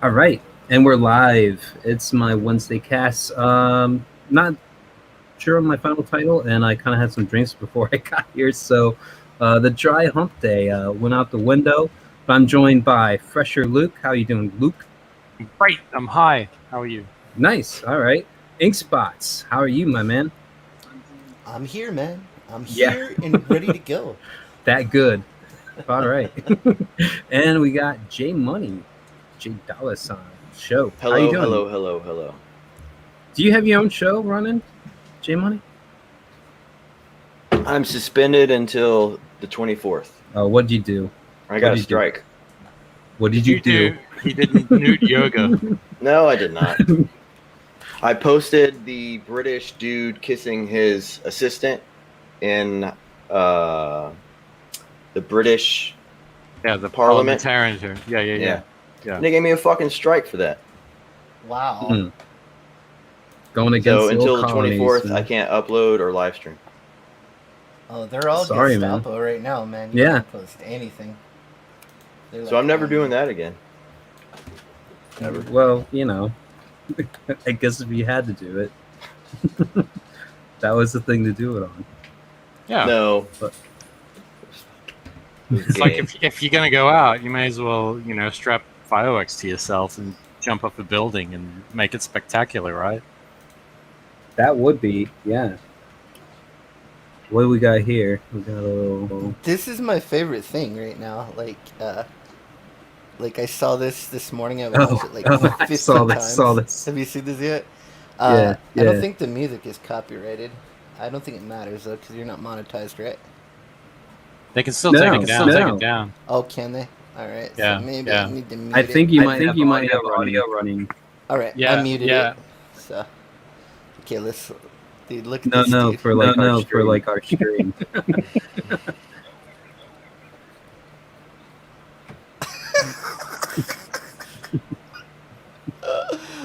All right, and we're live. It's my Wednesday cast. Not sure on my final title, and I kind of had some drinks before I got here, so the dry hump day went out the window. But I'm joined by Fresher Luke. How you doing, Luke? Great. I'm high. How are you? Nice. All right. Ink Spots. How are you, my man? I'm here, man. I'm Yeah. here and ready to go. That good. All right. And we got J Money, J Dollar Sign Show. How you doing? Hello. Do you have your own show running, J Money? I'm suspended until the 24th. What'd you do? I got a strike. What did you do? He did nude yoga. No, I did not. I posted the British dude kissing his assistant in the British The Parliament. parliamentarian. Yeah. And they gave me a fucking strike for that. Wow. Going against So the until old the colonies, 24th, man. I can't upload or live stream. Oh, they're all Sorry, man. Gestapo right now, man. You Yeah. can't post anything. They're So like, I'm never oh, doing that again. Never. Well, you know, I guess if you had to do it, that was the thing to do it on. Yeah. No. But- It's like if you're gonna go out, you may as well, strap fireworks to yourself and jump off a building and make it spectacular, right? That would be, yeah. What do we got here? We got a little. This is my favorite thing right now. Like I saw this morning. I watched it like 15 I saw this. times. Saw this. Have you seen this yet? Yeah. I don't think the music is copyrighted. I don't think it matters though, because you're not monetized, right? They can still take it down. No. Take it down. Oh, can they? All right. Yeah, So maybe yeah. I need to mute I think you it. might have audio running. All right. Yeah, I muted yeah. it. So. Okay, let's. Dude, look at this. No, dude. for our stream.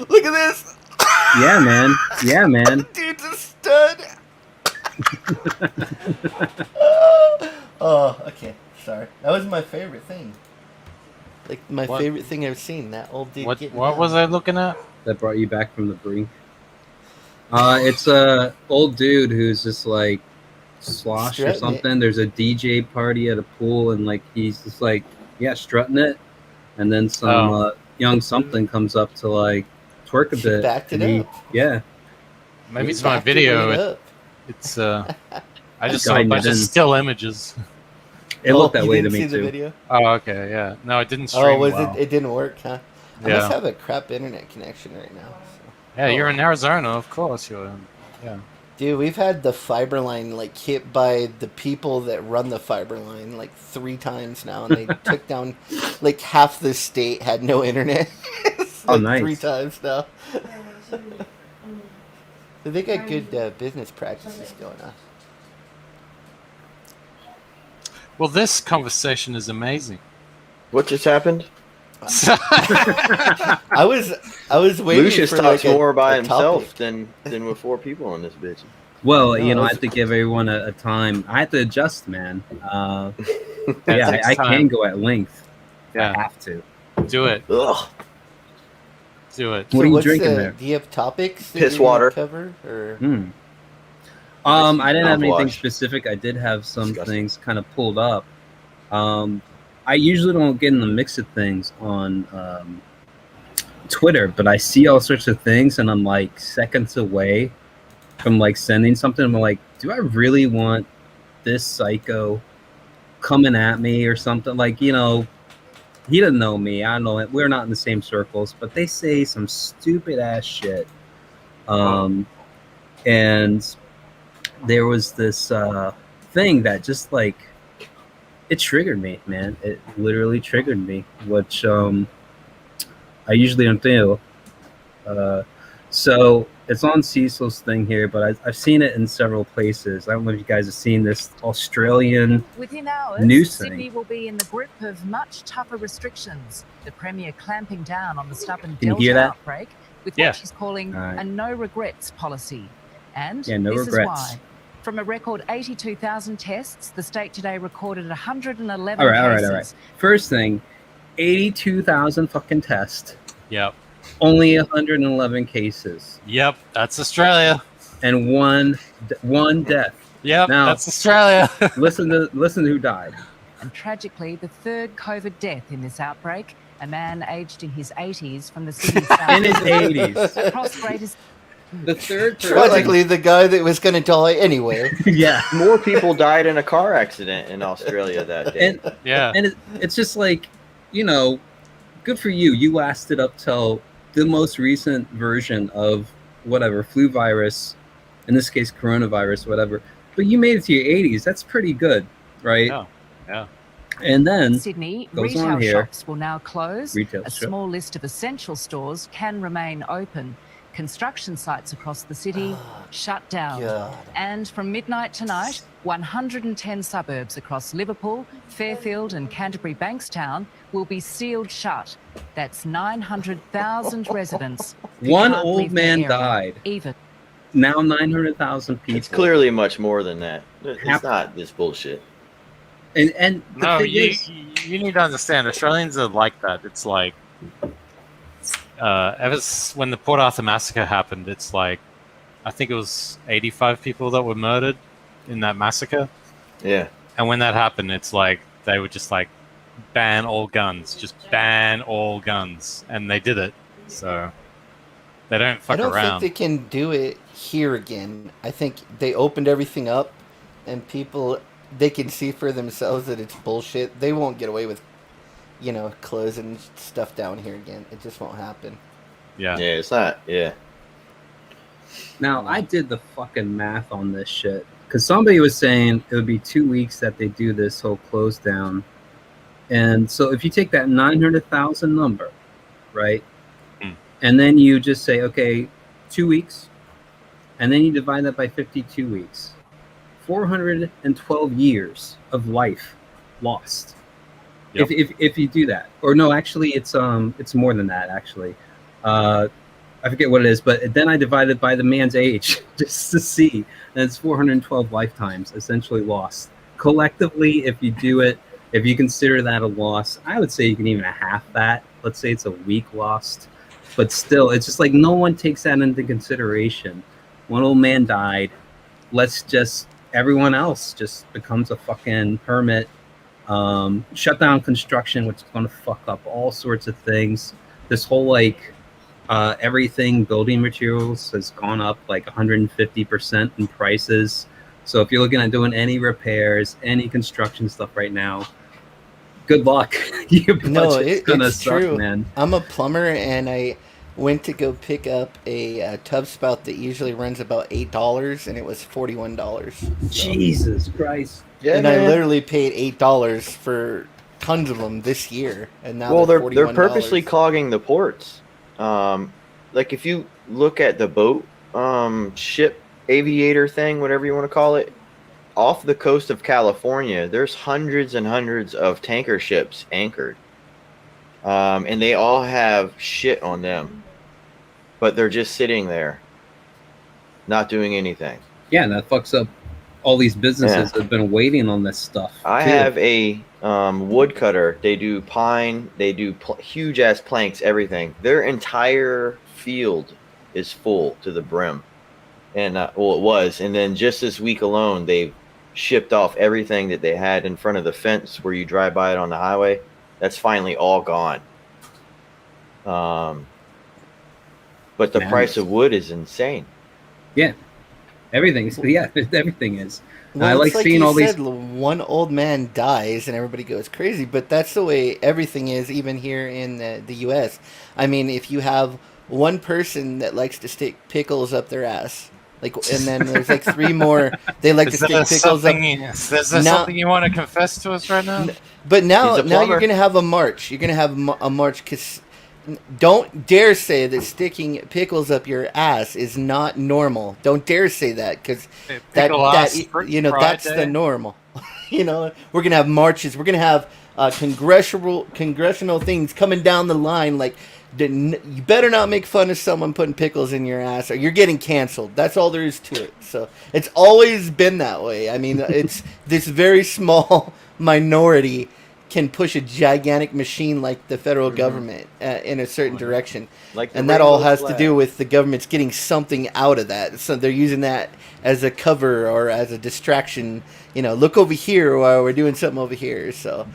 Look at this. Yeah, man. Dude's a stud. Oh, okay. Sorry. That was my favorite thing. Like my What? favorite thing I've seen. That old dude. What getting what down. was I looking at? That brought you back from the brink. It's a old dude who's just like slosh or Strutting something. There's a DJ party at a pool, and like he's just like strutting it, and then some young something comes up to like twerk a She bit. backed it and up. Yeah, Maybe He it's my backed it video. right up. It's I just Guy saw a bunch of didn't. still images. it looked that you way to didn't me see the too. video? Oh, okay, yeah. No, it didn't stream Oh, was well. it? It didn't work, huh? I Yeah. must have a crap internet connection right now. So. Yeah, you're in Arizona, of course. You're in. Yeah. Dude, we've had the fiber line like hit by the people that run the fiber line like 3 times now, and they took down like half the state had no internet. It's, Oh, like, nice. 3 times now. So they got good business practices going on. Well, this conversation is amazing. What just happened? I was waiting Lucius for talks like more by a himself topic. than with 4 people in this bitch. Well, No, I it's- have to give everyone a time. I have to adjust, man. That Yeah, takes I time. can go at length. Yeah, I have to. do it. Ugh. Do it. What are you what's drinking the, there? Do you have topics that Piss you're gonna water. cover or I didn't have anything Mouthwash. specific. I did have some Disgusting. things kind of pulled up. I usually don't get in the mix of things on Twitter, but I see all sorts of things, and I'm like seconds away from like sending something. I'm like, do I really want this psycho coming at me or something? Like, he doesn't know me. I don't know it. We're not in the same circles, but they say some stupid ass shit. And there was this thing that just like it triggered me, man. It literally triggered me, which I usually don't do. So it's on Cecil's thing here, but I've seen it in several places. I don't know if you guys have seen this Australian Within hours, news Sydney thing. will be in the grip of much tougher restrictions. The Premier clamping down on the stubborn Can you Delta hear that? outbreak with Yeah. what she's calling All right. a no regrets policy. And Yeah, no this regrets. is why. From a record 82,000 tests, the state today recorded 111 All right. cases. First thing, 82,000 fucking tests. Yep. Only 111 cases Yep. That's Australia. and one death. Yep. Now- That's Australia. Listen to who died. And tragically, the third COVID death in this outbreak, a man aged in his 80s from the city's In his 80s. across Greater The third Tragically, the guy that was going to die anyway. yeah. More people died in a car accident in Australia that day. And Yeah. and it's just like, you know, good for you. You lasted up till the most recent version of whatever flu virus, in this case coronavirus, whatever. But you made it to your 80s. That's pretty good, right? Yeah. Yeah. And then Sydney, goes retail on here. shops will now close. Retail A shop. small list of essential stores can remain open. Construction sites across the city shut down. God. And from midnight tonight, 110 suburbs across Liverpool, Fairfield and Canterbury Bankstown will be sealed shut. That's 900,000 residents. who One can't old leave their man area, died. Even. Now 900,000 people. It's clearly much more than that. It's Hap- not this bullshit. And the No, thing you is, you need to understand. Australians are like that. It's like, when the Port Arthur massacre happened, it's like, I think it was 85 people that were murdered in that massacre. Yeah. And when that happened, it's like they were just like, ban all guns, just ban all guns, and they did it. So they don't fuck I don't around. think they can do it here again. I think they opened everything up, and people, they can see for themselves that it's bullshit. They won't get away with, closing stuff down here again. It just won't happen. Yeah. Yeah, it's not. Yeah. now I did the fucking math on this shit because somebody was saying it would be 2 weeks that they do this whole close down, and so if you take that 900,000 number, right, and then you just say okay, 2 weeks, and then you divide that by 52 weeks, 412 years of life lost. Yep. If you do that, or no, actually it's more than that actually. I forget what it is, but then I divided by the man's age just to see, and it's 412 lifetimes essentially lost collectively. If you do it, if you consider that a loss, I would say you can even half that. Let's say it's a week lost, but still, it's just like no one takes that into consideration. One old man died. Everyone else just becomes a fucking hermit. Shut down construction, which is going to fuck up all sorts of things. This whole everything, building materials has gone up like 150% in prices. So if you're looking at doing any repairs, any construction stuff right now, good luck. Your budget's gonna it's suck, true. man. I'm a plumber, and I went to go pick up a tub spout that usually runs about $8, and it was $41. So. Jesus Christ. Yeah, And man. I literally paid $8 for tons of them this year, and now Well, they're $41. purposely clogging the ports. Like if you look at the boat ship aviator thing, whatever you want to call it, off the coast of California, there's hundreds and hundreds of tanker ships anchored, and they all have shit on them, but they're just sitting there, not doing anything. Yeah, that fucks up all these businesses that have been waiting on this stuff. I too. have a woodcutter. They do pine. They do huge ass planks. Everything. Their entire field is full to the brim, and it was. And then just this week alone, they've shipped off everything that they had in front of the fence where you drive by it on the highway. That's finally all gone. But the Man. price of wood is insane. Yeah, everything is. Well, I like it's seeing you all these. said, one old man dies and everybody goes crazy, but that's the way everything is, even here in the U.S. I mean, if you have one person that likes to stick pickles up their ass, and then there's like three more, they like to stick pickles up. Is there something you want to confess to us right now? But now He's a you're plumber. going to have a march. You're going to have a march because don't dare say that sticking pickles up your ass is not normal. Don't dare say that because that's the normal. We're going to have marches. We're going to have congressional things coming down the line like, you better not make fun of someone putting pickles in your ass or you're getting canceled. That's all there is to it. So it's always been that way. I mean, it's this very small minority can push a gigantic machine like the federal government in a certain direction. Like and that all has to do with the government's getting something out of that. So they're using that as a cover or as a distraction. Look over here while we're doing something over here. So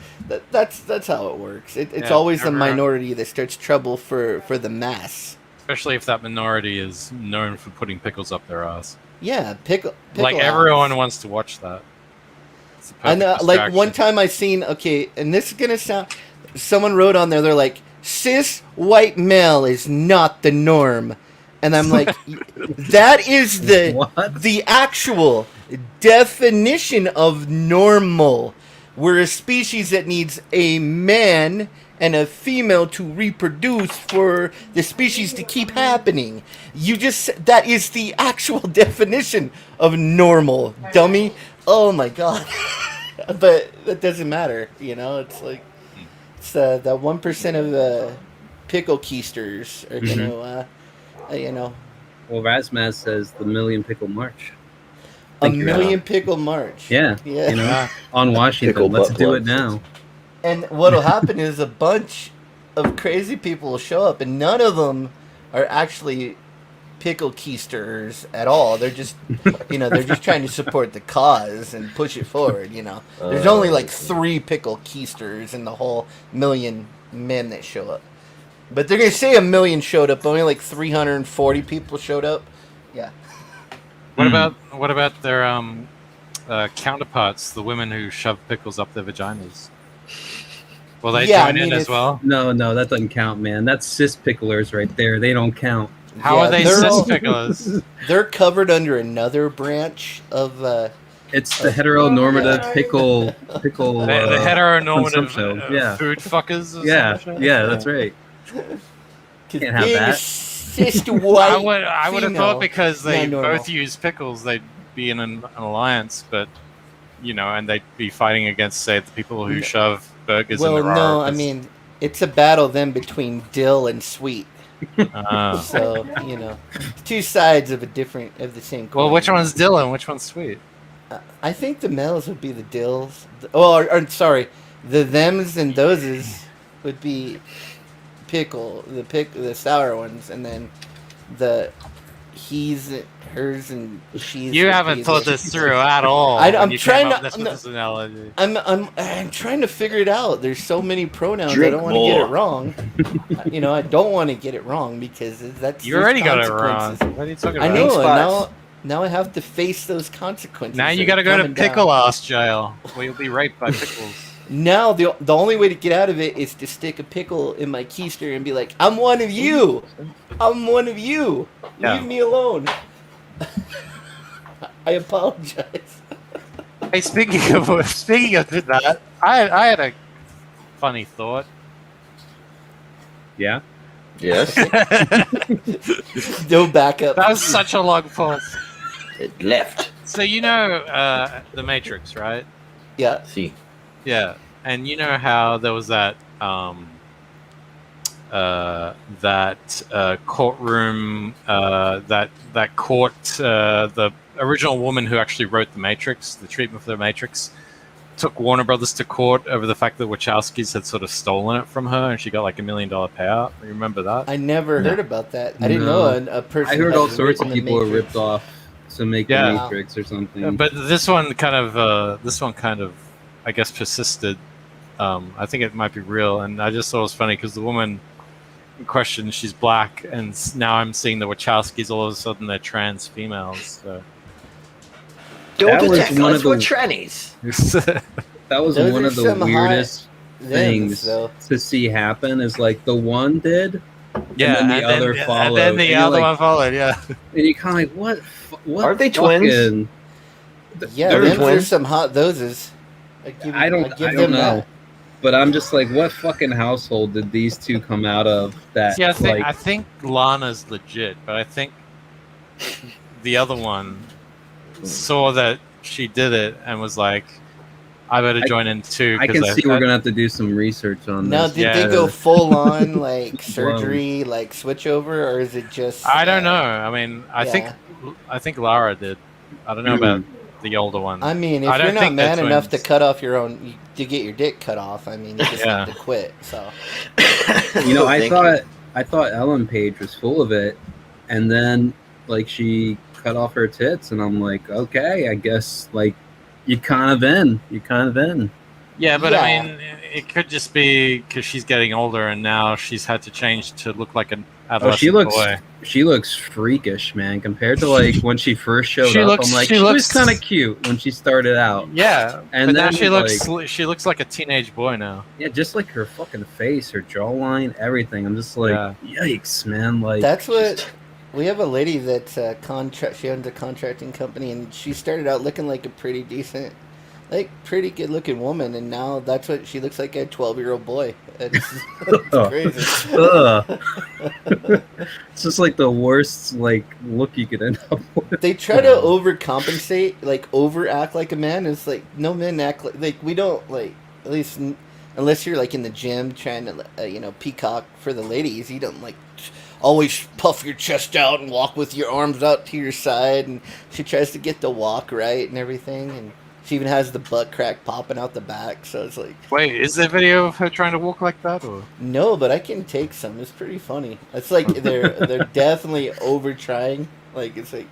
that's how it works. It's always the minority that starts trouble for the mass. Especially if that minority is known for putting pickles up their ass. Yeah, pickle like everyone wants to watch that. And like one time I seen, and this is gonna sound, someone wrote on there, they're like, cis white male is not the norm, and I'm like, that is the actual definition of normal. We're a species that needs a man and a female to reproduce for the species to keep happening. That is the actual definition of normal, dummy. Oh my god. But that doesn't matter, it's like, it's that 1% of the pickle keisters are gonna, Well, Razmaz says the Million Pickle March. A Million Pickle March. Yeah. On Washington. Let's do it now. And what'll happen is a bunch of crazy people will show up, and none of them are actually pickle keisters at all. They're just, they're just trying to support the cause and push it forward. There's only like 3 pickle keisters in the whole million men that show up. But they're gonna say 1 million showed up. Only like 340 people showed up. Yeah. What about their counterparts, the women who shove pickles up their vaginas? Will they join in as well? No, that doesn't count, man. That's cis picklers right there. They don't count. How are they cis picklers? They're covered under another branch of. It's the heteronormative pickle. The heteronormative food fuckers. Yeah, that's right. Can't have that. I would have thought because they both use pickles, they'd be in an alliance, but and they'd be fighting against, say, the people who shove burgers in the raw. Well, no, I mean, it's a battle then between dill and sweet. So, two sides of the same coin. Well, which one's dill and which one's sweet? I think the males would be the dills. Sorry, the thems and thoses would be the sour ones, and then the he's, hers, and she's. You haven't thought this through at all. I'm trying to. I'm trying to figure it out. There's so many pronouns. I don't want to get it wrong. I don't want to get it wrong because that's. You already got it wrong. What are you talking about? I know. Now I have to face those consequences. Now you got to go to pickle ass jail, where you'll be raped by pickles. Now the only way to get out of it is to stick a pickle in my keister and be like, "I'm one of you. I'm one of you. Leave me alone." I apologize. Hey, speaking of that, I had a funny thought. Yeah. Yes. No backup. That was such a long pause. It left. So the Matrix, right? Yeah. See. Yeah, and how there was that courtroom, that court, the original woman who actually wrote the Matrix, the treatment for the Matrix, took Warner Brothers to court over the fact that Wachowskis had sort of stolen it from her, and she got like $1 million payout. You remember that? I never heard about that. I didn't know a person. I heard all sorts of people were ripped off to make the Matrix or something. But this one kind of, I guess, persisted. I think it might be real, and I just thought it was funny because the woman in question, she's black, and now I'm seeing the Wachowskis. All of a sudden, they're trans females. So. Don't attack us, we're trannies. That was one of the weirdest things to see happen. Is like the one did, and then the other followed. And then the other one followed. Yeah. And you kind of like, what? Are they twins? Yeah, there's some hot thoses. I don't know. That. But I'm just like, what fucking household did these two come out of? That see, I think Lana's legit, but I think the other one saw that she did it and was like, I better join in too. I can see we're gonna have to do some research on now, this. Now, did they go full on like surgery, like switch over, or is it just? I don't know. I mean, I think Lara did. I don't know about the older one. I mean, if you're not man enough to cut off your own, to get your dick cut off, I mean, you just have to quit. So, I thought Ellen Page was full of it, and then like she cut off her tits, and I'm like, okay, I guess like you're kind of in. Yeah, but I mean, it could just be because she's getting older, and now she's had to change to look like an adolescent boy. She looks freakish, man. Compared to like when she first showed up, I'm like, she was kind of cute when she started out. Yeah, and then now she looks like a teenage boy now. Yeah, just like her fucking face, her jawline, everything. I'm just like, yikes, man. Like that's what. We have a lady that she owns a contracting company, and she started out looking like a pretty decent, like pretty good looking woman, and now that's what she looks like, a 12-year-old boy. It's crazy. It's just like the worst like look you could end up with. They try to overcompensate, like overact like a man. It's like no men act like we don't, like, at least unless you're like in the gym trying to peacock for the ladies. You don't like always puff your chest out and walk with your arms out to your side, and she tries to get the walk right and everything, and she even has the butt crack popping out the back. So it's like, wait, is there video of her trying to walk like that? Or no, but I can take some. It's pretty funny. It's like they're definitely over trying. Like it's like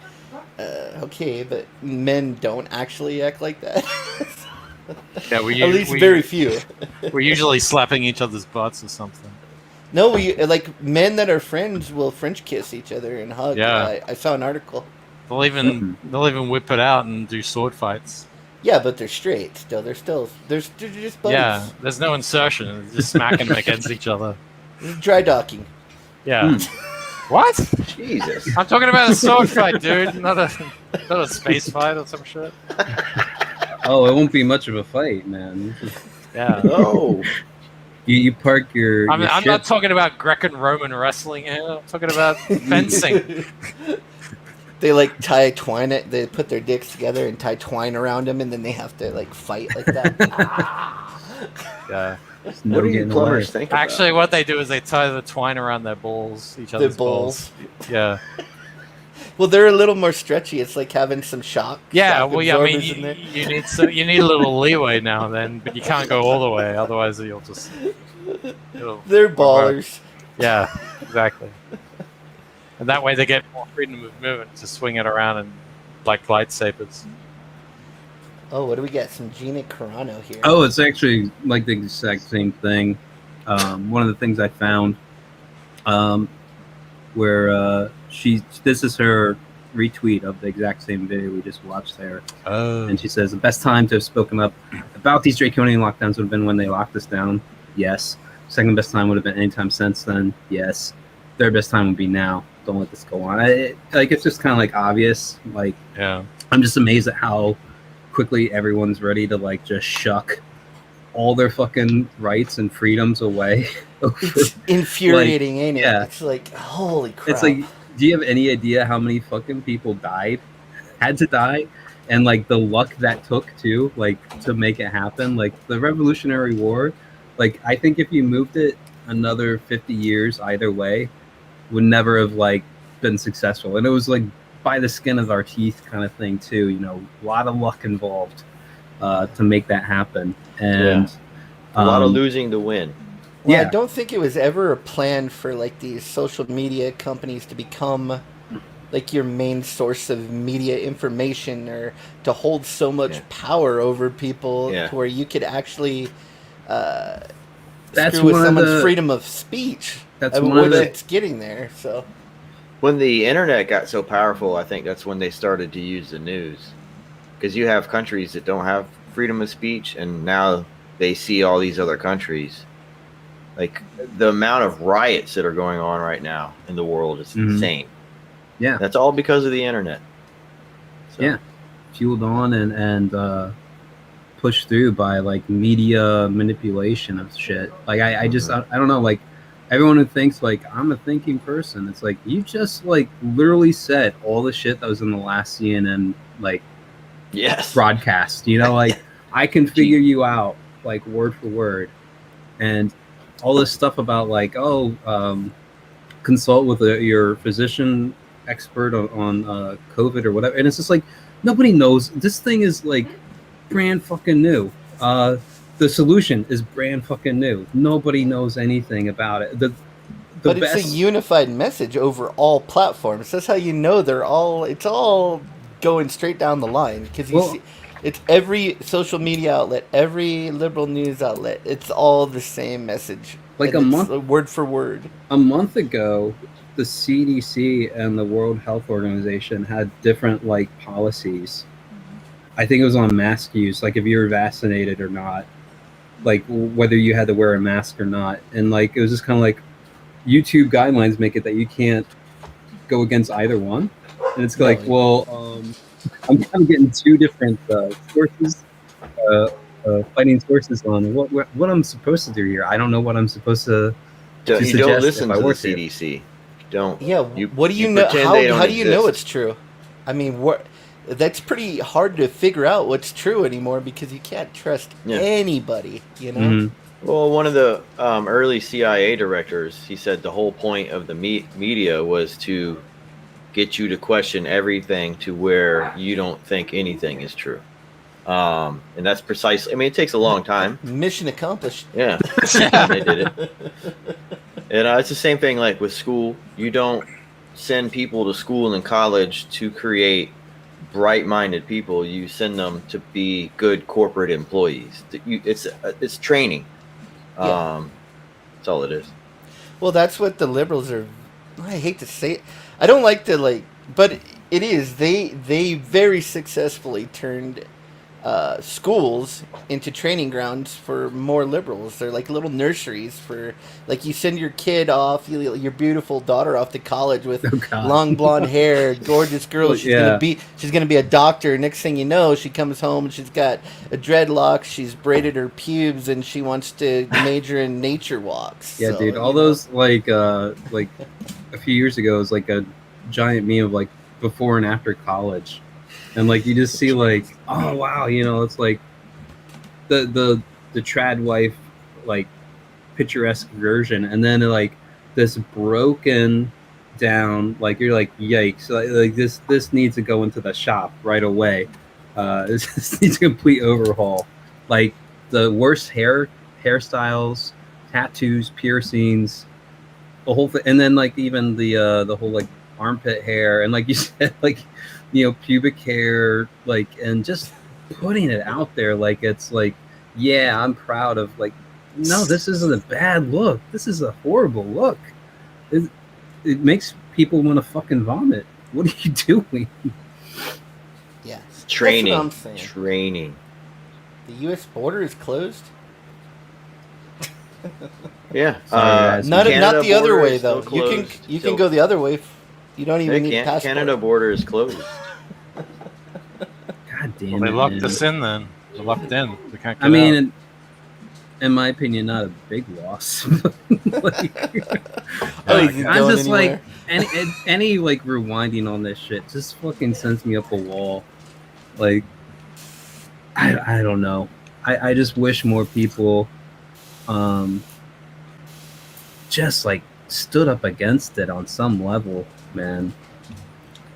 okay, but men don't actually act like that. Yeah, at least very few. We're usually slapping each other's butts or something. No, we like men that are friends will French kiss each other and hug. Yeah, I saw an article. They'll even whip it out and do sword fights. Yeah, but they're straight still. They're just buddies. Yeah, there's no insertion. They're just smacking them against each other. Dry docking. Yeah. What? Jesus. I'm talking about a sword fight, dude. Not a space fight or some shit. Oh, it won't be much of a fight, man. Yeah. Oh. You park your. I'm not talking about Greco-Roman wrestling here. I'm talking about fencing. They like tie twine it. They put their dicks together and tie twine around them, and then they have to like fight like that. Yeah. What do you plumbers think about? Actually, what they do is they tie the twine around their balls, each other's balls. Yeah. Well, they're a little more stretchy. It's like having some shock. Yeah, well, yeah. I mean, you need a little leeway now and then, but you can't go all the way. Otherwise, you'll just. They're ballers. Yeah, exactly. And that way, they get more freedom of movement to swing it around and like lightsabers. Oh, what do we got? Some Gina Carano here. Oh, it's actually like the exact same thing. One of the things I found, where this is her retweet of the exact same video we just watched there. Oh. And she says, the best time to have spoken up about these draconian lockdowns would have been when they locked us down. Yes. Second best time would have been any time since then. Yes. Third best time would be now. Don't let this go on. It's just kind of like obvious. Like, yeah. I'm just amazed at how quickly everyone's ready to like just shuck all their fucking rights and freedoms away. It's infuriating, ain't it? Yeah. It's like, holy crap. It's like, do you have any idea how many fucking people had to die? And like the luck that took too, like to make it happen. Like the Revolutionary War, like I think if you moved it another 50 years either way, would never have like been successful. And it was like by the skin of our teeth kind of thing too, a lot of luck involved to make that happen. And a lot of losing to win. Well, I don't think it was ever a plan for like these social media companies to become like your main source of media information, or to hold so much power over people to where you could actually screw with someone's freedom of speech. That's it's getting there. So when the internet got so powerful, I think that's when they started to use the news, because you have countries that don't have freedom of speech, and now they see all these other countries. Like the amount of riots that are going on right now in the world is insane. Yeah, that's all because of the internet. So. Yeah, fueled on and pushed through by like media manipulation of shit. Like I don't know. Like everyone who thinks like I'm a thinking person, it's like you just like literally said all the shit that was in the last CNN like broadcast. Like I can figure you out like word for word, and all this stuff about like consult with your physician expert on COVID or whatever, and it's just like Nobody knows. This thing is like brand fucking new. The solution is brand fucking new. Nobody knows anything about it. But it's a unified message over all platforms. That's how you know it's all going straight down the line. Because you see, it's every social media outlet, every liberal news outlet, it's all the same message. Like word for word. A month ago, the CDC and the World Health Organization had different like policies. I think it was on mask use, like if you were vaccinated or not, like whether you had to wear a mask or not. And like it was just kind of like YouTube guidelines make it that you can't go against either one. And it's like, well, I'm kind of getting two different sources, fighting sources on what I'm supposed to do here. I don't know what I'm supposed to. You don't listen to the CDC. Don't. Yeah. What do you know? How do you know it's true? I mean, that's pretty hard to figure out what's true anymore because you can't trust anybody. You know. Mm-hmm. Well, one of the early CIA directors, he said the whole point of the media was to get you to question everything to where you don't think anything is true. And that's precisely, I mean, it takes a long time. Mission accomplished. Yeah, they did it. And it's the same thing like with school. You don't send people to school and college to create bright-minded people. You send them to be good corporate employees. It's training. That's all it is. Well, that's what the liberals are. I hate to say it. I don't like to but it is. They very successfully turned schools into training grounds for more liberals. They're like little nurseries for, like, you send your kid off, your beautiful daughter off to college with long blonde hair, gorgeous girl. She's gonna be a doctor. Next thing you know, she comes home and she's got a dreadlock. She's braided her pubes and she wants to major in nature walks. Yeah, so, dude. All those like a few years ago, it was like a giant meme of like before and after college. And like you just see like, oh wow, it's like the trad wife like picturesque version, and then like this broken down, like you're like, yikes, like this needs to go into the shop right away. This needs a complete overhaul. Like the worst hairstyles, tattoos, piercings, the whole thing, and then like even the whole like armpit hair, and like you said, like pubic hair, like, and just putting it out there like it's like, yeah, I'm proud of, like, no, this isn't a bad look. This is a horrible look. It makes people want to fucking vomit. What are you doing? Yeah, training. That's what I'm saying. Training. The U.S. border is closed. Yeah, not the other way though. You can go the other way. You don't even need a passport. Canada border is closed. God damn it. They locked us in then. They're locked in. We can't get I mean, in my opinion, not a big loss. I'm just like, any like rewinding on this shit just fucking sends me up a wall. Like, I don't know. I just wish more people just like stood up against it on some level. Man,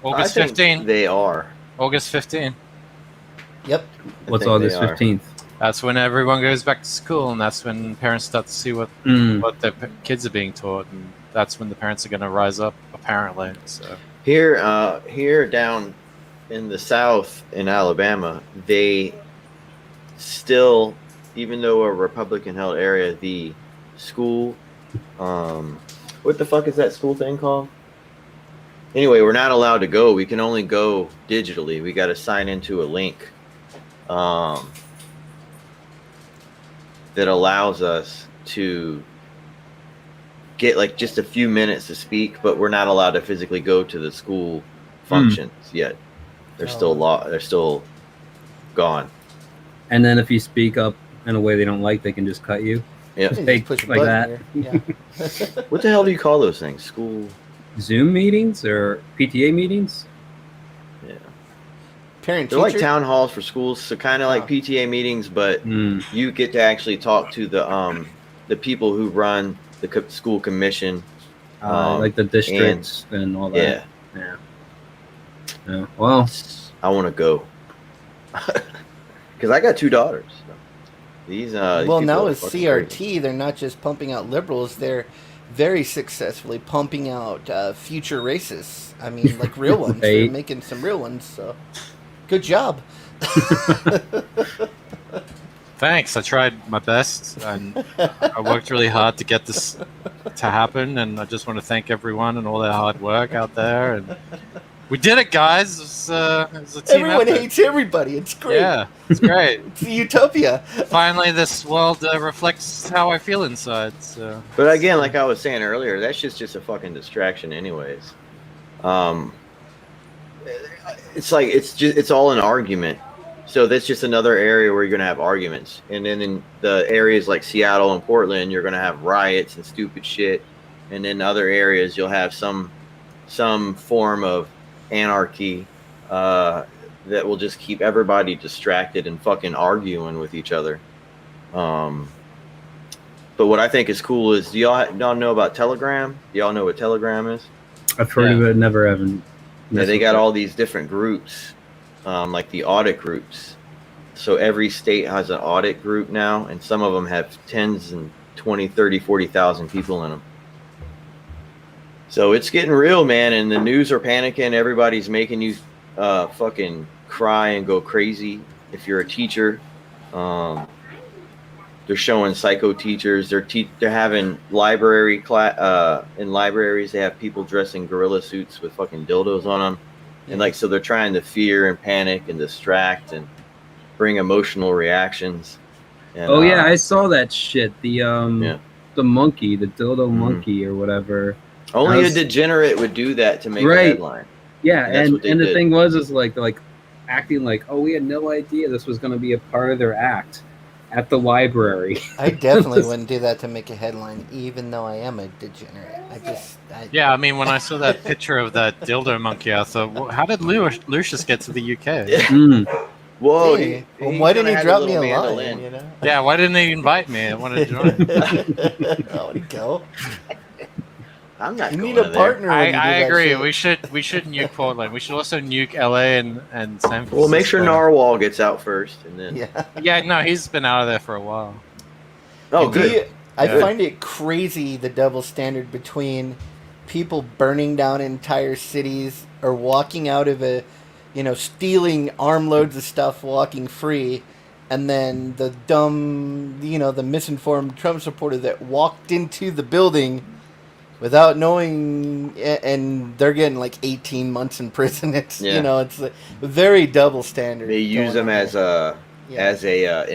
August 15th. They are. August 15th. Yep. What's August 15th? That's when everyone goes back to school, and that's when parents start to see what their kids are being taught, and that's when the parents are going to rise up, apparently. So here down in the South in Alabama, they still, even though a Republican-held area, the school, what the fuck is that school thing called? Anyway, we're not allowed to go. We can only go digitally. We got to sign into a link that allows us to get like just a few minutes to speak, but we're not allowed to physically go to the school functions yet. They're still they're still gone. And then if you speak up in a way they don't like, they can just cut you. Yeah, like that. Yeah. What the hell do you call those things? School Zoom meetings or PTA meetings? Yeah. They're like town halls for schools, so kind of like PTA meetings, but you get to actually talk to the people who run the school commission, like the districts and all that. Yeah. Yeah. Well, I want to go because I got 2 daughters. So these well, now with CRT, crazy. they're not just pumping out liberals; they're very successfully pumping out future racists. I mean, like real ones. They're making some real ones. So, good job. Thanks. I tried my best, and I worked really hard to get this to happen. And I just want to thank everyone and all their hard work out there. And we did it, guys. It was a team Everyone effort. hates everybody. It's great. Yeah, it's great. It's a utopia. Finally, this world reflects how I feel inside. So. But again, like I was saying earlier, that shit's just a fucking distraction, anyways. It's like it's all an argument. So that's just another area where you're gonna have arguments, and then in the areas like Seattle and Portland, you're gonna have riots and stupid shit, and in other areas you'll have some form of anarchy that will just keep everybody distracted and fucking arguing with each other. But what I think is cool is, do y'all know about Telegram? Do y'all know what Telegram is? I've heard of it, never haven't. Yeah, they got all these different groups, like the audit groups. So every state has an audit group now, and some of them have 10s and 20, 30, 40,000 people in them. So it's getting real, man, and the news are panicking. Everybody's making you fucking cry and go crazy. If you're a teacher, they're showing psycho teachers. They're having library in libraries. They have people dressed in gorilla suits with fucking dildos on them, and like so they're trying to fear and panic and distract and bring emotional reactions. And, yeah, I saw that shit. The monkey, the dildo monkey or whatever. Only a degenerate would do that to make a headline. Yeah, and the thing was like acting like, oh, we had no idea this was going to be a part of their act at the library. I definitely wouldn't do that to make a headline, even though I am a degenerate. Yeah, I mean, when I saw that picture of that dildo monkey, I thought, well, how did Lucius get to the UK? Whoa! Hey, why didn't he drop me a line? You know? Yeah, why didn't he invite me? I wanted to join. I want to go. I'm not. You need a partner. I agree. We should nuke Portland. We should also nuke LA and San Francisco. Well, make sure Narwhal gets out first, and then. Yeah. No, he's been out of there for a while. Oh, good. I find it crazy, the double standard between people burning down entire cities or walking out of stealing armloads of stuff, walking free, and then the dumb, the misinformed Trump supporter that walked into the building without knowing, and they're getting like 18 months in prison. It's it's a very double standard. They use them as an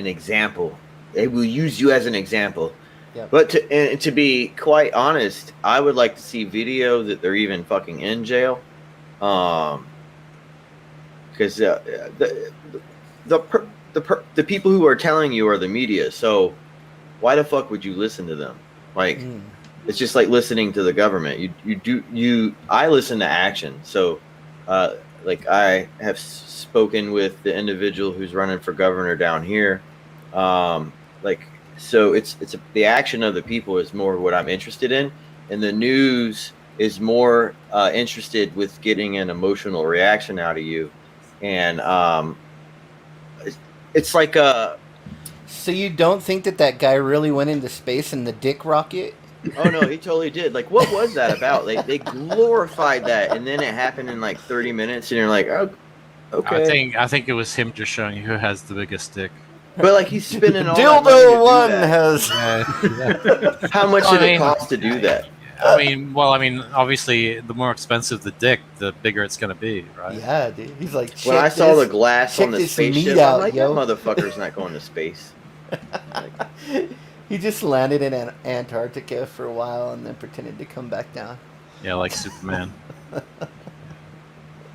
example. They will use you as an example. Yep. But to be quite honest, I would like to see video that they're even fucking in jail, because the people who are telling you are the media. So why the fuck would you listen to them? Like. It's just like listening to the government. I listen to action. So, like I have spoken with the individual who's running for governor down here. So the action of the people is more what I'm interested in, and the news is more interested with getting an emotional reaction out of you, and it's like a. So you don't think that guy really went into space in the dick rocket? Oh no, he totally did. Like, what was that about? They glorified that, and then it happened in like 30 minutes, and you're like, oh, okay. I think it was him just showing who has the biggest dick. But like he's spinning all Dildo one has. How much did it cost to do that? I mean, obviously, the more expensive the dick, the bigger it's gonna be, right? Yeah, dude. He's like, when I saw the glass on the spaceship, I'm like, that motherfucker's not going to space. He just landed in Antarctica for a while and then pretended to come back down. Yeah, like Superman.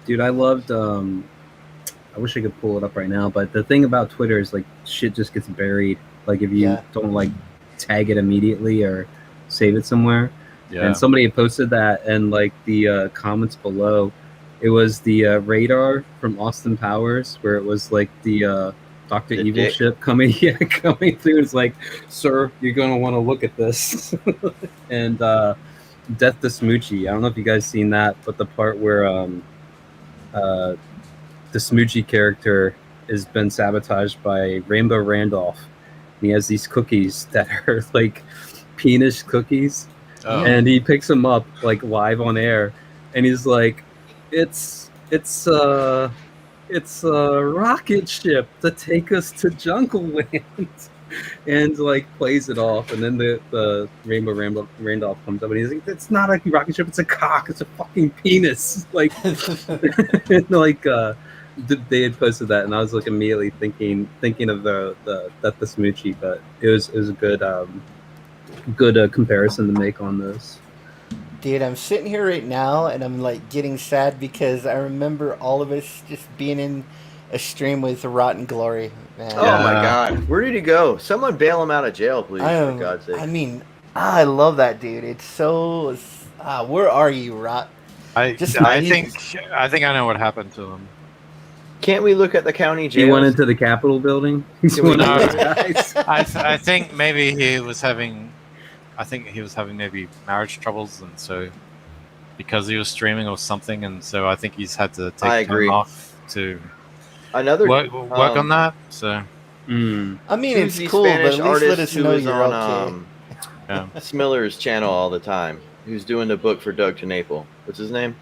Dude, I loved. I wish I could pull it up right now, but the thing about Twitter is like shit just gets buried. Like if you don't like tag it immediately or save it somewhere. Yeah. And somebody had posted that, and like the comments below, it was the radar from Austin Powers, where it was like the Dr. Evil ship coming through. It's like, sir, you're gonna want to look at this. And Death to Smoochie. I don't know if you guys seen that, but the part where the Smoochie character has been sabotaged by Rainbow Randolph. He has these cookies that are like penis cookies, and he picks them up like live on air, and he's like, it's a rocket ship to take us to Jungle Land. And like plays it off, and then the Rainbow Randolph comes up, and he's like, "It's not a rocket ship; it's a cock. It's a fucking penis." Like, like they had posted that, and I was like immediately thinking of the Smoochie, but it was a good comparison to make on this. Dude, I'm sitting here right now, and I'm like getting sad because I remember all of us just being in a stream with Rotten Glory. Man. Oh my God, where did he go? Someone bail him out of jail, please, for God's sake. I mean, I love that dude. It's so. Where are you, Rot? I think I know what happened to him. Can't we look at the county jail? He went into the Capitol building. I think maybe he was having. I think he was having maybe marriage troubles, and so because he was streaming or something, and so I think he's had to take time off to work on that. So I mean, it's cool, Spanish but at least let us know you're okay. Smiller's channel all the time. Who's doing the book for Doug TenNapel? What's his name?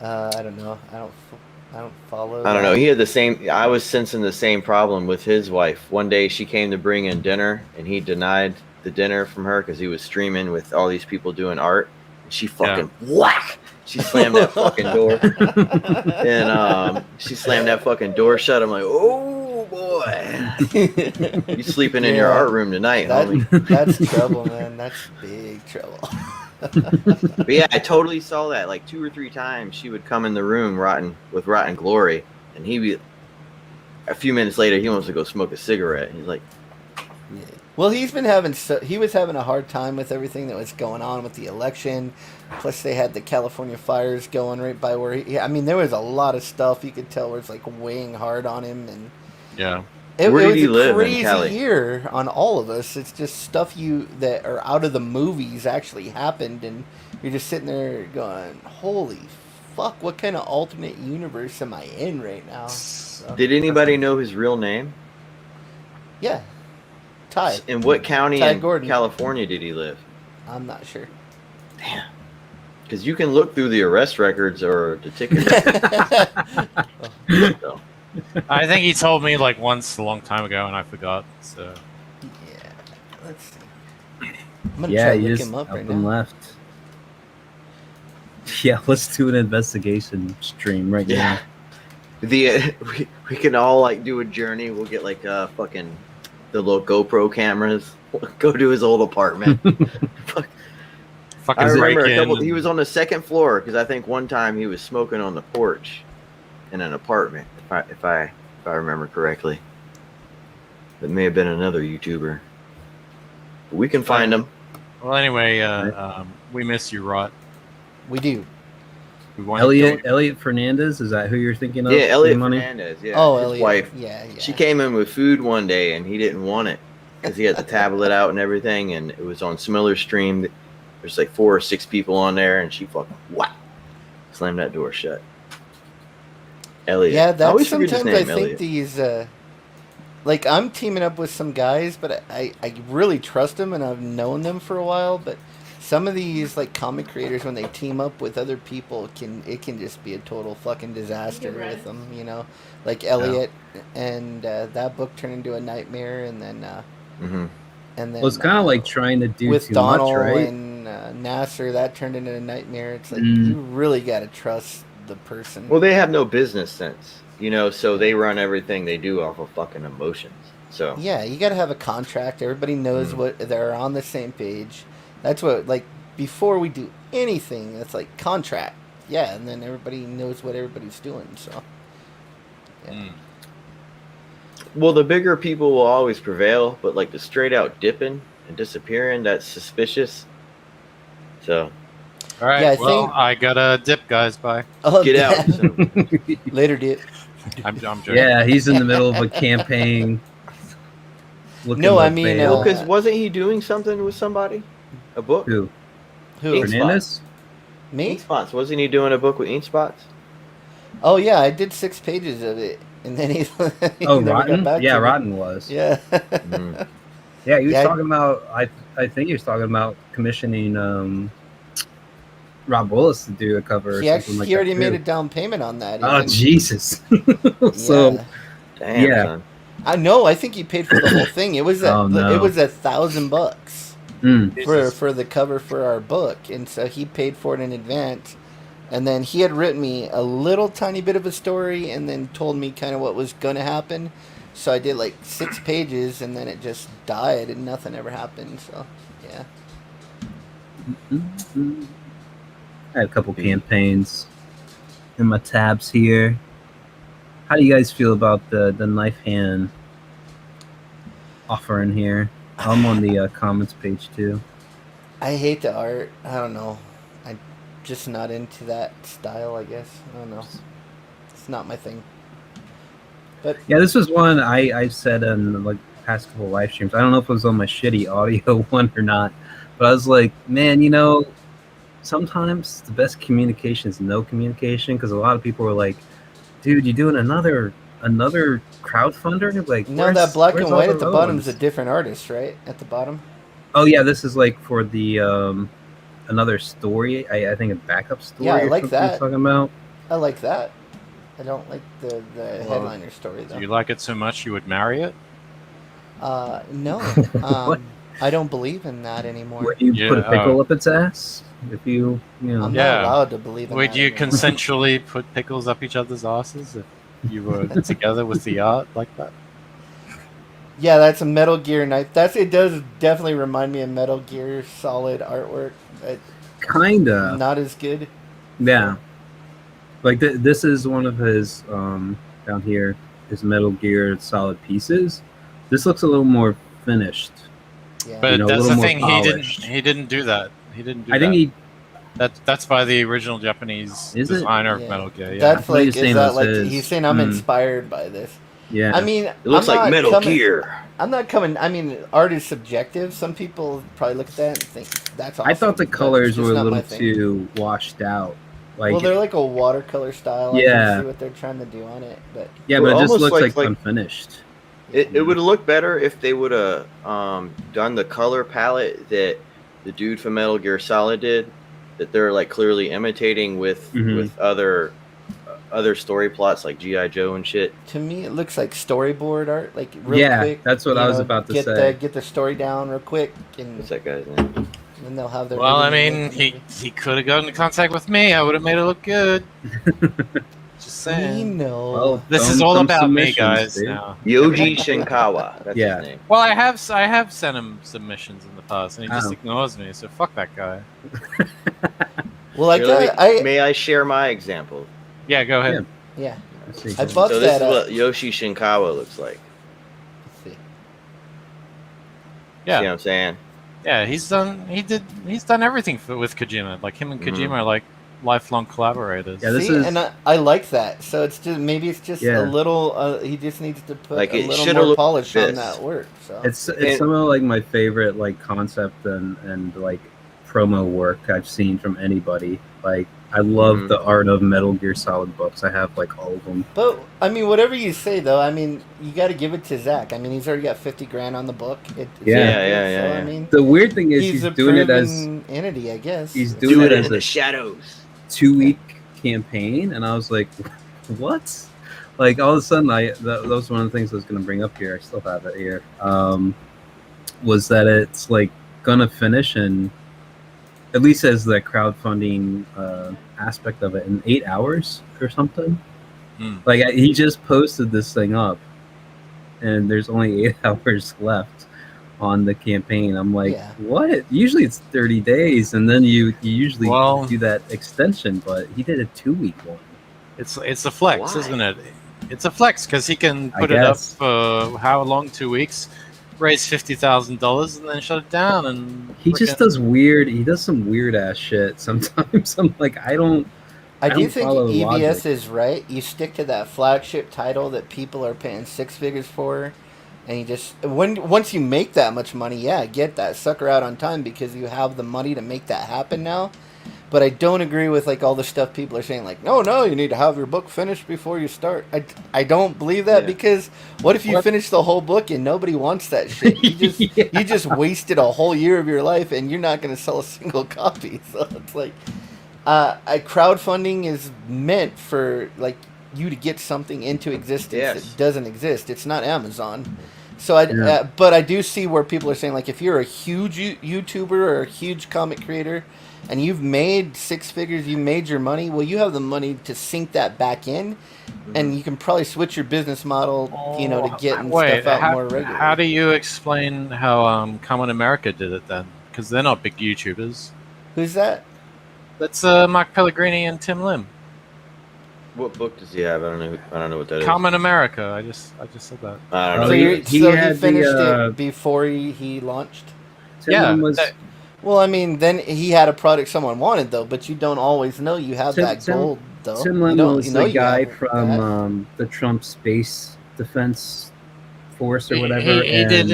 I don't know. I don't follow. I don't know. He had the same. I was sensing the same problem with his wife. One day she came to bring in dinner, and he denied the dinner from her because he was streaming with all these people doing art. And she fucking whack. She slammed that fucking door, and she slammed that fucking door shut. I'm like, oh boy, you sleeping in your art room tonight, homie? That's trouble, man. That's big trouble. But yeah, I totally saw that. Like 2 or 3 times, she would come in the room, Rotten Glory, and he'd be. A few minutes later, he wants to go smoke a cigarette. He's like, yeah. Well, he was having a hard time with everything that was going on with the election. Plus, they had the California fires going right by where I mean, there was a lot of stuff you could tell where it's like weighing hard on him, and where did he live crazy in Cali? Year on all of us. It's just stuff that are out of the movies actually happened, and you're just sitting there going, "Holy fuck! What kind of alternate universe am I in right now?" So, did anybody know his real name? Yeah. Ty. In what county in Gordon. California did he live? I'm not sure. Damn. Because you can look through the arrest records or the ticket. So. I think he told me like once a long time ago, and I forgot. So. Yeah. Let's see. I'm gonna try to look him up right now. Left. Yeah, let's do an investigation stream right now. We can all like do a journey. We'll get like fucking the little GoPro cameras. We'll go to his old apartment. I remember he was on the second floor because I think one time he was smoking on the porch in an apartment. If I remember correctly, it may have been another YouTuber. But we can find him. Well, anyway, we miss you, Rot. We do. Elliot Fernandez, is that who you're thinking of? Yeah, Elliot Fernandez. Yeah. Oh, his Elliot. wife. Yeah. She came in with food one day and he didn't want it because he had the tablet out and everything, and it was on Smiller's stream. There's like 4 or 6 people on there, and she fucking slammed that door shut. Elliot. Yeah, that's sometimes I think Elliot. these. Like, I'm teaming up with some guys, but I really trust them, and I've known them for a while. But some of these like comic creators, when they team up with other people, it can just be a total fucking disaster with them. You know, like Elliot and that book turned into a nightmare, and then. And then, well, it's kind of like trying to do with too Donald much, right? and Nasser, that turned into a nightmare. It's like you really got to trust the person. Well, they have no business sense, you know, so they run everything they do off of fucking emotions. So yeah, you got to have a contract. Everybody knows what they're on the same page. That's what, like, before we do anything, it's like contract. Yeah, and then everybody knows what everybody's doing. So yeah. Well, the bigger people will always prevail, but like the straight out dipping and disappearing, that's suspicious. So, all right. Yeah, I gotta dip, guys. Bye. Oh, get out. So. Later, dip. I'm joking. Yeah, he's in the middle of a campaign. No, I mean, because wasn't he doing something with somebody? A book? Who? Fernandez? Me? Ink Spots. Wasn't he doing a book with Ink Spots? Oh yeah, I did 6 pages of it, and then he Oh, never Rotten? got back Yeah, to me. Rotten was. Yeah. Yeah, he was Yeah, talking about. I think he was talking about commissioning Rob Willis to do a cover or something like he that already made too. a down payment on that. Oh Even. Jesus! So Yeah. Damn, yeah. son. I know. I think he paid for the whole thing. It was Oh, no. it was $1,000 Jesus. for the cover for our book, and so he paid for it in advance. And then he had written me a little tiny bit of a story, and then told me kind of what was going to happen. So I did like 6 pages, and then it just died, and nothing ever happened. So yeah. I had a couple campaigns in my tabs here. How do you guys feel about the knife hand offer in here? I'm on the comments page too. I hate the art. I don't know. I'm just not into that style, I guess. I don't know. It's not my thing. But Yeah, this was one I've said in like past couple live streams. I don't know if it was on my shitty audio one or not, but I was like, man, sometimes the best communication is no communication, because a lot of people were like, dude, you doing another crowdfunder? Like, no, that black and all white at the other bottom ones? is a different artist, right? At the bottom. Oh yeah, this is like for the another story. I think a backup story. Yeah, I or like something that. you're talking about. I like that. I don't like the headliner story though. Do you like it so much you would marry it? No. What? I don't believe in that anymore. Where you put a pickle up its ass? If you I'm Yeah. not allowed to believe in Would that you anymore. consensually put pickles up each other's asses if you were together with the art like that? Yeah, that's a Metal Gear knife. It does definitely remind me of Metal Gear Solid artwork, but Kinda. not as good. Yeah. Like this is one of his down here, his Metal Gear Solid pieces. This looks a little more finished. Yeah. But a that's little the more thing. polished. He didn't do that. He didn't do I think that. he That's by the original Japanese Is it? designer of Yeah. Metal Gear. Yeah. That's I thought he like was is saying that this like is- he's saying I'm inspired by this. yeah. I mean, It looks I'm like not Metal coming- Gear. I'm not coming. I mean, art is subjective. Some people probably look at that and think that's awesome. I thought the but it's colors just were a not my little thing. too washed out. Like Well, they're like a watercolor style. I Yeah. can see what they're trying to do on it, but yeah, but it just Almost looks like- unfinished. It would have looked better if they would have done the color palette that the dude from Metal Gear Solid did. That they're like clearly imitating with other story plots like G.I. Joe and shit. to me, it looks like storyboard art. Like real Yeah, quick. that's what you I was know, about to get say. get the story down real quick, and What's that guy's name? then they'll have their. Well, I movie mean, look maybe. he could have gotten in contact with me. I would have made it look good. Just We saying. know. Well, This is Some- all some about me, submissions, guys. dude. Now. Yoji Shinkawa. That's Yeah. his name. Well, I have sent him submissions in the past, and he just Oh. ignores me. So fuck that guy. Well, like Really? May I share my example? Yeah, go ahead. yeah. Let's see. I buffed So this that is up. what Yoshi Shinkawa looks like. Let's see. Yeah. See what I'm saying? Yeah, he's done everything with Kojima. Like him and Kojima are like lifelong collaborators. Yeah, this See, is- and I like that. So it's just maybe it's just Yeah. a little. He just needs to put Like, a it little shoulda more looked polish on this. that work. So It's And- some of like my favorite like concept and like promo work I've seen from anybody. Like I love Mhm. the art of Metal Gear Solid books. I have like all of them. But I mean, whatever you say, though, I mean, you got to give it to Zach. I mean, he's already got $50,000 on the book. It's Yeah. so, Yeah. I mean, The weird thing is he's he's a doing it as proven entity, I guess. he's It's- doing it as in the a shadows. 2-week campaign, and I was like, what? Like all of a sudden, that was one of the things I was going to bring up here. I still have it here. Was that it's like gonna finish in, at least as the crowdfunding aspect of it, in 8 hours or something. Like he just posted this thing up, and there's only 8 hours left on the campaign. I'm like, Yeah. what? Usually it's 30 days, and then you usually Well- do that extension, but he did a 2-week one. It's a flex, Why? isn't it? It's a flex because he can I put it up guess. for how long? 2 weeks, raise $50,000, and then shut it down. And He just does weird. He does some weird ass shit sometimes. I'm like, I I do don't think follow EBS logic. is right. You stick to that flagship title that people are paying 6 figures for, and you just once you make that much money, yeah, get that sucker out on time because you have the money to make that happen now. But I don't agree with like all the stuff people are saying, like, no, you need to have your book finished before you start. I don't believe that because what if you finish the whole book and nobody wants that shit? You just wasted a whole year of your life and you're not going to sell a single copy. So it's like, crowdfunding is meant for like you to get something into existence that doesn't exist. It's not Amazon. So but I do see where people are saying, like, if you're a huge YouTuber or a huge comic creator and you've made six figures, you made your money, well, you have the money to sink that back in, and you can probably switch your business model, to get stuff out more regularly. How do you explain how Common America did it then? Because they're not big YouTubers. Who's that? That's Mark Pellegrini and Tim Lim. What book does he have? I don't know what that is. Common America. I just said that. I don't know. So he finished it before he launched? Tim was... Well, I mean, then he had a product someone wanted, though, but you don't always know you have that gold, though. Tim Lim was the guy from the Trump Space Defense Force or whatever. He did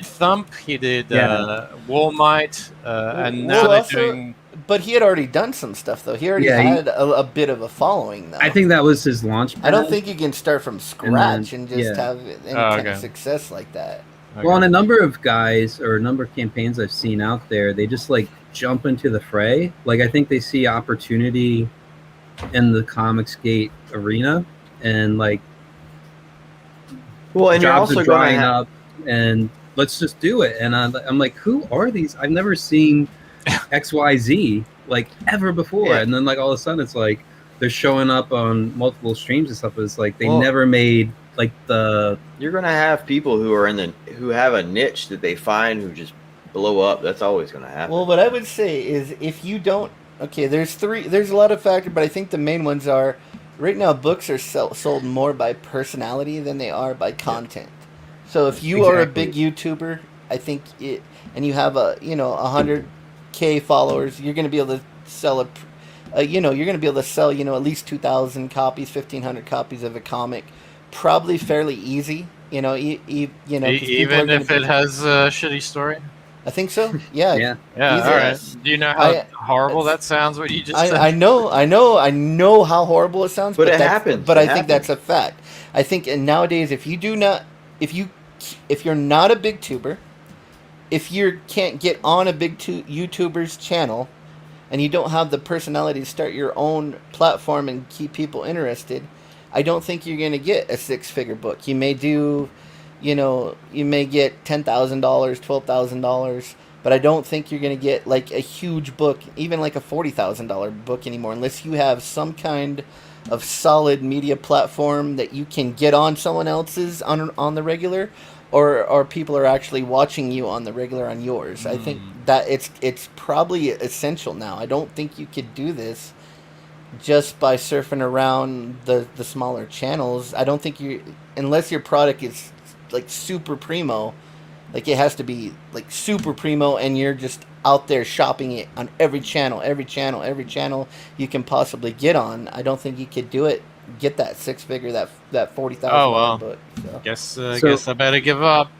Thump, he did Walmart, and now they're doing... But he had already done some stuff, though. He already had a bit of a following, though. I think that was his launch pad. I don't think you can start from scratch and just have any kind of success like that. Okay. Well, on a number of guys or a number of campaigns I've seen out there, they just like jump into the fray. Like I think they see opportunity in the Comicsgate arena, and like, well, and you're jobs also are drying up, and let's just do it. And I'm like, who are these? I've never seen XYZ like ever before, and then like all of a sudden it's like they're showing up on multiple streams and stuff. It's like they never made. Like you're gonna have people who are who have a niche that they find who just blow up. That's always gonna happen. Well, what I would say is if you don't, there's a lot of factors, but I think the main ones are right now books are sold more by personality than they are by content. So if you are a big YouTuber, I think and you have 100K followers, you're gonna be able to sell you're gonna be able to sell at least 2,000 copies, 1,500 copies of a comic. Probably fairly easy, even if it has a shitty story. I think so. Yeah. All right. Do you know how horrible that sounds? What you just said? I know how horrible it sounds. But it happens. But I think that's a fact. I think nowadays, if you're not a big tuber, if you can't get on a big YouTuber's channel, and you don't have the personality to start your own platform and keep people interested, I don't think you're going to get a six-figure book. You may do, you may get $10,000, $12,000, but I don't think you're going to get like a huge book, even like a $40,000 book anymore, unless you have some kind of solid media platform that you can get on someone else's on the regular, or people are actually watching you on the regular on yours. I think that it's probably essential now. I don't think you could do this just by surfing around the smaller channels. I don't think unless your product is like super primo, like it has to be like super primo, and you're just out there shopping it on every channel you can possibly get on. I don't think you could get that six-figure, that $40,000 book. So. Guess I better give up.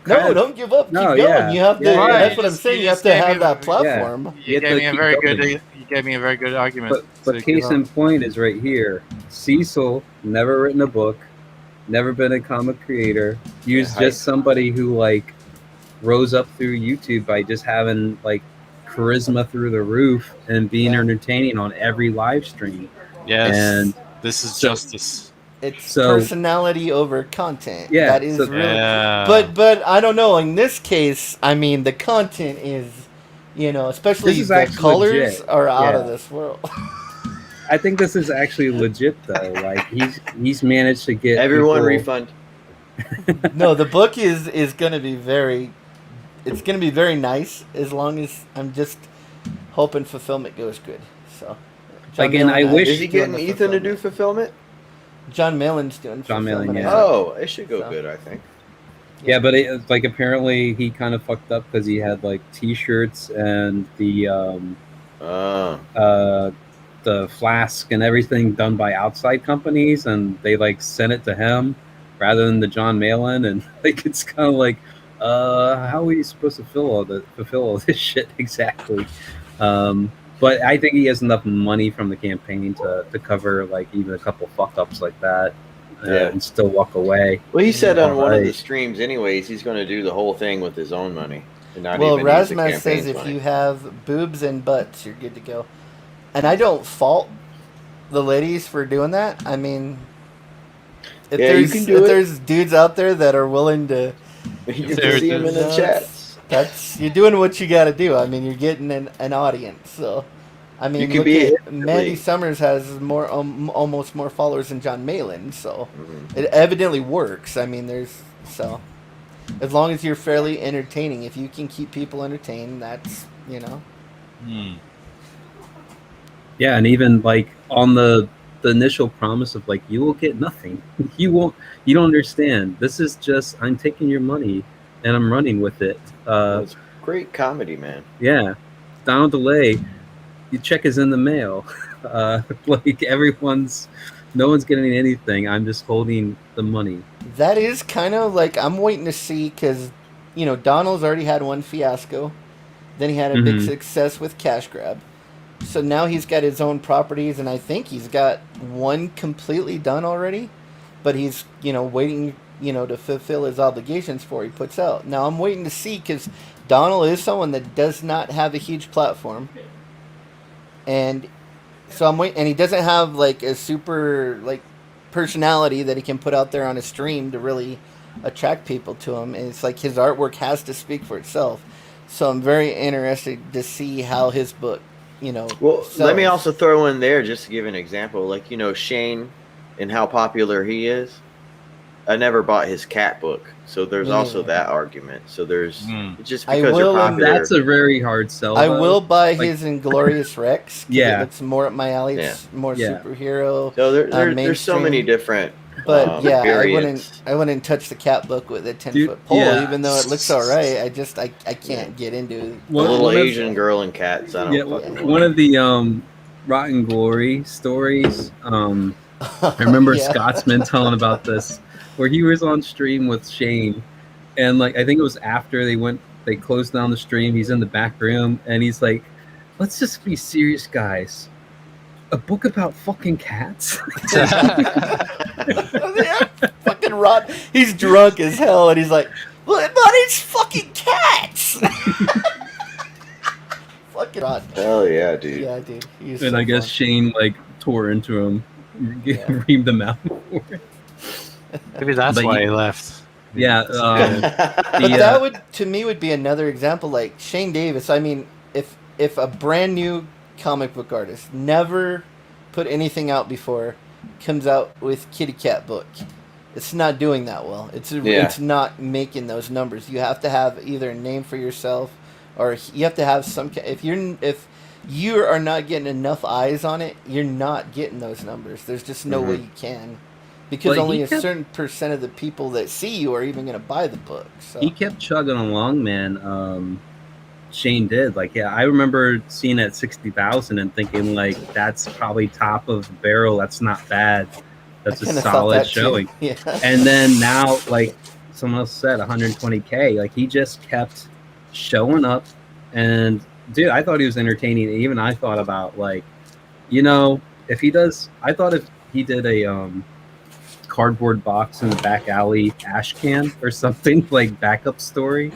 No, don't give up. Keep going. You have to. That's what I'm saying. You have to have that platform. You gave me a very good argument. But case in point is right here. Cecil never written a book, never been a comic creator. He was just somebody who like rose up through YouTube by just having like charisma through the roof and being entertaining on every live stream. Yes, and this is justice. It's personality over content. Yeah, that is really. But I don't know. In this case, I mean, the content is, especially the colors are out of this world. I think this is actually legit though. Like he's managed to get everyone refund. No, the book is going to be it's going to be very nice, as long as I'm just hoping fulfillment goes good. So again, I wish. Is he getting Ethan to do fulfillment? John Malin's doing John Malin, fulfillment. Oh, it should go good, I think. Yeah, but like apparently he kind of fucked up because he had like T-shirts and the flask and everything done by outside companies, and they like sent it to him rather than the John Malin, and like it's kind of like, how are you supposed to fulfill all this shit exactly? But I think he has enough money from the campaign to cover like even a couple fuck ups like that, and still walk away. Well, he said on one of the streams, anyways, he's going to do the whole thing with his own money. And not even Rasmus says if you have boobs and butts, you're good to go. And I don't fault the ladies for doing that. I mean, if there's dudes out there that are willing to, you can see them in the chats. You're doing what you got to do. I mean, you're getting an audience. So, I mean, Mandy Summers has almost more followers than John Malin. So, it evidently works. I mean, as long as you're fairly entertaining, if you can keep people entertained, that's, Yeah, and even like on the initial promise of like, you will get nothing. You don't understand. This is just, I'm taking your money and I'm running with it. It's great comedy, man. Yeah. Donald DeLay, your check is in the mail. Like no one's getting anything. I'm just holding the money. That is kind of like, I'm waiting to see, because, Donald's already had one fiasco. Then he had a big success with Cash Grab. So now he's got his own properties, and I think he's got one completely done already. But he's, waiting, to fulfill his obligations before he puts out. Now I'm waiting to see, because Donald is someone that does not have a huge platform. And so I'm waiting, and he doesn't have like a super like personality that he can put out there on a stream to really attract people to him. And it's like his artwork has to speak for itself. So I'm very interested to see how his book, sells. Let me also throw in there, just to give an example, like, Shane and how popular he is. I never bought his cat book, so there's also that argument. So there's just because you're popular. That's a very hard sell. I will buy his Inglorious Rex. Yeah, it looks more up my alley. It's more superhero. So there's so many different. But I wouldn't touch the cat book with a 10-foot pole, even though it looks all right. I can't get into it. Well, little Asian girl and cats. I don't. One of the Rotten Glory stories. I remember Scotsman telling about this, where he was on stream with Shane, and like I think it was after they closed down the stream. He's in the back room, and he's like, "Let's just be serious, guys. A book about fucking cats." Fucking rot. He's drunk as hell, and he's like, "But it's fucking cats." Fucking rot. Hell yeah, dude. Yeah, dude. And I guess Shane like tore into him, reamed him out. Maybe that's why he left. Yeah. That would be another example, like Shane Davis. I mean, if a brand new comic book artist never put anything out before comes out with Kitty Cat book, it's not doing that well. It's not making those numbers. You have to have either a name for yourself, or you have to have some. If you are not getting enough eyes on it, you're not getting those numbers. There's just no way you can, because only a certain percent of the people that see you are even going to buy the book. So. He kept chugging along, man. Shane did. Like, yeah, I remember seeing it at 60,000 and thinking, like, that's probably top of the barrel. That's not bad. That's a solid showing. Yeah. And then now, like someone else said, 120K. Like, he just kept showing up. And, dude, I thought he was entertaining. Even I thought about, like, if he does, I thought if he did a cardboard box in the back alley ash can or something, like backup story,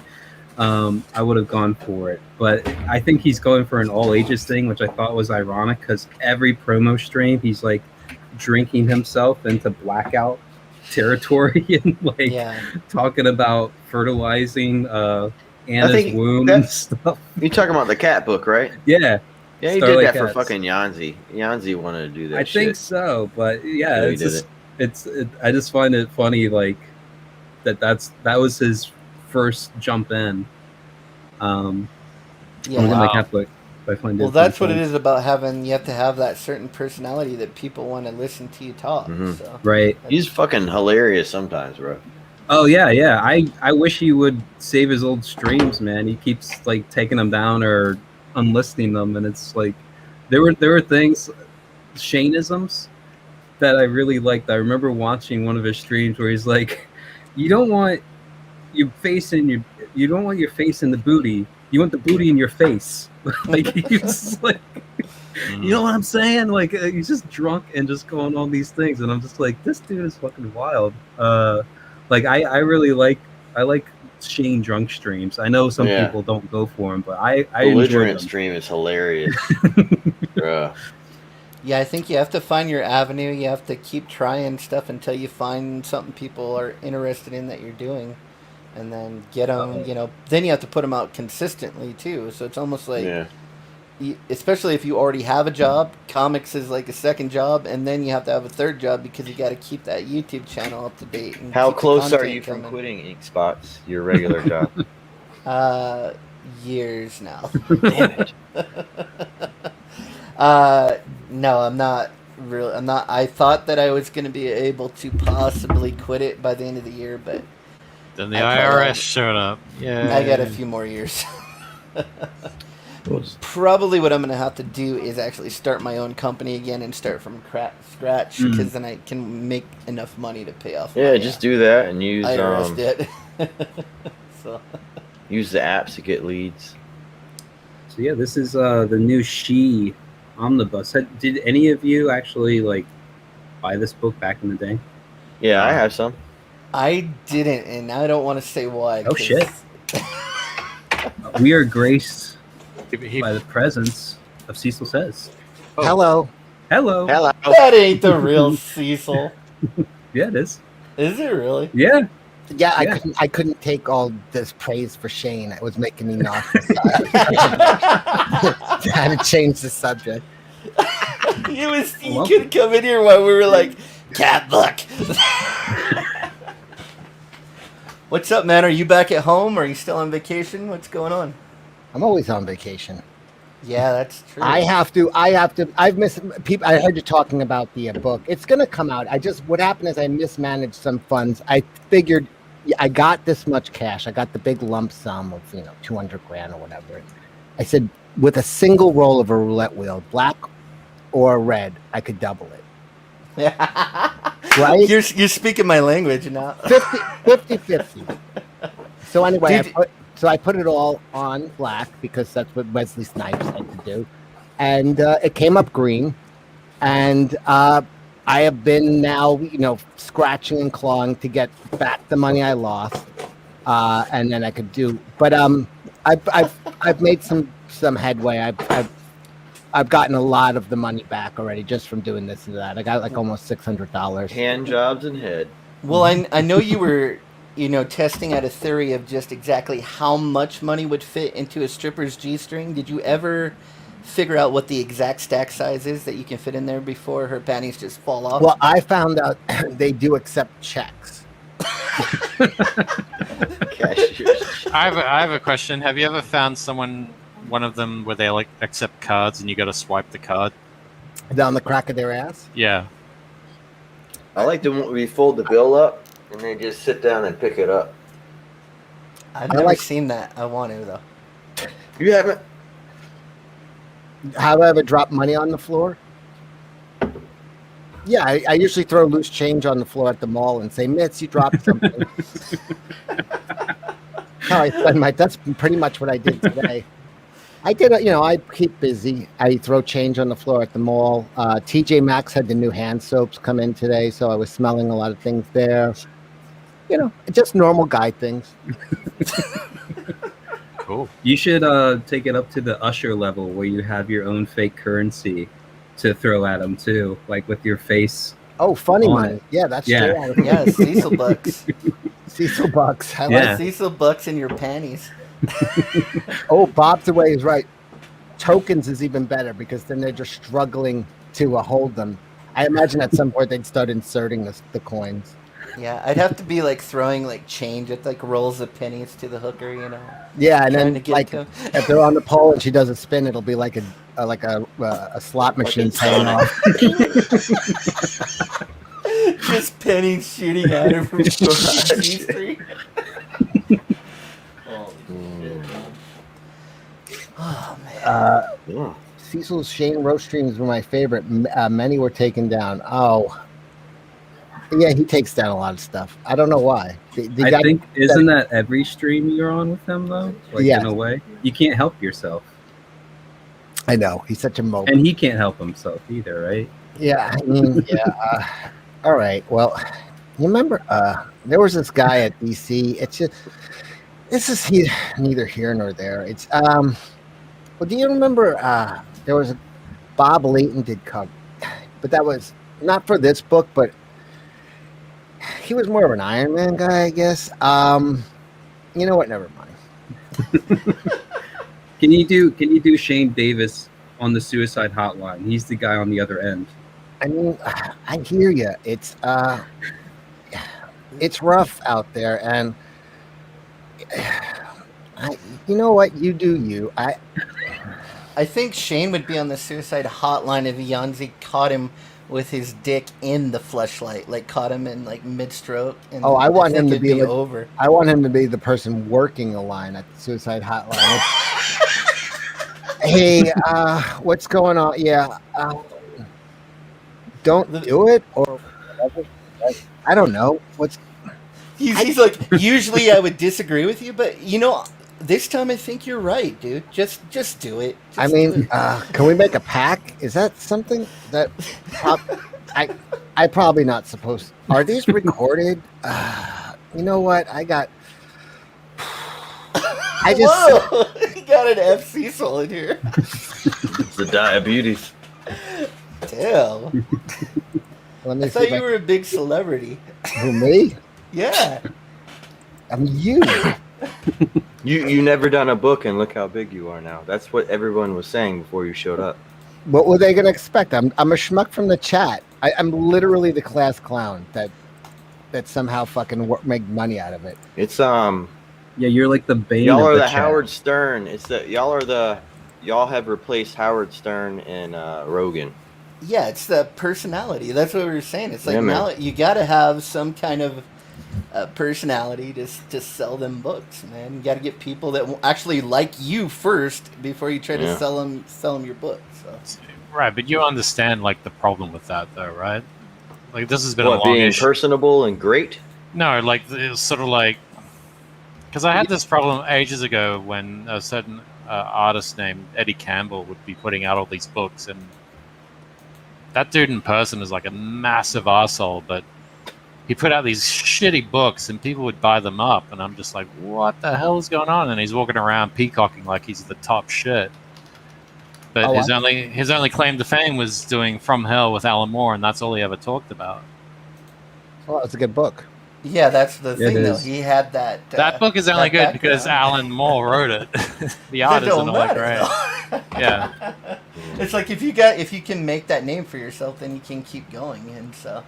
I would have gone for it. But I think he's going for an all ages thing, which I thought was ironic, because every promo stream he's like drinking himself into blackout territory and talking about fertilizing Anna's womb and stuff. You're talking about the cat book, right? Yeah. Yeah, he did that for fucking Yanzi. Yanzi wanted to do that. I think so, but yeah, I just find it funny, like that was his first jump in. Wow. That's what it is about you have to have that certain personality that people want to listen to you talk. So. Right. He's fucking hilarious sometimes, bro. Oh yeah. I wish he would save his old streams, man. He keeps like taking them down or unlisting them, and it's like there were things, Shaneisms, that I really liked. I remember watching one of his streams where he's like, you don't want your face in the booty, You want the booty in your face. Like he's like, you know what I'm saying? Like he's just drunk and just going on these things, and I'm just like, this dude is fucking wild. Like I really like Shane drunk streams. I know some people don't go for him, but I belligerent stream is hilarious. Yeah, I think you have to find your avenue. You have to keep trying stuff until you find something people are interested in that you're doing, and then get them. You know, then you have to put them out consistently too. So it's almost like, especially if you already have a job, comics is like a second job, and then you have to have a third job because you got to keep that YouTube channel up to date. And how close are you from quitting Inkspots, your regular job? Years now. Damn it. No, I'm not really. I'm not. I thought that I was going to be able to possibly quit it by the end of the year, but then the IRS showed up. Yeah, I got a few more years. Probably what I'm going to have to do is actually start my own company again and start from scratch, because then I can make enough money to pay off. Yeah, just do that and use IRS debt. So use the apps to get leads. So yeah, this is the new She omnibus. Did any of you actually like buy this book back in the day? Yeah, I have some. I didn't, and I don't want to say why. Oh shit! We are graced by the presence of Cecil Says. Oh. Hello. Hello. Hello. That ain't the real Cecil. Yeah, it is. Is it really? Yeah. Yeah, I couldn't take all this praise for Shane. It was making me nauseous. I had to change the subject. You could come in here while we were like, cat book. What's up, man? Are you back at home? Or are you still on vacation? What's going on? I'm always on vacation. Yeah, that's true. I've missed people. I heard you talking about the book. It's going to come out. What happened is I mismanaged some funds. I figured I got this much cash. I got the big lump sum of, $200,000 or whatever. I said, with a single roll of a roulette wheel, black or red, I could double it. Right? You're speaking my language now. 50-50. So anyway, I put it all on black because that's what Wesley Snipes had to do. And it came up green. And I have been now, scratching and clawing to get back the money I lost. And then I could do, but I've made some headway. I've gotten a lot of the money back already just from doing this and that. I got like almost $600. Hand jobs and head. Well, I know you were, testing out a theory of just exactly how much money would fit into a stripper's G-string. Did you ever figure out what the exact stack size is that you can fit in there before her panties just fall off? Well, I found out they do accept checks. I have a question. Have you ever found one of them where they like accept cards and you got to swipe the card down the crack of their ass? Yeah. I like to we fold the bill up and then just sit down and pick it up. I've never seen that. I want to though. You haven't? Have I ever dropped money on the floor? Yeah, I usually throw loose change on the floor at the mall and say, "Mitz, you dropped something." That's pretty much what I did today. I did, I keep busy. I throw change on the floor at the mall. TJ Maxx had the new hand soaps come in today, so I was smelling a lot of things there. Just normal guy things. Cool. You should take it up to the Usher level where you have your own fake currency to throw at them too, like with your face. Oh, funny money. Yeah, that's true. Yeah, Cecil bucks. Cecil bucks. I like Cecil bucks in your panties. Oh, Bob's away is right. Tokens is even better because then they're just struggling to hold them. I imagine at some point they'd start inserting the coins. Yeah, I'd have to be like throwing like change at like rolls of pennies to the hooker, Yeah, and then like if they're on the pole and she does a spin, it'll be like a slot machine paying off. Just pennies shooting at her from Street. Oh man. Cecil's Shane roast streams were my favorite. Many were taken down. Oh. Yeah, he takes down a lot of stuff. I don't know why. I think isn't that every stream you're on with him though? Like Yes. in a way, you can't help yourself, I know he's such a mope. and he can't help himself either, right? Yeah, I mean, yeah. All right. Well, you remember there was this guy at DC. It's just this is neither here nor there. It's well, do you remember there was a Bob Layton did cover, but that was not for this book, but he was more of an Iron Man guy, I guess. You know what? Never mind. Can you do Shane Davis on the suicide hotline? He's the guy on the other end. I mean, I hear you. It's rough out there, and you know what? You do you. I think Shane would be on the suicide hotline if Yanzi caught him with his dick in the fleshlight, like caught him in like mid-stroke. And I want him to be over. I want him to be the person working the line at the suicide hotline. Hey, what's going on? Yeah, don't do it, or whatever. I don't know. He's like, usually I would disagree with you, but you know, this time I think you're right, dude. Just do it. I mean, can we make a pack? Is that something that I probably not supposed to. Are these recorded? You know what? I just Whoa! You got an F. Cecil in here. It's the diabetes. Damn. I thought you were a big celebrity. Who, me? Yeah. I mean, you. You never done a book, and look how big you are now. That's what everyone was saying before you showed up. What were they going to expect? I'm a schmuck from the chat. I'm literally the class clown that somehow fucking make money out of it. It's Yeah, you're like the bane. Y'all of are the chat. Howard Stern. Y'all have replaced Howard Stern and Rogan. Yeah, it's the personality. That's what we were saying. It's like, Yeah, now you got to have some kind of personality to sell them books, man. You got to get people that will actually like you first before you try to sell them your book. So. Right, but you understand like the problem with that, though, right? Like this has been a long being issue. personable and great. No, like it's sort of like because I had this problem ages ago when a certain artist named Eddie Campbell would be putting out all these books, and that dude in person is like a massive arsehole, but he put out these shitty books and people would buy them up, and I'm just like, what the hell is going on? And he's walking around peacocking like he's the top shit. But his only claim to fame was doing From Hell with Alan Moore, and that's all he ever talked about. Well, it's a good book. Yeah, that's the thing, though. He had that. That book is only good because Alan Moore wrote it. The art isn't all that great. Yeah. It's like if you can make that name for yourself, then you can keep going. And so,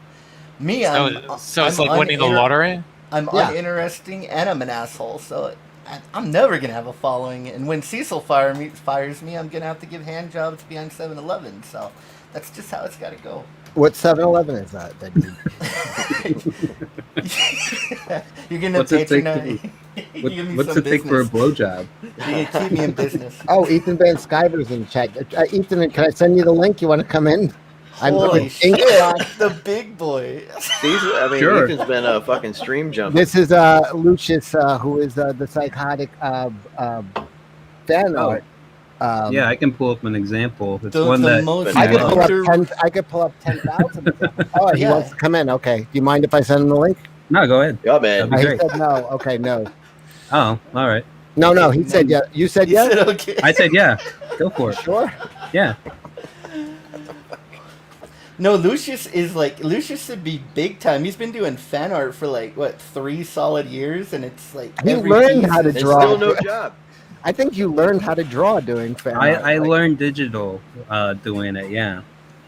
so it's like winning the lottery. I'm uninteresting and I'm an asshole. So I'm never gonna have a following. And when Cecil fires me, I'm gonna have to give hand jobs behind 7-Eleven. So that's just how it's got to go. What 7-Eleven is that? You're gonna patronize. What's it take for a blowjob? You're gonna keep me in business. Oh, Ethan Van Skyver's in the chat. Ethan, can I send you the link? You want to come in? Holy shit, the big boy. Sure. Ethan's been a fucking stream jumper. This is Lucius, who is the psychotic fan art. Yeah, I can pull up an example. It's I could pull up 10,000. Oh, he wants to come in. Okay. Do you mind if I send him the link? No, go ahead. Yeah, man. He said no. Okay, no. Oh, all right. No. He said yeah. You said yes. Okay. I said yeah. Go for it. Sure. Yeah. No, Lucius would be big time. He's been doing fan art for 3 solid years, and it's like he learned how to draw. Still no job. I think you learned how to draw doing fan art. I learned digital doing it, yeah.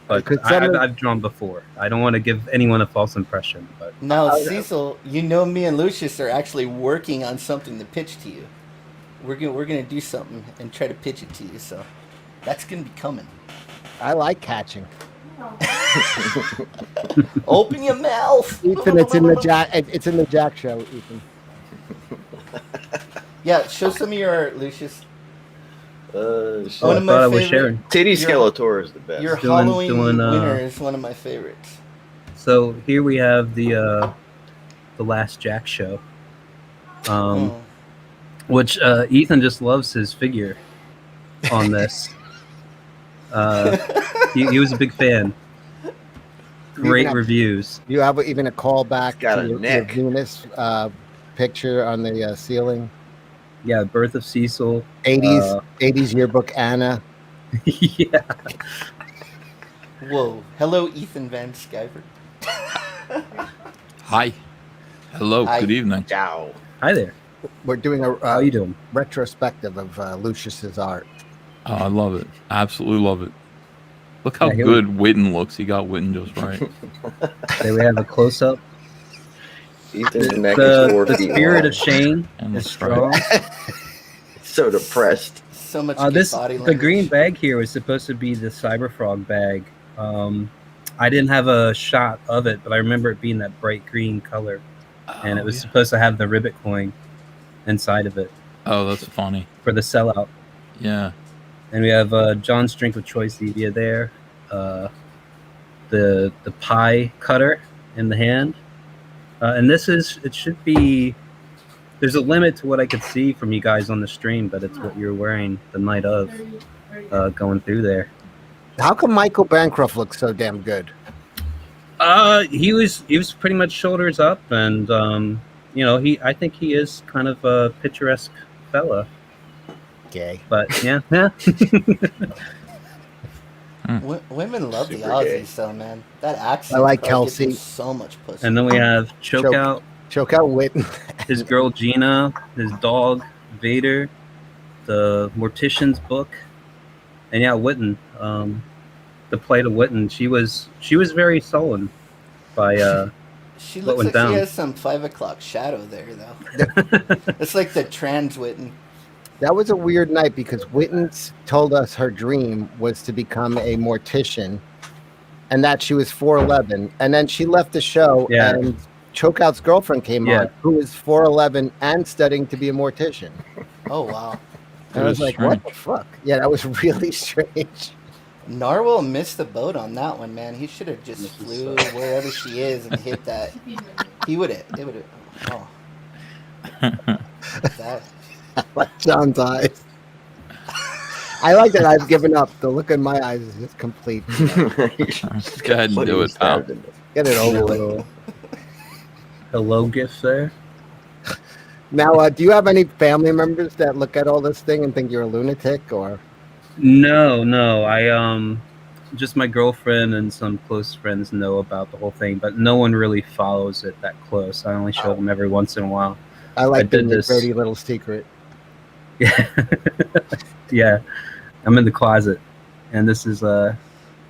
But I've drawn before. I don't want to give anyone a false impression. But now, Cecil, you know me and Lucius are actually working on something to pitch to you. We're gonna do something and try to pitch it to you. So that's gonna be coming. I like catching. Open your mouth, Ethan. It's in the Jack. It's in the Jack show, Ethan. Yeah, show some of your Lucius. One of my favorite. Titty Skeletor is the best. Your Halloween winner is one of my favorites. So here we have the Last Jack show, which Ethan just loves his figure on this. He was a big fan. Great reviews. You have even a callback Got to a your neck. Venus picture on the ceiling. Yeah, Birth of Cecil. 80s yearbook Anna. Yeah. Whoa. Hello, Ethan Van Sciver. Hi. Hello. Hi. Good evening. Ciao. Hi there. We're doing a How you doing? retrospective of Lucius's art. Oh, I love it. Absolutely love it. Look how Yeah, good Witten looks. He got Witten just right. There we have a close up. Ethan's neck is 4 The feet spirit long. of Shane And is that's strong. So depressed. So much good This body the language. green bag here was supposed to be the Cyberfrog bag. I didn't have a shot of it, but I remember it being that bright green color, and it was supposed to have the ribbit coin inside of it Oh, that's funny. for the sellout. Yeah. And we have John's drink of choice Evia there, the pie cutter in the hand, and it should be. There's a limit to what I could see from you guys on the stream, but it's what you're wearing the night of, going through there. How come Michael Bancroft looks so damn good? He was pretty much shoulders up, and I think he is kind of a picturesque fella. Gay. But yeah. Women love Super the Aussies, gay. though, man. That accent. I like probably gets them Kelsey. so much pussy. And then we have Choke. Chokeout, Choke out Witten. his girl Gina, his dog Vader, the Mortician's book, and yeah, Witten. The plight of Witten. She was very sullen by She what looks went like down. she has some 5 o'clock shadow there, though. It's like the trans Witten. That was a weird night because Witten told us her dream was to become a mortician and that she was 4'11", and then she left the show Yeah. and Chokeout's girlfriend came Yeah. on, who is 4'11" and studying to be a mortician. Oh, wow. And I was like, what the fuck? Yeah, that was really strange. Narwhal missed the boat on that one, man. He should have just flew wherever she is and hit that. He would have. It would have. Oh. That. Like John's eyes. I like that I've given up. The look in my eyes is just complete. Just go ahead and do it, pal. Get it over with. little hello gift there. Now, do you have any family members that look at all this thing and think you're a lunatic, or? No. I just my girlfriend and some close friends know about the whole thing, but no one really follows it that close. I only show them every once in a while. I like I did the this- dirty little secret. Yeah. Yeah. I'm in the closet. And this is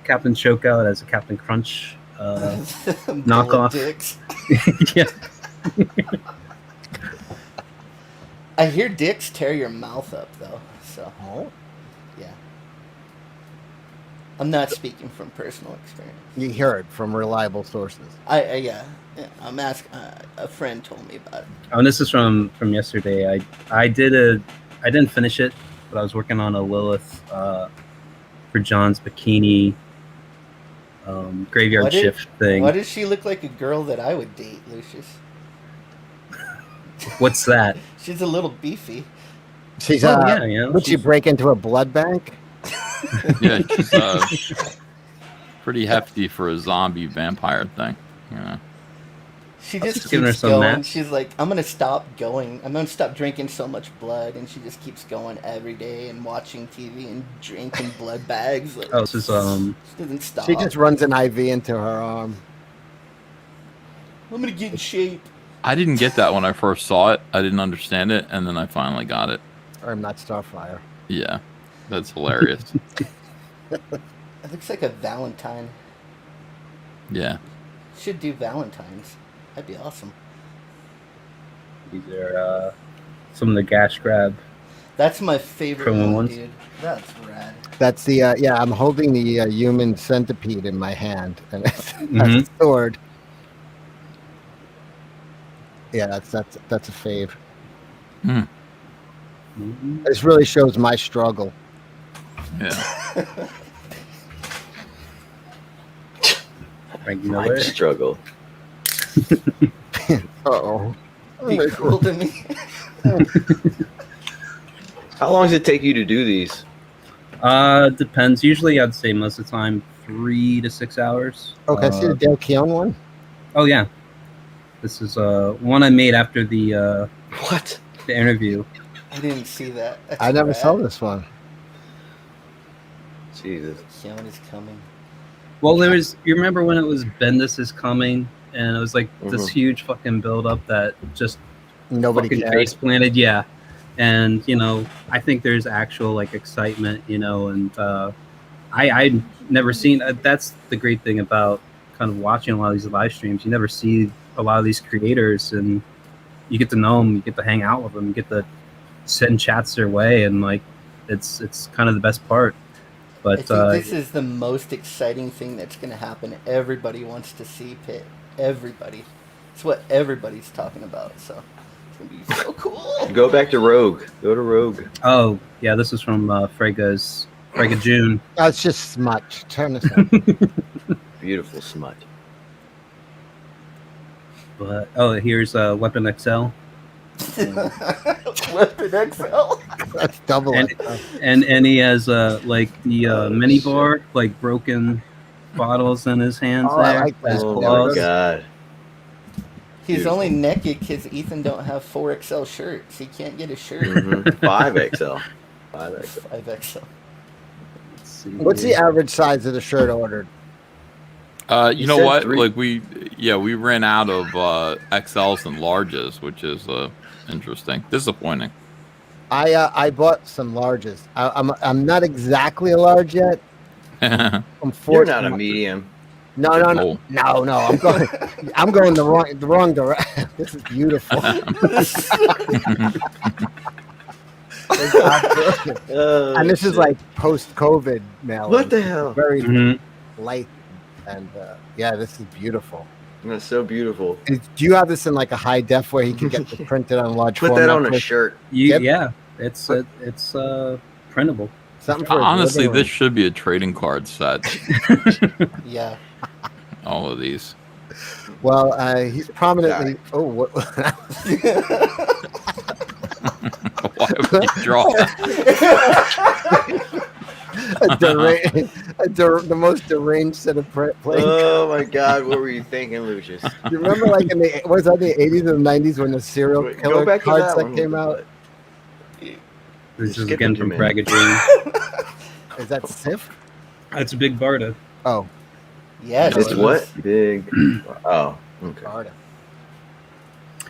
Captain Chokeout as a Captain Crunch knockoff. Dicks. Yeah. I hear dicks tear your mouth up, though. So, yeah. I'm not speaking from personal experience. You hear it from reliable sources. Yeah. I'm asking. A friend told me about it. Oh, and this is from yesterday. I didn't finish it, but I was working on a Lilith for John's bikini graveyard shift thing. Why does she look like a girl that I would date, Lucius? What's that? She's a little beefy. She's yeah. Would she break into a blood bank? Yeah, she's pretty hefty for a zombie vampire thing. You know. She I was just giving her keeps some going. mats. She's like, I'm gonna stop going. I'm gonna stop drinking so much blood, and she just keeps going every day and watching TV and drinking blood bags. Like, Oh, this is she doesn't stop. She just runs an IV into her arm. I'm gonna get in shape. I didn't get that when I first saw it. I didn't understand it, and then I finally got it. Or I'm not Starfire. Yeah, that's hilarious. It looks like a Valentine. Yeah. Should do Valentines. That'd be awesome. These are some of the gash grab. That's my favorite From one, ones? dude. That's rad. That's the I'm holding the human centipede in my hand, and it's Mhm. a sword. Yeah, that's a fave. Mm. This really shows my struggle. Yeah. Frank Miller. Life struggle. Uh-oh. Be cool to me. How long does it take you to do these? Depends. Usually, I'd say most of the time 3 to 6 hours. Okay, see the Dale Keown one? Oh yeah, this is one I made after the What? the interview. I didn't see that. That's I never rad. saw this one. Jesus. Keown is coming. Well, there was. You remember when it was Bendis is coming, and it was like this huge fucking build up that just Nobody fucking cares. face planted. Yeah, and I think there's actual like excitement, and I'd never seen. That's the great thing about kind of watching a lot of these live streams. You never see a lot of these creators, and you get to know them, you get to hang out with them, you get to send chats their way, and like it's kind of the best part. But I think this is the most exciting thing that's going to happen. Everybody wants to see Pitt. Everybody. It's what everybody's talking about. So it's going to be so cool. Go back to Rogue. Go to Rogue. Oh yeah, this is from Frega June. It's just smudge. Turn this on. Beautiful smut. But here's Weapon XL. Weapon XL. That's double. And he has like the mini bar, like broken bottles in his hands. Oh, there. I like that. His Oh claws. my god. He's Beautiful. only naked because Ethan don't have 4XL shirts. He can't get a shirt. 5XL. 5XL. 5XL. Let's see What's the here. average size of the shirt ordered? You know said what? 3. Like we ran out of XLs and larges, which is interesting. Disappointing. I bought some larges. I'm not exactly a large yet. I'm You're not a medium. No. I'm going the wrong direction. This is beautiful. Oh, And this is shit. like post-COVID mail. What the hell? Very Mhm. light, and yeah, this is beautiful. That's so beautiful. Do you have this in like a high def where he can get this printed on large Put format? that on a with shirt. Yep. Yeah, it's printable. something for his Honestly, living this should be a trading card set. Yeah. All of these. room. Well, he's prominently. Oh, what? Why would you draw that? The most deranged set of playing. Oh my god, what were you thinking, Lucius? You remember, like in the 80s and 90s when the serial Wait, killer go back to card that set one. came out? This You're is skipping again too from many. Frega June. Is that Sif? That's a big Barda. Oh, Yes. It's what? Big. Oh, okay. Barda.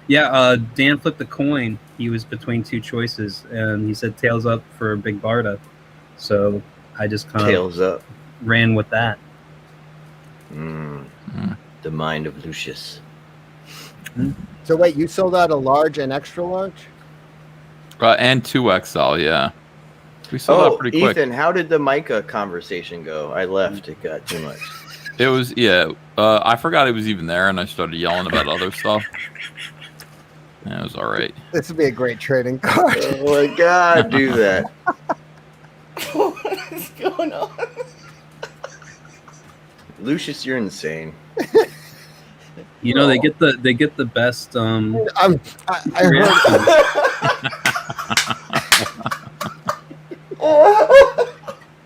Yeah, Dan flipped a coin. He was between two choices, and he said tails up for Big Barda. So I just kind of Tails up. ran with that. The mind of Lucius. So wait, you sold out a large and extra large? And 2XL, yeah. We sold out pretty quick. Ethan, how did the Micah conversation go? I left. It got too much. It was, I forgot it was even there, and I started yelling about other stuff. Yeah, it was all right. This would be a great trading card. Oh my god, do that. What is going on? Lucius, you're insane. You know, they get the best. I heard.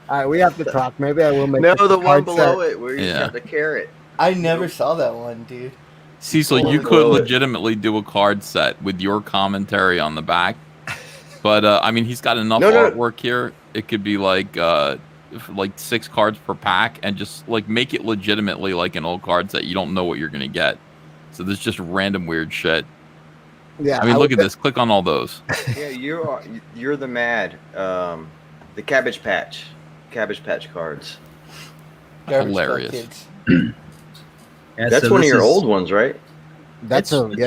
All right, we have to talk. Maybe I will make. No, this the a one card below set. it where you Yeah. got the carrot. I never saw that one, dude. Cecil, you could legitimately do a card set with your commentary on the back. But, I mean, he's got enough artwork here. It could be like 6 cards per pack, and just like make it legitimately like an old card set. You don't know what you're going to get. So there's just random weird shit. Yeah, I mean, look at this. Click on all those. Yeah, you're the mad. The Cabbage Patch cards. Garbage Hilarious. Pail Kids. Yeah, That's so one of this your is- old ones, right? that's maybe old.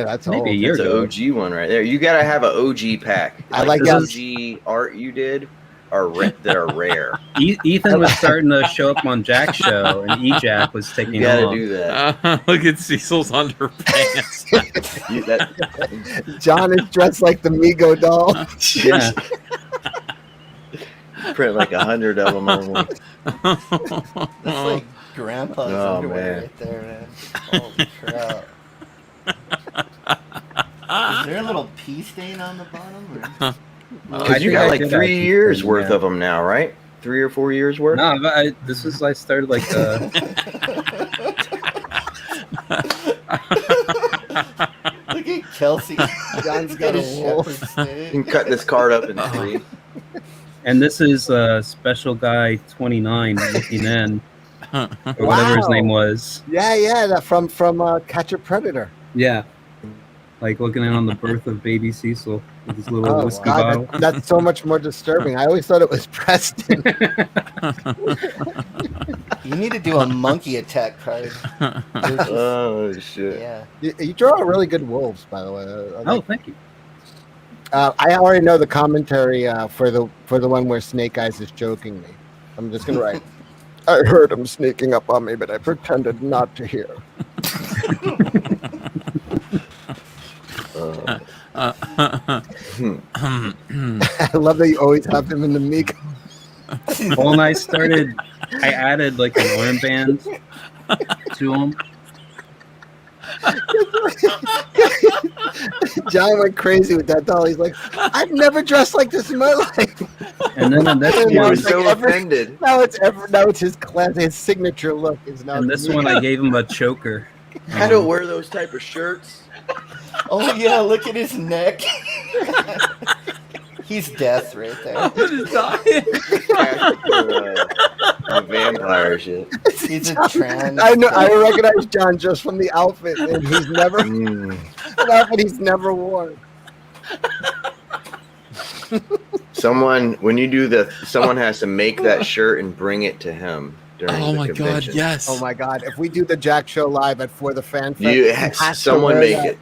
a year That's an ago. OG one right there. You gotta have an OG pack. I like the that. OG art you did that are rare. Ethan was starting to show up on Jack's show, and E-Jack was taking You gotta off. do that. Look at Cecil's underpants. John is dressed like the Migo doll. Yeah. Print like 100 of them only. That's like grandpa's underwear right there, man. Holy crap. Is there a little pee stain on the bottom? Because you got like 3 years worth of them now, right? 3 or 4 years worth? No, I started like Look at Kelsey. John's got a shepherd stain. You can cut this card up in 3. And this is Special Guy 29 looking in, or whatever his name was. Yeah, that from Catch a Predator. Yeah, like looking in on the birth of baby Cecil with his little whiskey bottle. That's so much more disturbing. I always thought it was Preston. You need to do a monkey attack card. Oh shit! Yeah, you draw really good wolves, by the way. Thank you. I already know the commentary for the one where Snake Eyes is joking me. I'm just gonna write. I heard him sneaking up on me, but I pretended not to hear. I love that you always have them in the meek. Well, when I added like an armband to them. John went crazy with that doll. He's like, I've never dressed like this in my life. And then the next one, you were so offended. Now it's his class, his signature look is now. And this one, I gave him a choker. I don't wear those type of shirts. Oh yeah, look at his neck. He's death right there. He's dying. A vampire shit. He's a trans. I know. I recognize John just from the outfit, and he's never an outfit he's never worn. Someone has to make that shirt and bring it to him during the convention. God, yes. Oh my God! If we do the Jack Show live for the fan fest, someone make it.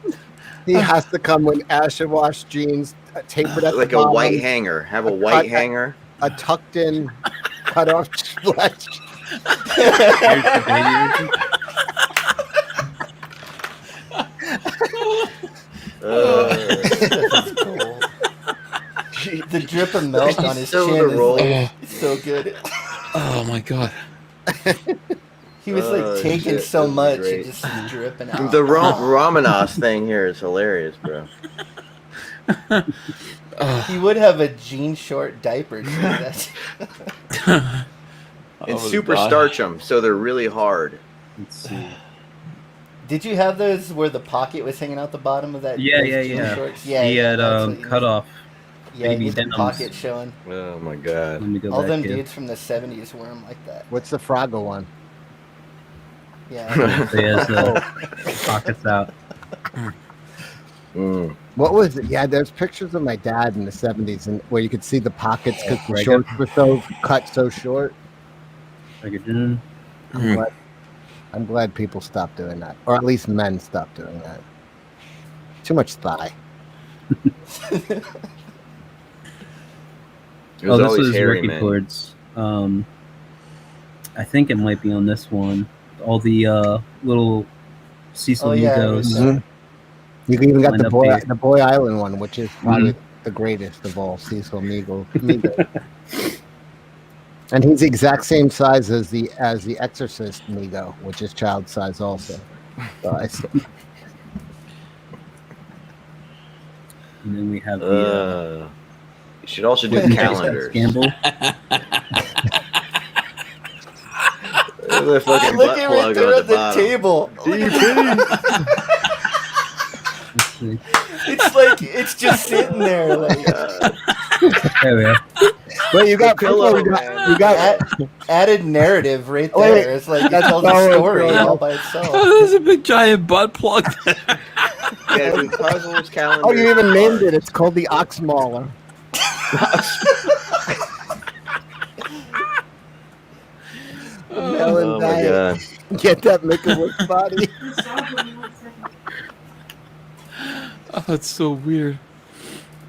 He has to come with acid wash jeans, tapered at like the bottom, a white hanger. Have a white hanger. A tucked in, cut off flesh. That's cool. The drip of milk on his chin is so good. Oh my God. He was like taking so much, it just dripping out. The Ramanos thing here is hilarious, bro. He would have a jean short diaper. And super starch them, so they're really hard. Let's see. Did you have those where the pocket was hanging out the bottom of that? Yeah. Shorts? He had cut off. Yeah, with the pocket showing. Oh my God! All them dudes from the '70s wore them like that. What's the Froggo one? Yeah. He has the pockets out. What was it? Yeah, there's pictures of my dad in the '70s, and where you could see the pockets because the shorts were so cut so short. I'm glad people stopped doing that, or at least men stopped doing that. Too much thigh. This is Ricky Cords. I think it might be on this one. All the little Cecil Migos. Mm-hmm. You even got the Boy Island one, which is probably the greatest of all Cecil Migos. And he's the exact same size as the Exorcist Migo, which is child size also. And then we have the. You should also do calendars. Gamble. The fucking look at right there at the table. It's like it's just sitting there. Like, there we go. Well, you got pillow. You got added narrative right there. It's like it tells a story all by itself. Oh, there's a big giant butt plug. Yeah, do puzzles, calendars. Oh, you even named it. It's called the Ox Mauler. Oh my God! Get that Micklewood body. Oh, that's so weird.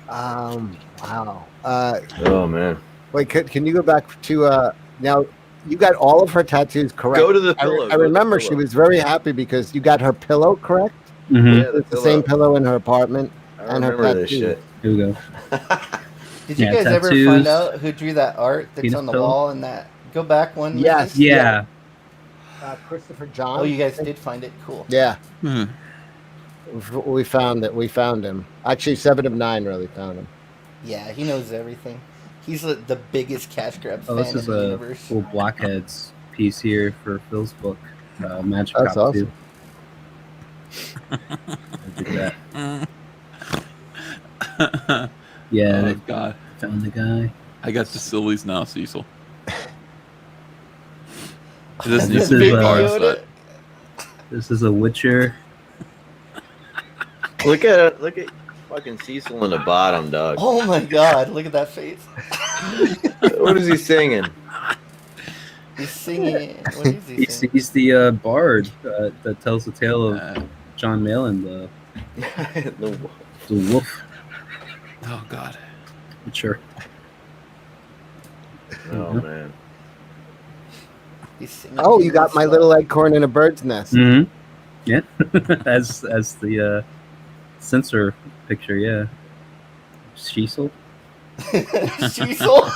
Wow. Oh man. Wait, can you go back to now? You got all of her tattoos correct. Go to the pillow. I remember she was very happy because you got her pillow correct. Mm-hmm. Yeah, it's the same pillow in her apartment and her tattoos. This shit. Here we go. Did you guys ever find out who drew that art that's on the wall and that? Go back one. Yes. Yeah. Christopher John. Oh, you guys did find it? Cool. Yeah. Hmm. We found it. We found him. Actually, 7 of 9 really found him. Yeah, he knows everything. He's the biggest cash grab fan this in is the a universe. cool Blockheads piece here for Phil's book, Magic That's Cop awesome. 2. I did that. Yeah. Oh, God. Found the guy. I got the sillies now, Cecil. This This needs to is, be a card set. This is a Witcher. Look at fucking Cecil in the bottom, dog. Oh my god, look at that face. What is he singing? He's singing. What is he singing? He's the bard that tells the tale of John Malin, the wolf. Oh, God. Sure. Oh, man. He's singing. Oh, you got my little acorn in a bird's nest. Mm-hmm. Yeah. as the censor picture, yeah. Cecil. Cecil.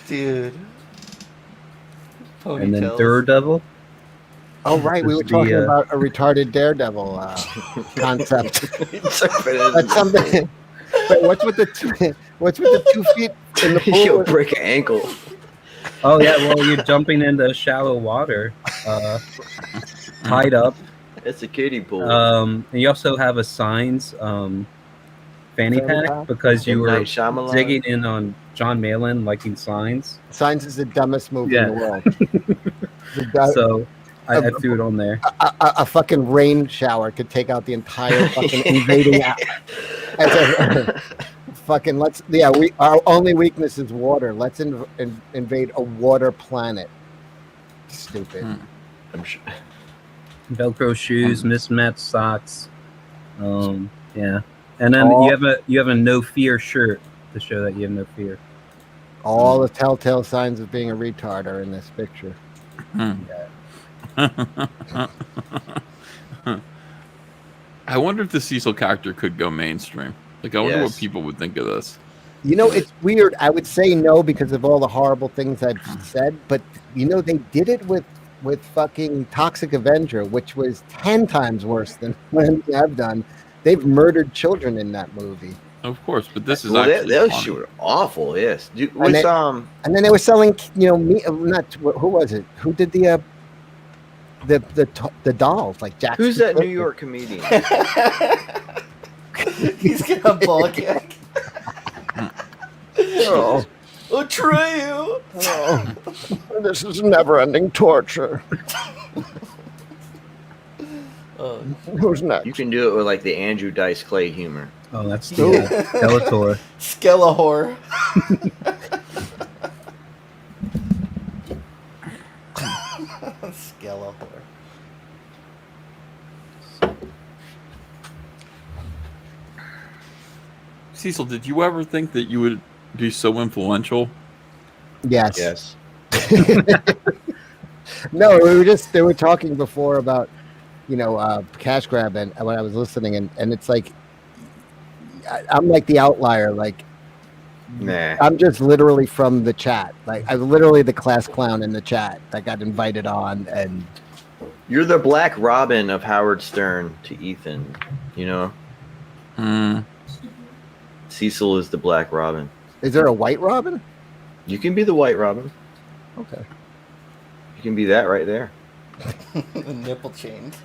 Dude. And then Ponytails. Daredevil. Oh, right. We were talking about a retarded daredevil concept. That's something. But what's with the 2 feet in the pool? He'll break an ankle. Oh yeah, well you're jumping into shallow water, tied up. It's a kiddie pool. And you also have a signs fanny pack because you were digging in on John Malin liking signs. Signs is the dumbest movie in the world. So I threw it on there. A fucking rain shower could take out the entire fucking invading. Fucking our only weakness is water. Let's invade a water planet. Stupid. I'm sure. Velcro shoes, mismatched socks. Yeah, and then you have a no fear shirt to show that you have no fear. All the telltale signs of being a retard are in this picture. I wonder if the Cecil character could go mainstream. Like, I wonder what people would think of this. You know, it's weird. I would say no because of all the horrible things I've said, but you know, they did it with fucking Toxic Avenger, which was 10 times worse than what I've done. They've murdered children in that movie. Of course, but this is those shit were awful. Yes, and then they were selling. You know, who was it? Who did the dolls like Jackson? Who's that New York comedian? He's gonna ball kick. Oh, Atreyu. Oh, this is never-ending torture. Who's next? You can do it with like the Andrew Dice Clay humor. Oh, that's the Skeletor. Skellahor. Skellahor. Cecil, did you ever think that you would be so influential? Yes. Yes. No, they were talking before about, you know, cash grab, and when I was listening, and it's like, I'm like the outlier. Like, nah, I'm just literally from the chat. Like, I'm literally the class clown in the chat that got invited on, and you're the Black Robin of Howard Stern to Ethan. You know. Cecil is the Black Robin. Is there a White Robin? You can be the White Robin. Okay. You can be that right there. Nipple chained.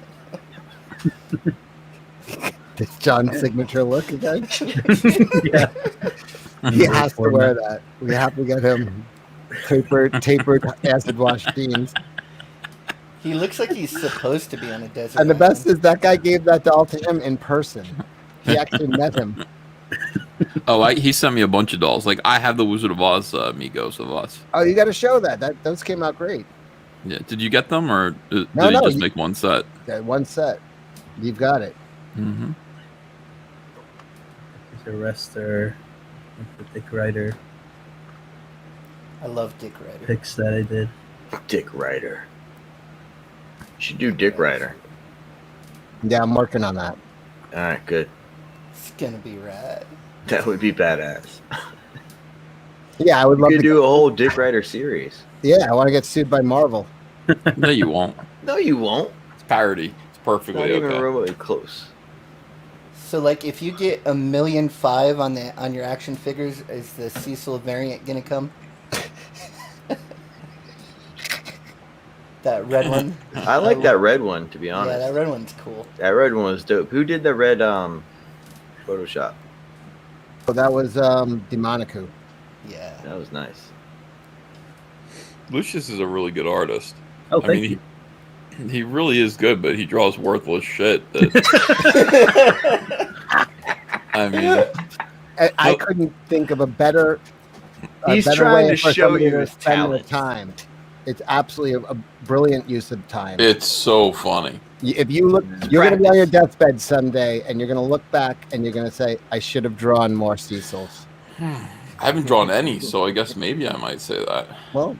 This John's signature look again. Yeah. He has to wear that. We have to get him tapered acid wash jeans. He looks like he's supposed to be on a desert. And the best is that guy gave that doll to him in person. He actually met him. Oh, he sent me a bunch of dolls. Like, I have the Wizard of Oz Migos of Oz. Oh, you got to show that. Those came out great. Yeah. Did you get them, or did No, he just make one set? Yeah, one set. You've got it. Mm-hmm. There's a Rester, the Dick Rider. I love Dick Rider. Pics that I did. Dick Rider. You should do Dick Rider. Yeah, I'm working on that. All right, good. It's gonna be rad. That would be badass. Yeah, I would love to do a whole Dick Rider series. Yeah, I want to get sued by Marvel. No, you won't. No, you won't. It's parody. It's perfectly Not even okay. remotely close. So, like, if you get 1.5 million on your action figures, is the Cecil variant gonna come? That red one. I like that red one, to be honest. Yeah, that red one's cool. That red one was dope. Who did the red Photoshop? So that was Demonicu. Yeah, that was nice. Lucius is a really good artist. Oh, thank you. He really is good, but he draws worthless shit. I mean, I couldn't think of a better. He's better trying way to for show somebody you to his spend talent. the time. It's absolutely a brilliant use of time. It's so funny. If you look, you're going to be on your deathbed someday, and you're going to look back, and you're going to say, "I should have drawn more Cecils." I haven't drawn any, so I guess maybe I might say that. Well,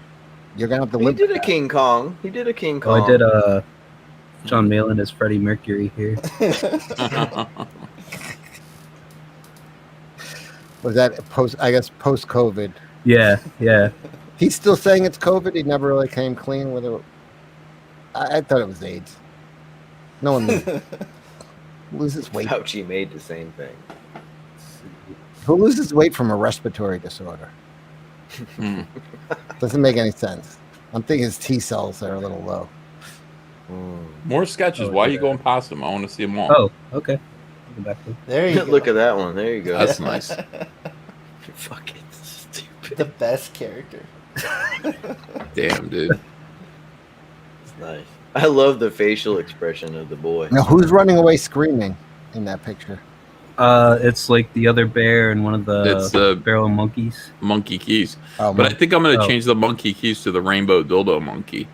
you're going to have to He live. did a King Kong. He did a King Kong. I did John Malin as Freddie Mercury here. Was that post? I guess post COVID. Yeah. He's still saying it's COVID. He never really came clean with it. I thought it was AIDS. No one loses weight. Fauci made the same thing. Who loses weight from a respiratory disorder? Doesn't make any sense. I'm thinking his T cells are a little low. More sketches. Why are you going past them? I want to see them all. Oh, okay. I'll go back to there you go. Look at that one. There you go. That's nice. You're fucking stupid. The best character. Damn, dude. It's nice. I love the facial expression of the boy. Now, who's running away screaming in that picture? It's like the other bear and one of the barrel monkeys. Monkey keys. Oh, But I think I'm going to change the monkey keys to the rainbow dildo monkey.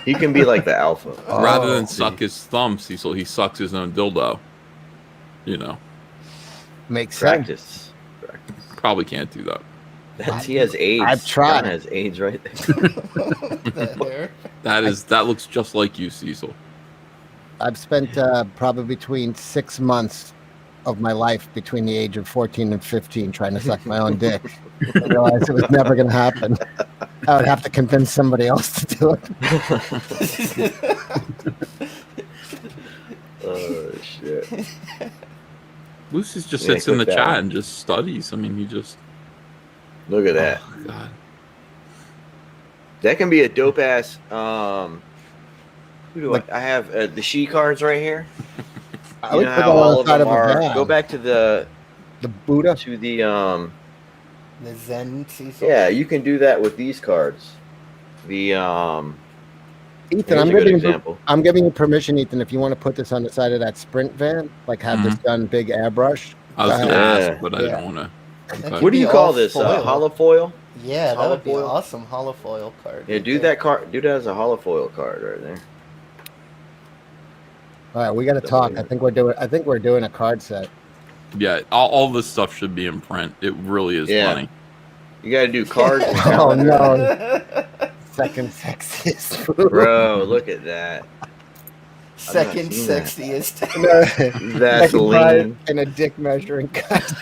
He can be like the alpha. Rather than suck his thumb, Cecil, he sucks his own dildo. You know. Makes sense. Practice. Probably can't do that. He has AIDS. I've tried. John has AIDS right there. That looks just like you, Cecil. I've spent probably between 6 months of my life between the age of 14 and 15 trying to suck my own dick. I realized it was never going to happen. I would have to convince somebody else to do it. Oh, shit. Lucius just sits in the chat and just studies. I mean, he just... Look at that. Oh, God. That can be a dope ass. Who do I have? The she cards right here. I would put that on the side of a van. Go back to the Buddha. To the Zen Cecil. Yeah, you can do that with these cards. The Ethan, I'm giving you permission, Ethan, if you want to put this on the side of that Sprint van, like have this done big airbrush. I was going to ask, but I don't want to. Okay. What do you call this? Hollow foil? Yeah, that would be awesome. Hollow foil card. Yeah, do that card. Do that as a hollow foil card right there. All right, we got to talk. I think we're doing a card set. Yeah, all this stuff should be in print. It really is funny. You got to do cards. Oh no! Second sexiest food. Bro, look at that. Second sexiest. Vaseline and a dick measuring contest.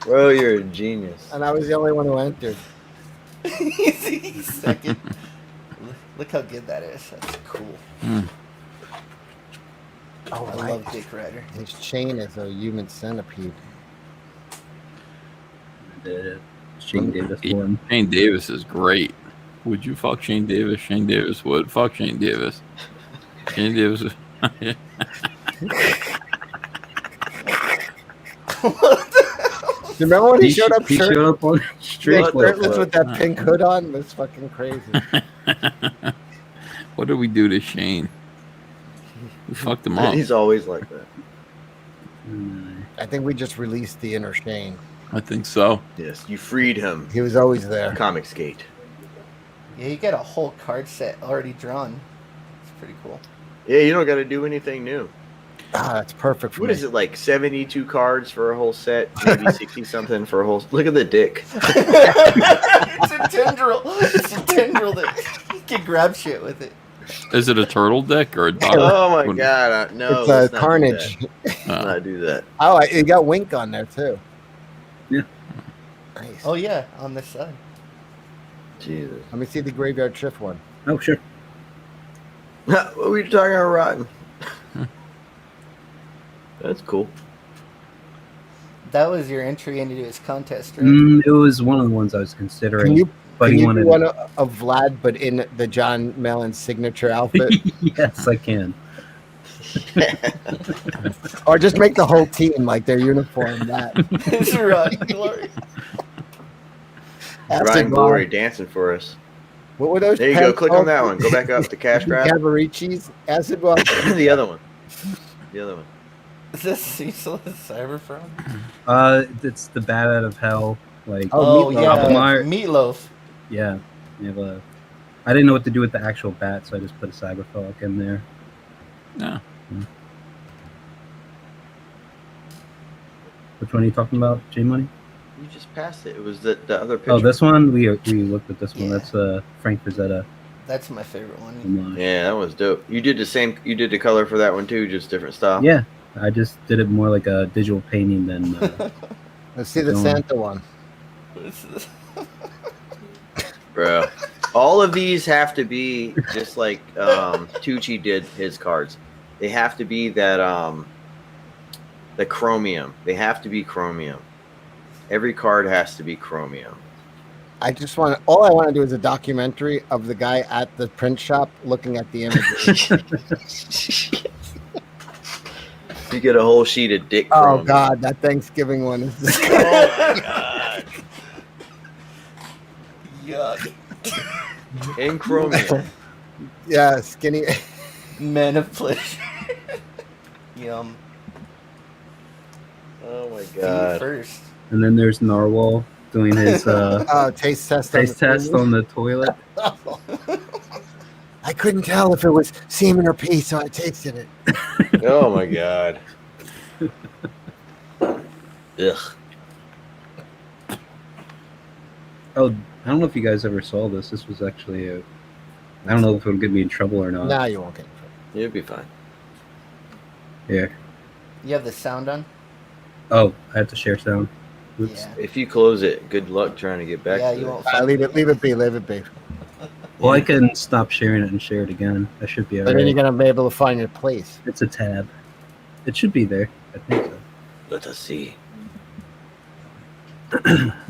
Bro, you're a genius. And I was the only one who entered. Second. Look how good that is. That's cool. Oh, I love Dick Rider. His chain is a human centipede. The Shane Davis one. Shane Davis is great. Would you fuck Shane Davis? Shane Davis would. Fuck Shane Davis. Shane Davis. You remember when he showed up? He showed up on shirtless with that pink hood on. That's fucking crazy. What did we do to Shane? We fucked him up. He's always like that. I think we just released the inner Shane. I think so. Yes, you freed him. He was always there. Comic skate. Yeah, you got a whole card set already drawn. It's pretty cool. Yeah, you don't got to do anything new. Ah, that's perfect for What me. is it, like 72 cards for a whole set? Maybe 60 something for a whole... Look at the dick. It's a tendril. It's a tendril that you can grab shit with it. Is it a turtle dick or a dog? Oh my god, no. It's a carnage. No, not do that. Oh, you got Wink on there too. Yeah. Nice. Oh yeah, on this side. Jesus. Let me see the Graveyard Shift one. Oh, sure. What were you talking about, Rotten? That's cool. That was your entry into his contest, right? It was one of the ones I was considering. Can he you wanted do one of Vlad, but in the John Mellon signature outfit? Yes, I can. Or just make the whole team like their uniform. It's Ryan Glory. Ryan Glory dancing for us. What were those? There you go. Click on that one. Go back up to Cash Grab. Cavaricci's Acid Walk. The other one. The other one. Is this Cecil Cyberfrog? It's the Bat Out of Hell. Like, Meatloaf. Yeah. I didn't know what to do with the actual bat, so I just put a Cyberfrog in there. Yeah. Which one are you talking about, J Money? You just passed it. It was the other picture. Oh, this one? We looked at this one. That's Frank Frazetta. That's my favorite one. Yeah, that was dope. You did the same. You did the color for that one too, just different style. Yeah, I just did it more like a digital painting than. Let's see the Santa one. Bro, all of these have to be just like Tucci did his cards. They have to be that the chromium. They have to be chromium. Every card has to be chromium. All I want to do is a documentary of the guy at the print shop looking at the images. You get a whole sheet of dick chromium. Oh God, that Thanksgiving one is. Oh my God. Yuck. In chromium. Yeah, skinny. Men of pleasure. Yum. Oh my God. First. And then there's Narwhal doing his taste test on the toilet. I couldn't tell if it was semen or pee, so I tasted it. Oh my God. Ugh. Oh, I don't know if you guys ever saw this. This was actually I don't know if it'll get me in trouble or not. Nah, you won't get in trouble. You'll be fine. Yeah. You have the sound on? Oh, I have to share sound. Oops. Yeah. If you close it, good luck trying to get back to you it. won't. Leave it be. Leave it be. Well, I can stop sharing it and share it again. That should be alright. But then you're gonna be able to find your place. It's a tab. It should be there. I think so. Let us see.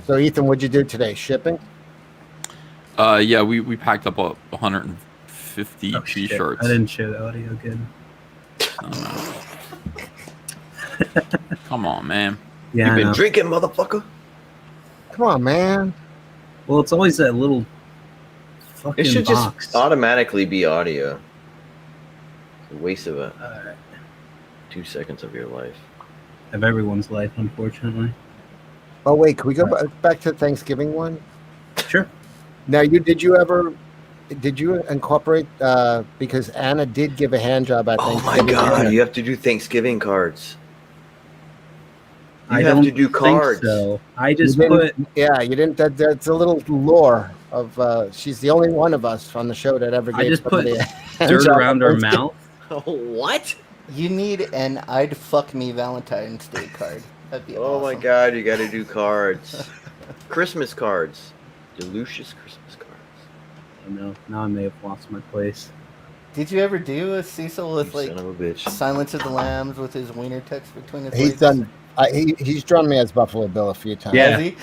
So, Ethan, what'd you do today? Shipping? Yeah, we packed up 150 t-shirts. I didn't share the audio again. Come on, man. Yeah, You've been drinking, motherfucker. Come on, man. Well, it's always that little fucking It should box. just automatically be audio. It's a waste of 2 seconds of your life. Of everyone's life, unfortunately. Oh wait, can we go back to the Thanksgiving one? Sure. Now, did you incorporate because Anna did give a hand job at Thanksgiving? Oh my God, you have to do Thanksgiving cards. I have don't to do cards. Think so. I just put. Yeah, you didn't. That's a little lore of. She's the only one of us on the show that ever gave. I just put a dirt around her mouth. What? You need an "I'd fuck me" Valentine's Day card. That'd be Oh awesome. my God, you got to do cards. Christmas cards. Delicious Christmas cards. Oh no! Now I may have lost my place. Did you ever do a Cecil with You son of a bitch. Silence of the Lambs with his wiener tucked between his He's legs? done. He's drawn me as Buffalo Bill a few times. Yeah. Has he?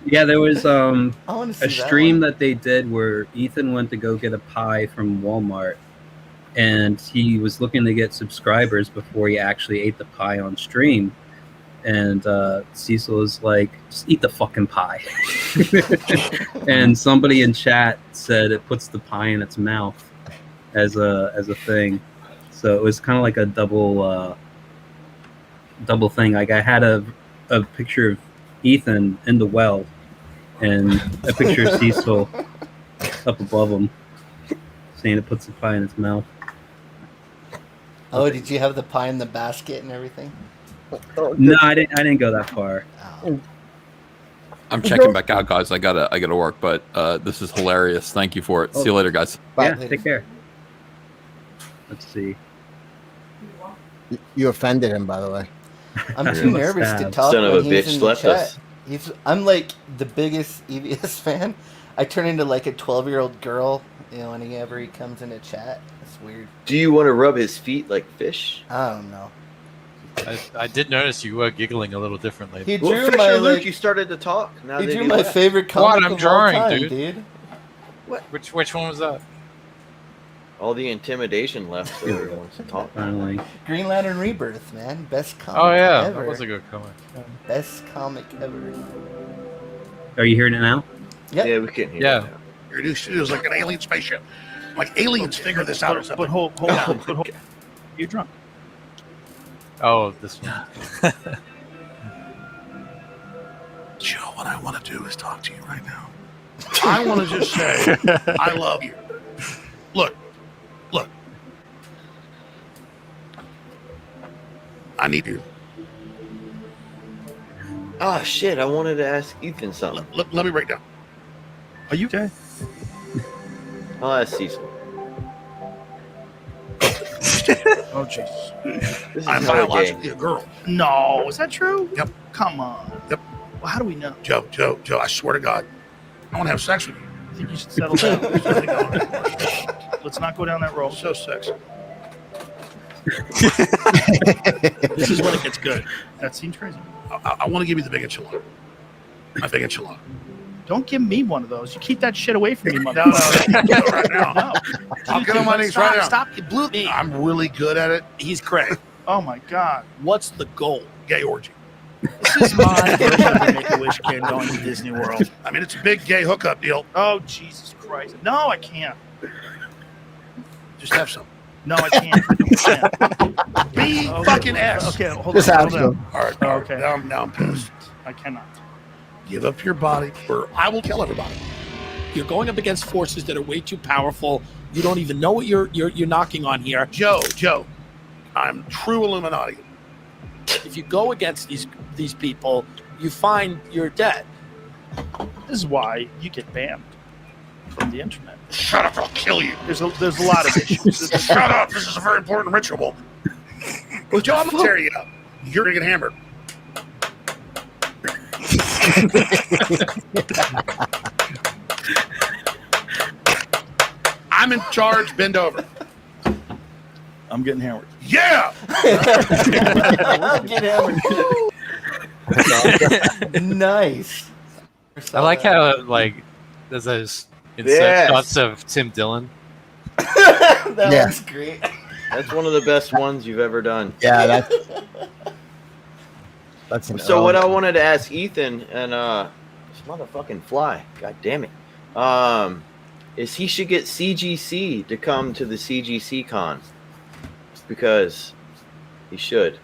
Yeah, there was I wanna see a that stream one. that they did where Ethan went to go get a pie from Walmart, and he was looking to get subscribers before he actually ate the pie on stream. And Cecil was like, "Just eat the fucking pie." And somebody in chat said it puts the pie in its mouth as a thing. So it was kind of like a double thing. Like I had a picture of Ethan in the well, and a picture of Cecil up above him, saying it puts the pie in its mouth. Oh, did you have the pie in the basket and everything? No, I didn't go that far. Oh. I'm checking back out, guys. I gotta work, but this is hilarious. Thank you for it. See you later, guys. Yeah, take care. Let's see. You offended him, by the way. I'm too nervous to talk. Son of when a he's bitch in the left chat. us. I'm like the biggest EVS fan. I turn into like a 12-year-old girl, whenever he comes in a chat. It's weird. Do you want to rub his feet like fish? I don't know. I did notice you were giggling a little differently. He Well, drew Fisher my Luke, you started to talk. Now he that drew he my left. favorite comic I'm of drawing, all time, dude. Which one was that? All the intimidation left, so everyone wants to talk. Finally. Green Lantern Rebirth, man. Best comic Oh yeah, ever. that was a good comic. Best comic ever. Are you hearing it now? Yep. Yeah, we can hear Yeah. it now. It was like an alien spaceship. Like aliens figure this out or something. But hold on. You're drunk. Oh, this one. Joe, what I want to do is talk to you right now. I want to just say, I love you. Look. I need you. Ah, shit, I wanted to ask Ethan something. Let me break down. Are you okay? I'll ask Cecil. Oh, Jesus. This is I'm hella biologically gay. a girl. No, is that true? Yep. Come on. Yep. Well, how do we know? Joe, I swear to God, I want to have sex with you. I think you should settle down. Let's not go down that road. So sexy. This is when it gets good. That seems crazy. I want to give you the big enchilada. My big enchilada. Don't give me one of those. You keep that shit away from me, mother. No, right now. No. I'll get on my knees right now. Stop. You blew me. I'm really good at it. He's Craig. Oh, my God. What's the goal? Gay orgy. This is my version of the Make-A-Wish kid going to Disney World. I mean, it's a big gay hookup deal. Oh, Jesus Christ. No, I can't. Just have some. No, I can't. Be fucking ass. Okay, hold Just on. have Hold on. All right. Okay. Now I'm pissed. I cannot. Give up your body, or I will kill everybody. You're going up against forces that are way too powerful. You don't even know what you're knocking on here. Joe, I'm true Illuminati. If you go against these people, you find you're dead. This is why you get banned from the internet. Shut up, I'll kill you. There's a lot of issues. Shut up, this is a very important ritual. Well, Joe, I'm gonna tear you up. You're gonna get hammered. I'm in charge, bend over. I'm getting hammered. Yeah! Get hammered. Nice. I like how there's those insert shots of Tim Dillon. That was great. That's one of the best ones you've ever done. Yeah, that's an So what I wanted to ask Ethan and this motherfucking fly, god damn it, is he should get CGC to come to the CGC con, because he should.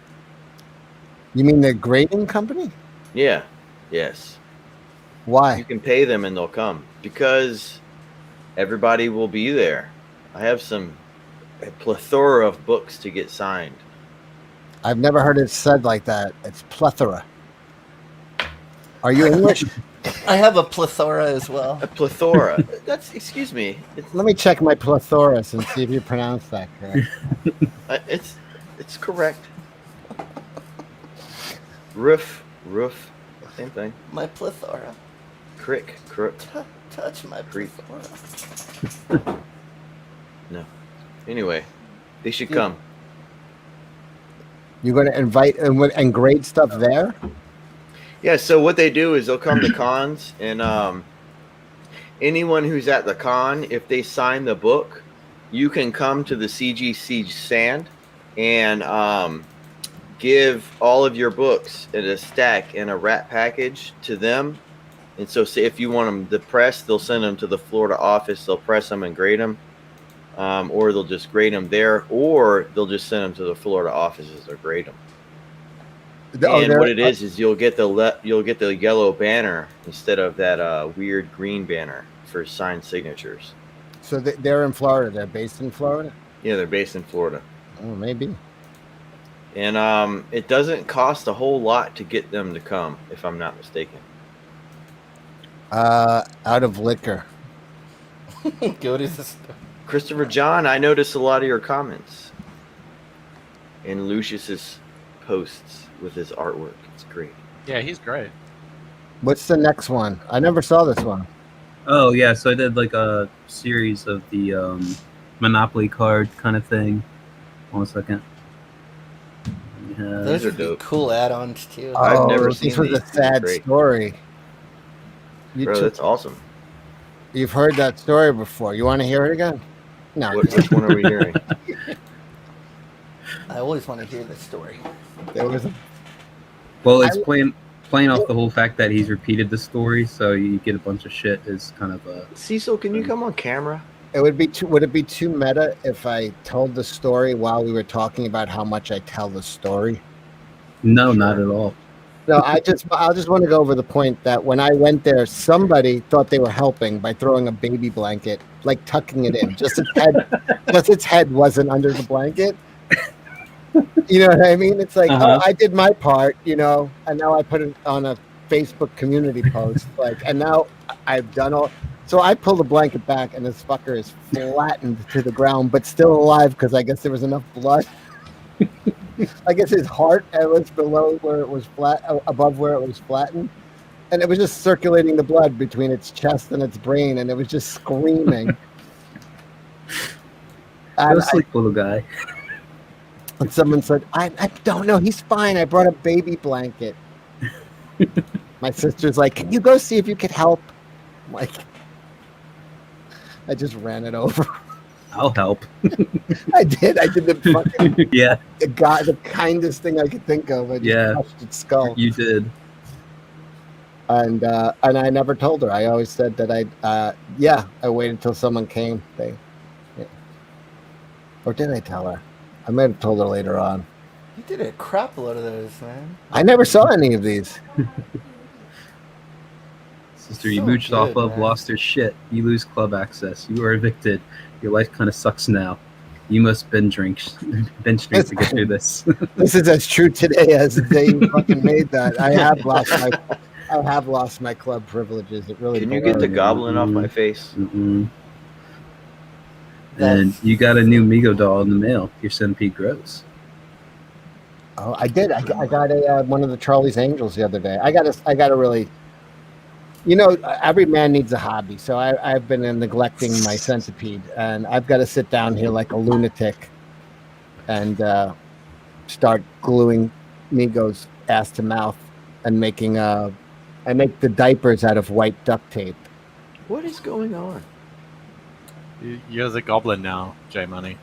You mean the grading company? Yeah. Yes. Why? You can pay them and they'll come, because everybody will be there. I have a plethora of books to get signed. I've never heard it said like that. It's plethora. Are you English? I have a plethora as well. A plethora. Excuse me. Let me check my plethoras and see if you pronounce that correct. It's correct. Roof, same thing. My plethora. Crick, crook. Touch my Creep. plethora. No. Anyway, they should come. You're going to invite and grade stuff there? Yeah, so what they do is they'll come to cons, and anyone who's at the con, if they sign the book, you can come to the CGC stand and give all of your books in a stack in a wrap package to them. And so say if you want them to press, they'll send them to the Florida office. They'll press them and grade them. Or they'll just grade them there, or they'll just send them to the Florida offices or grade them. And what it is you'll get the yellow banner instead of that weird green banner for signed signatures. So they're in Florida. They're based in Florida? Yeah, they're based in Florida. Oh, maybe. And it doesn't cost a whole lot to get them to come, if I'm not mistaken. Out of liquor. Go to the store. Christopher John, I noticed a lot of your comments. in Lucius's posts with his artwork. It's great. Yeah, he's great. What's the next one? I never saw this one. Oh yeah, so I did like a series of the Monopoly card kind of thing. 1 second. Those would be cool add-ons too. I've never seen this was these. a sad story. Bro, that's awesome. You've heard that story before. You want to hear it again? No. Which one are we hearing? I always want to hear this story. There was Well, it's playing off the whole fact that he's repeated the story, so you get a bunch of shit. Is kind of a Cecil. Can you come on camera? It would be too. Would it be too meta if I told the story while we were talking about how much I tell the story? No, not at all. No, I just want to go over the point that when I went there, somebody thought they were helping by throwing a baby blanket, like tucking it in. Just its head wasn't under the blanket. You know what I mean? It's like, oh, I did my part, and now I put it on a Facebook community post, and now I've done all. So I pull the blanket back, and this fucker is flattened to the ground, but still alive because I guess there was enough blood. I guess his heart was below where it was flat, above where it was flattened, and it was just circulating the blood between its chest and its brain, and it was just screaming. Go sleep, little guy. And someone said, I don't know, he's fine. I brought a baby blanket. My sister's like, can you go see if you could help? I'm like, I just ran it over. I'll help. I did the fucking the kindest thing I could think of. I just crushed its skull. You did. And I never told her. I always said that I waited till someone came. Or did I tell her? I might have told her later on. You did a crap load of those, man. I never saw any of these. Sister, you mooched off of, lost her shit. You lose club access. You are evicted. Your life kind of sucks now. You must binge drink to get through this. This is as true today as the day you fucking made that. I have lost my club privileges. It really. Can you get the goblin off my face? Mm-hmm. And you got a new Migo doll in the mail. Your centipede grows. Oh, I did. I got one of the Charlie's Angels the other day. I got a really. Every man needs a hobby. So I've been neglecting my centipede, and I've got to sit down here like a lunatic and start gluing Migo's ass to mouth and making I make the diapers out of white duct tape. What is going on? You're the goblin now, J Money.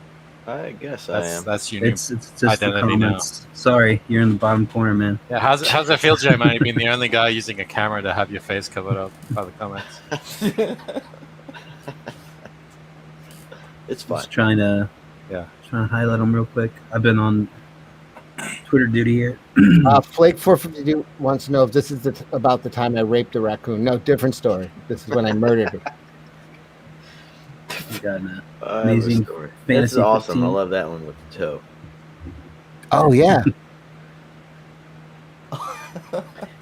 I guess I am. That's your new It's just identity now. Sorry, you're in the bottom corner, man. Yeah, how's it feel, J Money, being the only guy using a camera to have your face covered up by the comments? It's fun. Just trying to highlight them real quick. I've been on Twitter duty here. Flake 452 wants to know if this is about the time I raped a raccoon. No, different story. This is when I murdered it. You got an amazing story. Fantasy This is awesome. 15. I love that one with the toe. Oh yeah.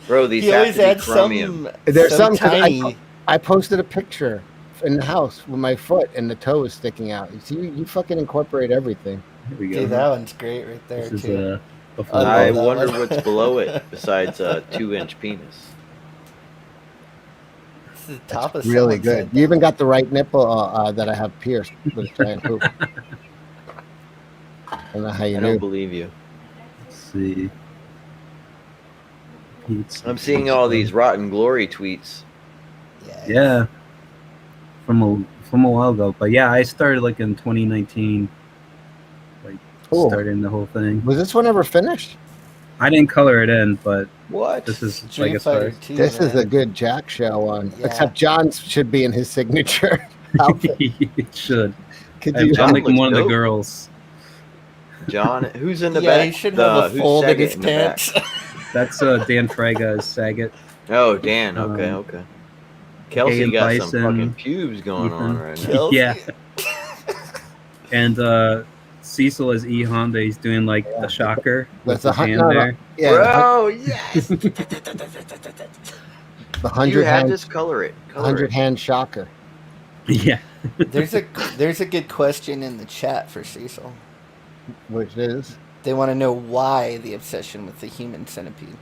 Bro, these He have always to be adds chromium. There's some some tiny. I posted a picture in the house with my foot and the toe is sticking out. You see, you fucking incorporate everything. Here we go. Dude, that one's great right there This too. is before. I love that wonder one. what's below it besides a 2-inch penis. This is the top of Really someone's good. head. You even got the right nipple that I have pierced with a giant hoop. I don't know how you I knew. don't believe you. Let's see. I'm seeing all these Rotten Glory tweets. Yeah. From a while ago, but yeah, I started like in 2019. Cool. Starting the whole thing. Was this one ever finished? I didn't color it in, but What? this is Street like a Fighter start. 2, This is man. a good Jack show one. Yeah. Except John's should be in his signature outfit. It should. Could I'm you? John making looks one of the dope. girls. John, who's in the Yeah, back? he should have a who's fold in Saget his in the back? pants. That's Dan Fraga's Saget. Oh, Dan. Okay, okay. Kelsey Ian got Bison, some fucking pubes going on Ethan. right now. Kelsey? Yeah. And Cecil as E Honda. He's doing like the shocker with That's the a hand no, there. Yeah, Bro, yes. the You 100 had hand, to color it. Color 100 it. hand shocker. Yeah. There's a good question in the chat for Cecil. Which is They want to know why the obsession with the human centipede.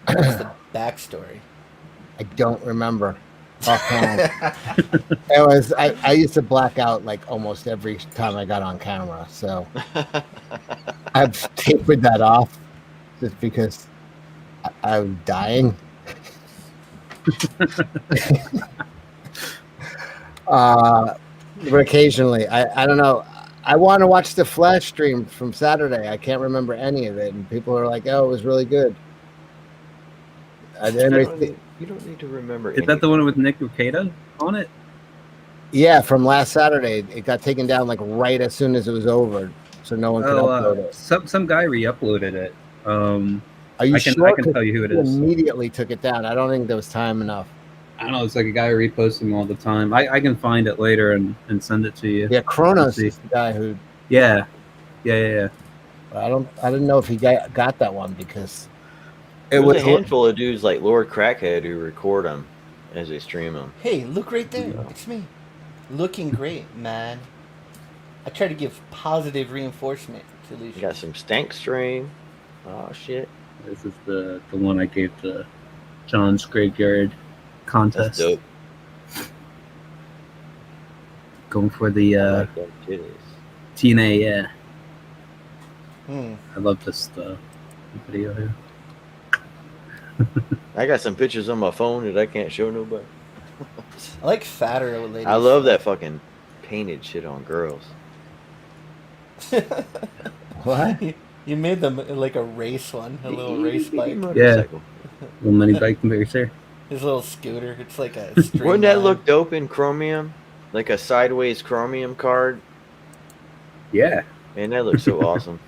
What's the backstory? I don't remember. It was I used to black out like almost every time I got on camera, so I've tapered that off just because I'm dying. But occasionally, I don't know. I want to watch the Flash stream from Saturday. I can't remember any of it, and people are like, "Oh, it was really good." You don't need to remember. Is that the one with Nick Lucada on it? Yeah, from last Saturday. It got taken down like right as soon as it was over, so no one could upload it. Some guy re-uploaded it. Are you sure? I can tell you who it is. Immediately took it down. I don't think there was time enough. I don't know. It's like a guy reposting all the time. I can find it later and send it to you. Yeah, Kronos is the guy who. Yeah. I didn't know if he got that one because it was a handful of dudes like Lord Crackhead who record them as they stream them. Hey, look right there. Yeah. It's me. Looking great, man. I try to give positive reinforcement to Lucian. You got some stank stream. Oh shit. This is the one I gave the John's Graveyard contest. That's dope. Going for the TNA, yeah. I love this video here. I got some pictures on my phone that I can't show nobody. I like fatter ladies. I love that fucking painted shit on girls. What? You made them like a race one, a little race bike. Yeah, little mini bike racer. His little scooter. It's like a. Wouldn't that look dope in chromium? Like a sideways chromium card. Yeah. Man, that looks so awesome.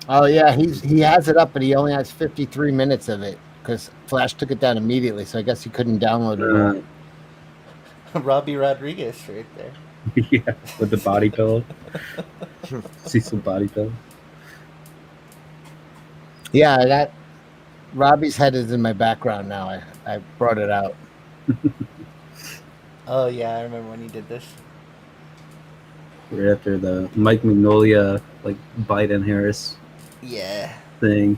Oh yeah, he has it up, but he only has 53 minutes of it because Flash took it down immediately. So I guess he couldn't download it. Robbie Rodriguez, right there. Yeah, with the body pillow. See some body pillow. Yeah, that Robbie's head is in my background now. I brought it out. Oh yeah, I remember when he did this. Right after the Mike Magnolia, like Biden Harris. Yeah. Thing.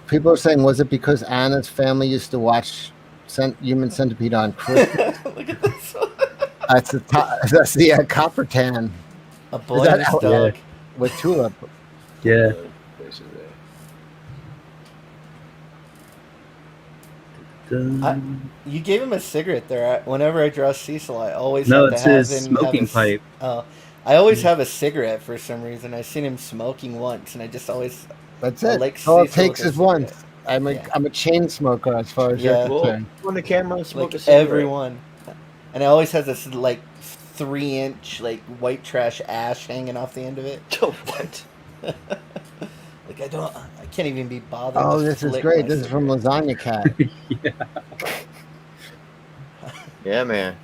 People are saying, was it because Anna's family used to watch Human Centipede on Christmas? Look at this one. That's the Copper Tan. A boy and his dog. With Tulip. Yeah. You gave him a cigarette there. Whenever I draw Cecil, I always it's his smoking pipe. Oh, I always have a cigarette for some reason. I've seen him smoking once, and I just always. That's it. Like all it takes is one. I'm a chain smoker as far as you're concerned. On the camera, smoke like everyone, and it always has this like 3-inch like white trash ash hanging off the end of it. What? Like I can't even be bothered. Oh, this is great. This is from Lasagna Cat. Yeah, man.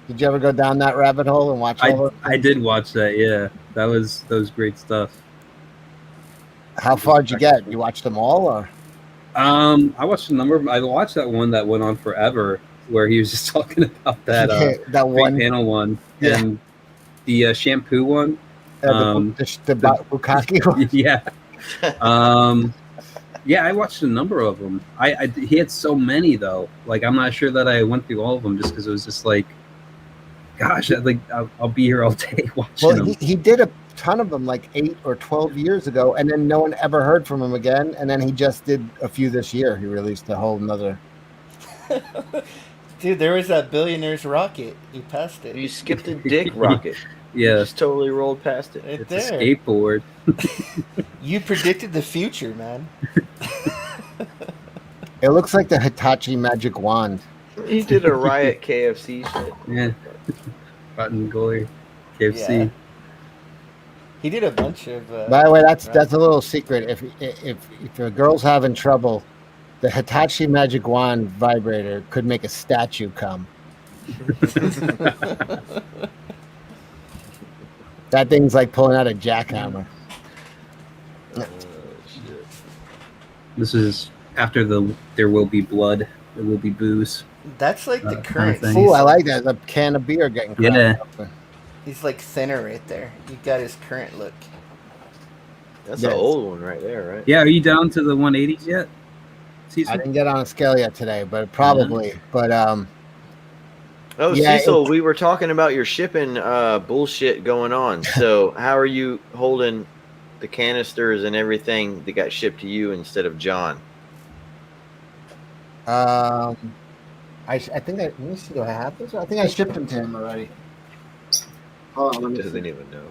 Did you ever go down that rabbit hole and watch all of it? I did watch that. Yeah, that was great stuff. How far did you get? You watched them all, or? I watched a number of them. I watched that one that went on forever, where he was just talking about that that one panel one, and the shampoo one. The Bukkake one. Yeah. Yeah, I watched a number of them. He had so many though. Like I'm not sure that I went through all of them just because it was just like, gosh, I'll be here all day watching them. He did a ton of them like 8 or 12 years ago, and then no one ever heard from him again. And then he just did a few this year. He released a whole nother. Dude, there was that Billionaire's Rocket. You passed it. You skipped a dick rocket. Yeah, you just totally rolled past it. Right it's there. A skateboard. You predicted the future, man. It looks like the Hitachi magic wand. He did a Riot KFC shit. Yeah, Rotten Goy KFC. Yeah. He did a bunch of. By the way, that's a little secret. If a girl's having trouble, the Hitachi magic wand vibrator could make a statue come. That thing's like pulling out a jackhammer. Shit. This is after There Will Be Blood, There Will Be Booze. That's like the current. Kind of Ooh, I like that. A can of beer getting cracked open. He's like thinner right there. You got his current look. That's an old one right there, right? Yeah, are you down to the 180s yet? I didn't get on a scale yet today, but probably. But Oh, yeah, Cecil, we were talking about your shipping bullshit going on. So how are you holding the canisters and everything that got shipped to you instead of John? I think let me see. Do I have this? I think I shipped them to him already. Hold on, let me see. Doesn't even know.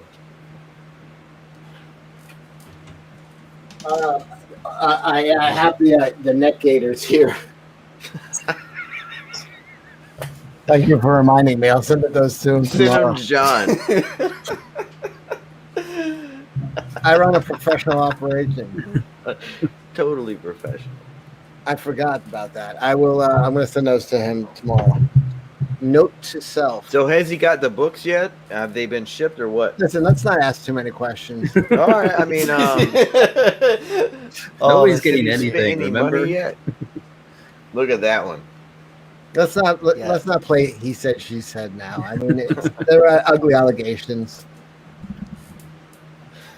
I have the neck gaiters here. Thank you for reminding me. I'll send those to him tomorrow. John. I run a professional operation. Totally professional. I forgot about that. I will. I'm going to send those to him tomorrow. Note to self. So has he got the books yet? Have they been shipped or what? Listen, let's not ask too many questions. All right. I mean, nobody's getting anything. Remember yet? Look at that one. Let's not play he said she said now. I mean, there are ugly allegations.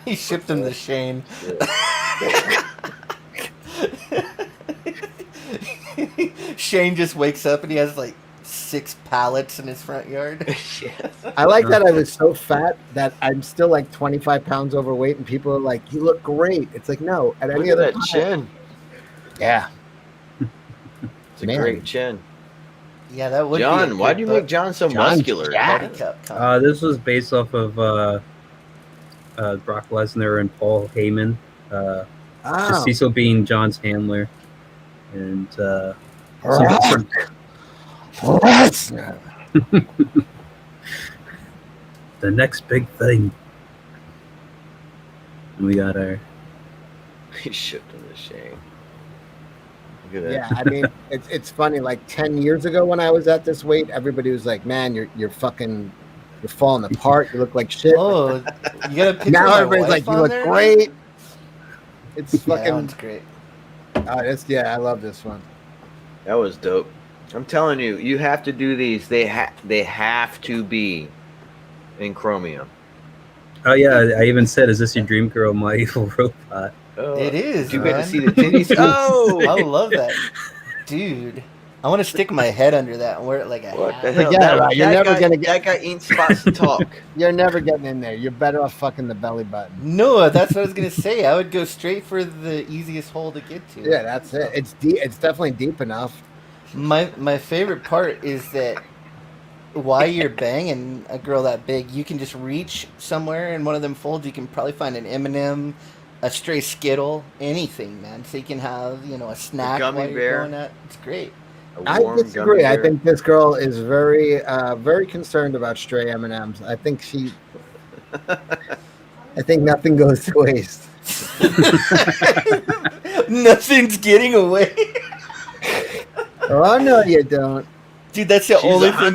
He shipped him to Shane. Shane just wakes up and he has like 6 pallets in his front yard. Yes. I like that I was so fat that I'm still like 25 pounds overweight, and people are like, "You look great." It's like, no, at any other time. Chin. Yeah, it's a great chin. Yeah, that would. John, why do you make John so muscular? This was based off of Brock Lesnar and Paul Heyman. Cecil being John's handler, and the next big thing. We got our. He shipped him to Shane. Look at that. Yeah, I mean, it's funny. Like 10 years ago, when I was at this weight, everybody was like, "Man, you're falling apart. You look like shit." Oh, you got a picture. Now everybody's like, "You look great." It's fucking. That one's great. I love this one. That was dope. I'm telling you, you have to do these. They have to be in chromium. Oh yeah, I even said, "Is this your dream girl, my evil robot?" It is. You get to see the titties. Oh, I love that, dude. I want to stick my head under that and wear it like a hat. That guy ain't spots to talk. You're never getting in there. You're better off fucking the belly button. No, that's what I was gonna say. I would go straight for the easiest hole to get to. Yeah, that's it. It's deep. It's definitely deep enough. My favorite part is that while you're banging a girl that big, you can just reach somewhere in one of them folds. You can probably find an M&M, a stray Skittle, anything, man. So you can have, a snack while you're going at. It's great. I disagree. I think this girl is very, very concerned about stray M&Ms. I think nothing goes to waste. Nothing's getting away. Oh no, you don't, dude. That's the only thing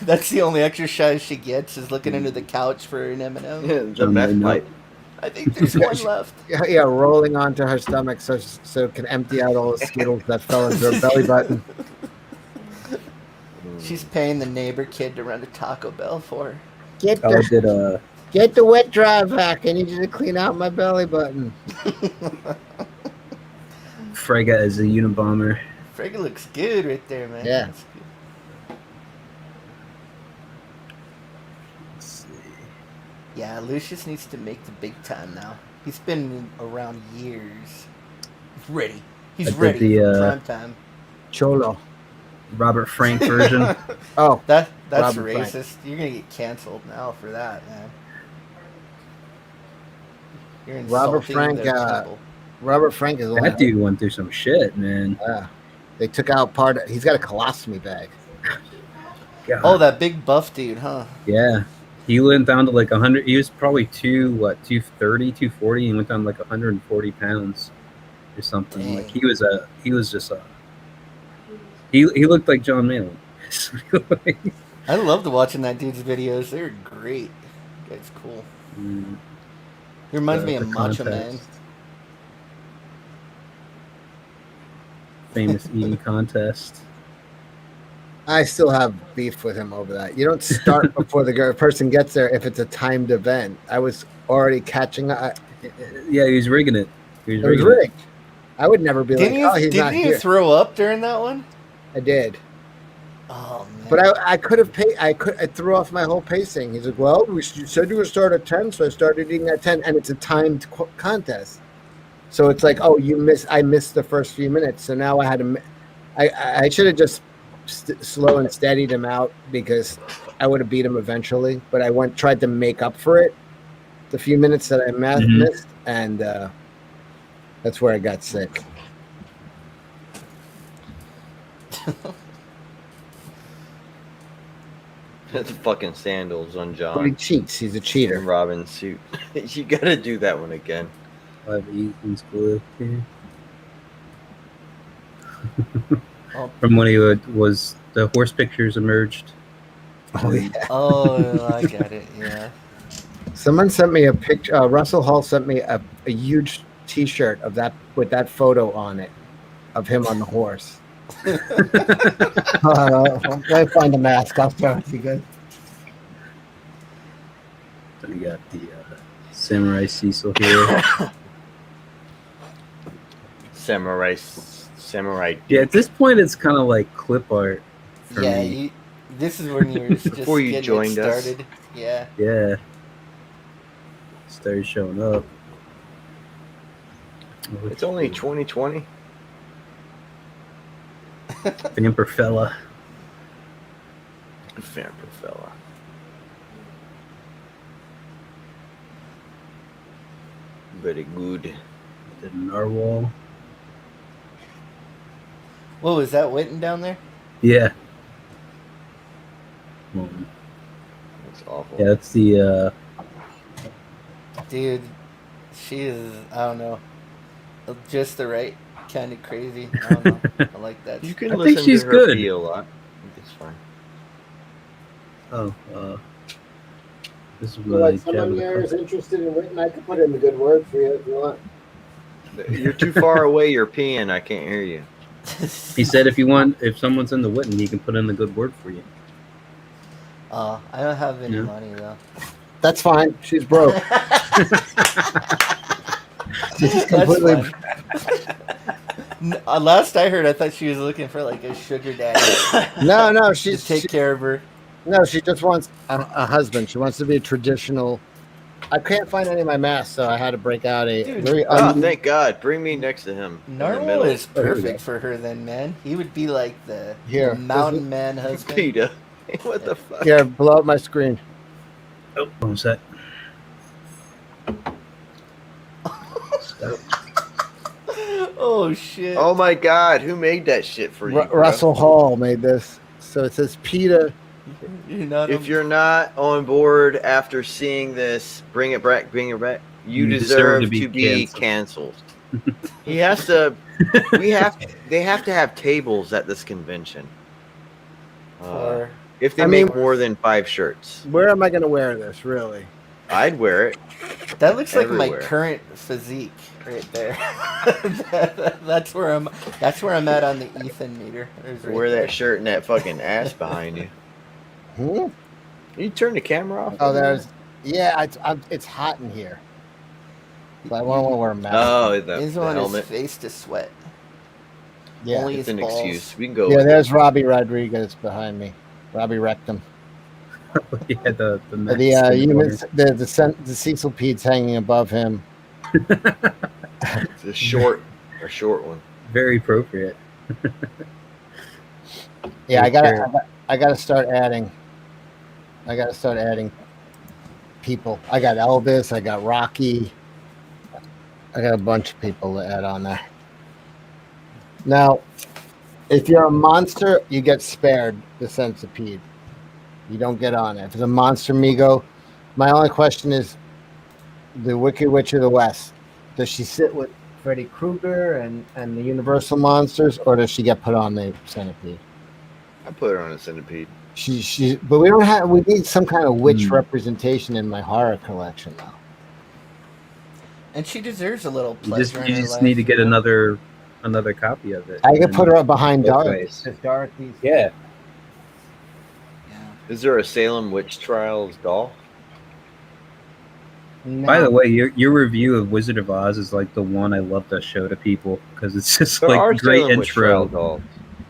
that's the only exercise she gets is looking under the couch for an M&M. Yeah, the meth pipe. I think there's one left. Yeah, rolling onto her stomach so it can empty out all the Skittles that fell into her belly button. She's paying the neighbor kid to run to Taco Bell for her. Get the wet dry vac. I need you to clean out my belly button. Frega is a Unabomber. Frega looks good right there, man. Yeah. Let's see. Yeah, Lucius needs to make the big time now. He's been around years. He's ready. He's ready for prime time. Cholo. Robert Frank version. Oh, that's Robert racist. Frank. You're gonna get canceled now for that, man. You're Robert Frank. Robert Frank is that dude went through some shit, man. Yeah, they took out he's got a colostomy bag. God. Oh, that big buff dude, huh? Yeah, he went down to like 100. He was probably 230, 240, and went down to like 140 pounds or something. Dang. Like he looked like John Malin. I loved watching that dude's videos. They were great. That's cool. He reminds me of Macho Man. Famous eating contest. I still have beef with him over that. You don't start before the person gets there if it's a timed event. I was already catching up. Yeah, he was rigging it. It was rigged. I would never be Didn't like, he's not here. Didn't you throw up during that one? I did. Oh man! But I could have paid. I threw off my whole pacing. He's like, "Well, you said you would start at 10, so I started eating at 10, and it's a timed contest. So it's like, oh, I missed the first few minutes, so now I had to. I should have just slow and steadied him out because I would have beat him eventually. But I tried to make up for it, the few minutes that I missed, and that's where I got sick. That's fucking sandals on John. But he cheats. He's a cheater. And Robin's suit. You gotta do that one again. I've eaten school. From when he was the horse pictures emerged. Oh yeah. Oh, I get it. Yeah. Someone sent me a picture. Russell Hall sent me a huge T-shirt of that with that photo on it of him on the horse. I find a mask. I'll show it to you guys. So we got the Samurai Cecil here. Samurai. Yeah, at this point, it's kind of like clip art. For me. This is when you were just before you joined us. Yeah. Yeah. Started showing up. It's only 2020. Vamper fella. Very good. The narwhal. What was that written down there? Yeah. That's awful. Yeah, that's the. Dude, she is. I don't know. Just the right kind of crazy. I don't know. I like that. You can I listen think she's to her good. pee a lot. It's fine. Oh, this is Well, like someone here is interested in written. I could put in a good word for you if you want. You're too far away. You're peeing. I can't hear you. He said if someone's in the Witten, he can put in the good word for you. I don't have any money though. That's fine. She's broke. She's completely. Last I heard, I thought she was looking for like a sugar daddy. No, she's to take care of her. No, she just wants a husband. She wants to be a traditional. I can't find any of my masks, so I had to break out a. Dude, thank God! Bring me next to him. Narwhal is perfect for her, then, man. He would be like the mountain man husband. Peter, what the fuck? Here, blow up my screen. Oh, one sec. Oh shit! Oh my God! Who made that shit for you? Russell Hall made this. So it says PETA. If you're not on board after seeing this, bring it back. You deserve to be canceled. He has to. They have to have tables at this convention. If they make more than 5 shirts. Where am I going to wear this? Really? I'd wear it. That looks like my current physique right there. That's where I'm at on the Ethan meter. Wear that shirt and that fucking ass behind you. You turn the camera off? Oh, it's hot in here. So I want to wear a mask. Oh, he's on his face to sweat. Yeah, only it's his an balls. excuse. We can go. Yeah, there's Robbie Rodriguez behind me. Robbie Rectum. Yeah, the Cecil Pete's hanging above him. It's a short one. Very appropriate. Yeah, I gotta start adding. People. I got Elvis. I got Rocky. I got a bunch of people to add on there. Now, if you're a monster, you get spared the centipede. You don't get on it. If it's a monster Migo, my only question is the Wicked Witch of the West. Does she sit with Freddy Krueger and the Universal monsters, or does she get put on the centipede? I put her on a centipede. But we need some kind of witch representation in my horror collection now. And she deserves a little pleasure. You just need to get another copy of it. I could put her up behind Dorothy. Yeah. Is there a Salem witch trials doll? No. By the way, your review of Wizard of Oz is like the one I love to show to people because it's just There are like great Salem witch trial intro.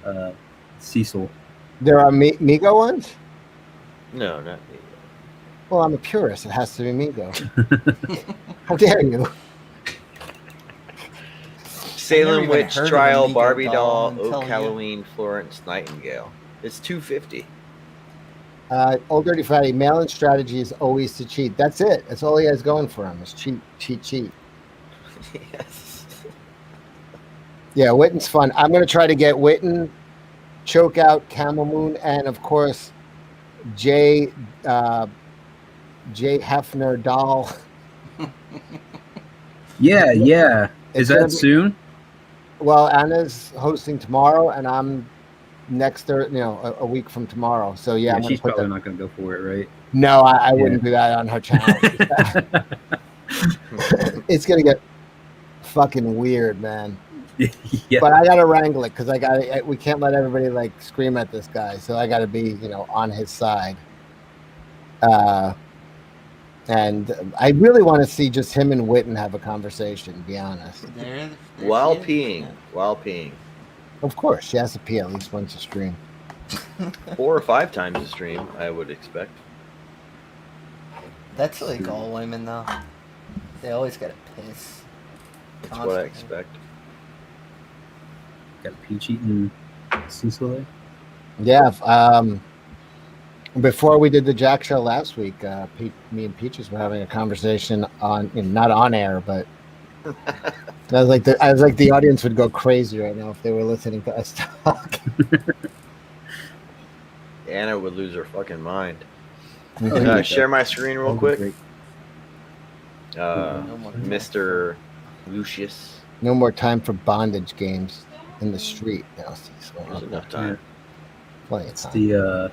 dolls. Cecil. There are Mego ones? No, not me. Well, I'm a purist. It has to be Mego. How dare you? Salem even Witch heard of a Trial Mego Barbie doll doll until Oak you. Halloween Florence Nightingale. It's $250. Old Dirty Fatty, mail-in strategy is always to cheat. That's it. That's all he has going for him is cheat. Yes. Yeah, Witten's fun. I'm going to try to get Witten, Choke Out, Camel Moon, and of course, Jay Hefner doll. Yeah. Is that soon? Well, Anna's hosting tomorrow, and I'm next, a week from tomorrow. So yeah, She's probably not going to go for it, right? No, I wouldn't do that on her channel. It's gonna get fucking weird, man. Yeah. But I gotta wrangle it because we can't let everybody like scream at this guy. So I gotta be, on his side. And I really want to see just him and Witten have a conversation. To be honest. While peeing. Of course, she has to pee at least once a stream. 4 or 5 times a stream, I would expect. That's like all women though. They always gotta piss. That's what I expect. Got Peach eating Cecil there? Yeah. Before we did the Jack show last week, me and Peaches were having a conversation not on air, but I was like the audience would go crazy right now if they were listening to us talk. Anna would lose her fucking mind. Mm-hmm. Share my screen real quick. Great. Mr. Lucius. No more time for bondage games in the street. No, There's enough time. Plenty of It's time.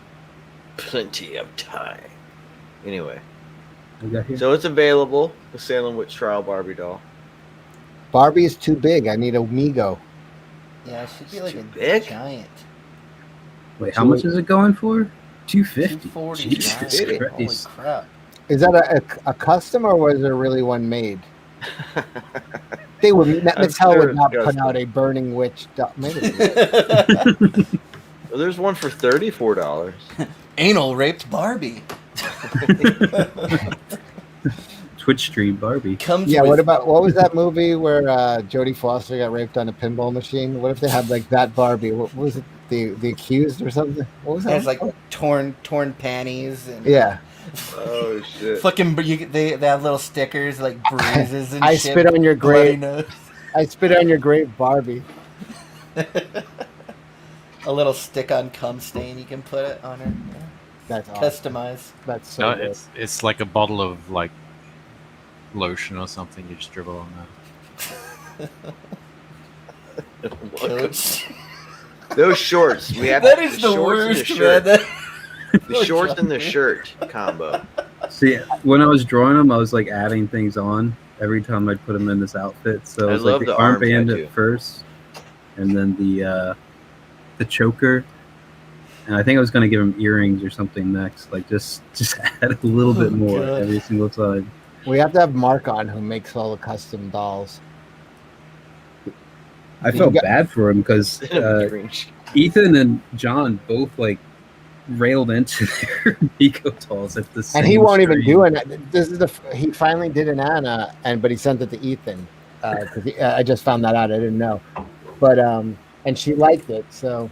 Plenty of time. Anyway. We got here? So it's available. The Salem Witch Trial Barbie doll. Barbie is too big. I need a Mego. Yeah, it should be like a big? giant. Wait, how much is it going for? $250. 240 Jesus giant. Holy Christ. crap. Is that a custom or was there really one made? They would. Mattel would not put out a burning witch doll. Maybe they would. Well, there's one for $34. Anal raped Barbie. Twitch stream Barbie. Yeah, what was that movie where Jodie Foster got raped on a pinball machine? What if they had like that Barbie? What was it? The Accused or something? What was that? It has like torn panties and yeah. Oh shit! Fucking, they have little stickers like bruises and I shit. spit on your grave. Nose. I spit on your grave, Barbie. A little stick-on cum stain you can put it on her. Yeah. That's awesome. Customize. That's so good. It's like a bottle of like lotion or something. You just dribble on that. Coach. Those shorts. We have That is the shorts worst, and the man. shirt. The shorts and the shirt combo. See, when I was drawing them, I was like adding things on every time I'd put them in this outfit. So it was love like the the arm armband tattoo. at first, and then the choker, and I think I was going to give him earrings or something next. Like just add a little bit more God. every single time. We have to have Mark on who makes all the custom dolls. I felt bad for him because Ethan and John both like railed into their Miko dolls at the same And he won't even stream. do it. This is he finally did an Anna, but he sent it to Ethan because I just found that out. I didn't know, but and she liked it. So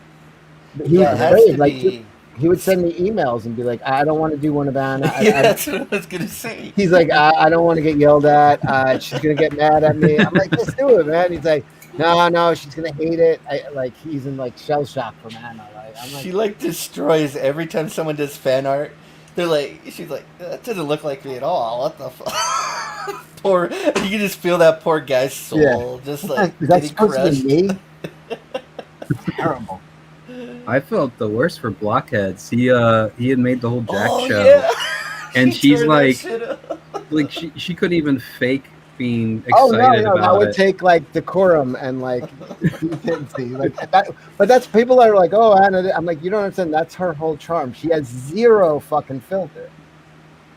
he was brave. Like he would send me emails and be like, "I don't want to do one of Anna." That's what I was gonna say. He's like, "I don't want to get yelled at. She's gonna get mad at me." I'm like, "Let's do it, man." He's like, No, she's gonna hate it. He's in like shell shock from Anna. She destroys every time someone does fan art. She's like, that doesn't look like me at all. What the fuck? Poor, you can just feel that poor guy's soul, just like is that getting supposed crushed. to be me? It's terrible. I felt the worst for Blockheads. He had made the whole Jack show, yeah. and she's turned like, that shit up. she couldn't even fake being excited no, about that would it. take like decorum and like decency, like that. But that's people are like, oh, Anna. I'm like, you don't understand. That's her whole charm. She has zero fucking filter.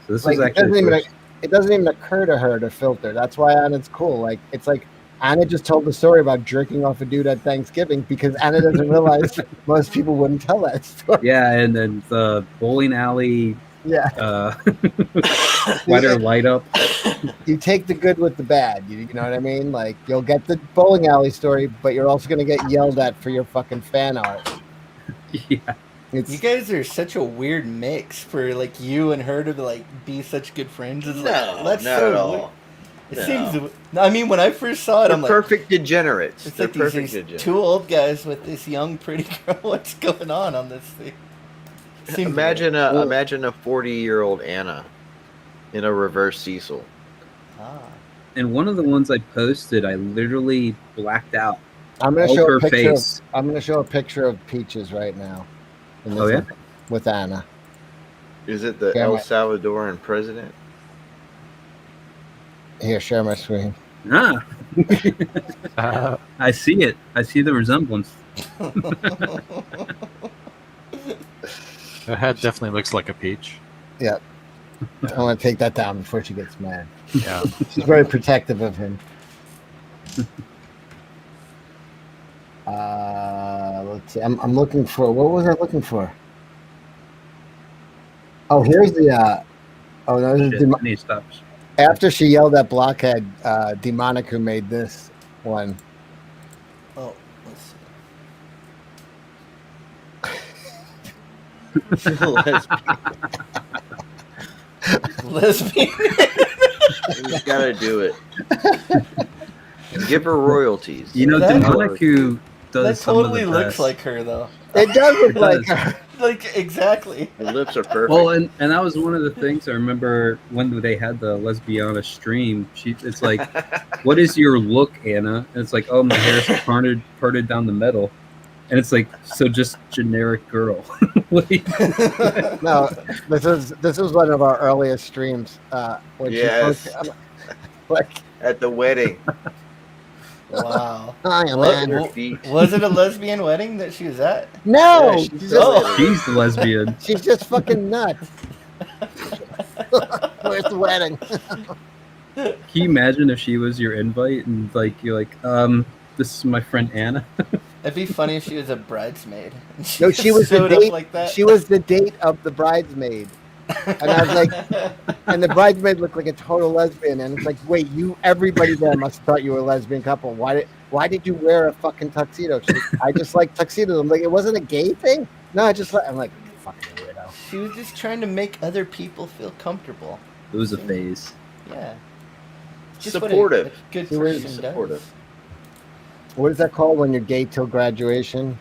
So this Like, is actually it doesn't the even- first, it doesn't even occur to her to filter. That's why Anna's cool. Like it's like Anna just told the story about jerking off a dude at Thanksgiving because Anna doesn't realize most people wouldn't tell that story. Yeah, and then the bowling alley. Yeah. Sweater light up. You take the good with the bad. You know what I mean? Like you'll get the bowling alley story, but you're also gonna get yelled at for your fucking fan art. Yeah. You guys are such a weird mix for like you and her to like be such good friends. It's No, that's not so at all. It seems. I mean, when I first saw it, They're I'm like, perfect degenerates. It's They're like perfect these degenerates. two old guys with this young pretty girl. What's going on this thing? Imagine a 40-year-old Anna in a reverse Cecil. And one of the ones I posted, I literally blacked out. I'm gonna all show her a picture. face. I'm gonna show a picture of Peaches right now. Oh yeah, with Anna. Is it the El Salvadoran president? Here, share my screen. Ah, I see it. I see the resemblance. Her head definitely looks like a peach. Yeah. I want to take that down before she gets mad. Yeah. She's very protective of him. Let's see. I'm looking for. What was I looking for? Oh, here's the. Oh no! This is Shit, stops. After she yelled at Blockhead, Demonic who made this one. Oh, let's Lesbian. You gotta do it. Give her royalties. You know, Demonic who does that some totally of the looks best. like her, though. It does look like her. Like exactly. Her lips are perfect. Well, and that was one of the things I remember when they had the Lesbiana stream. It's like, what is your look, Anna? And it's like, oh, my hair's parted down the middle. And it's like, so just generic girl. No, this was one of our earliest streams. When Yes. she posted, like at the wedding. Wow. Was it a lesbian wedding that she was at? No, Yeah, she's the lesbian. She's just fucking nuts. Where's the wedding? Can you imagine if she was your invite and like you're like, this is my friend Anna? It'd be funny if she was a bridesmaid. No, she was the date. Like that. She was the date of the bridesmaid. And I was like, and the bridesmaid looked like a total lesbian. And it's like, wait, everybody there must have thought you were a lesbian couple. Why did you wear a fucking tuxedo? She's like, I just like tuxedos. I'm like, it wasn't a gay thing? No, I'm like, fucking weirdo. She was just trying to make other people feel comfortable. It was a phase. Yeah. Just Supportive. What a good She was person supportive. does. What is that called when you're gay till graduation?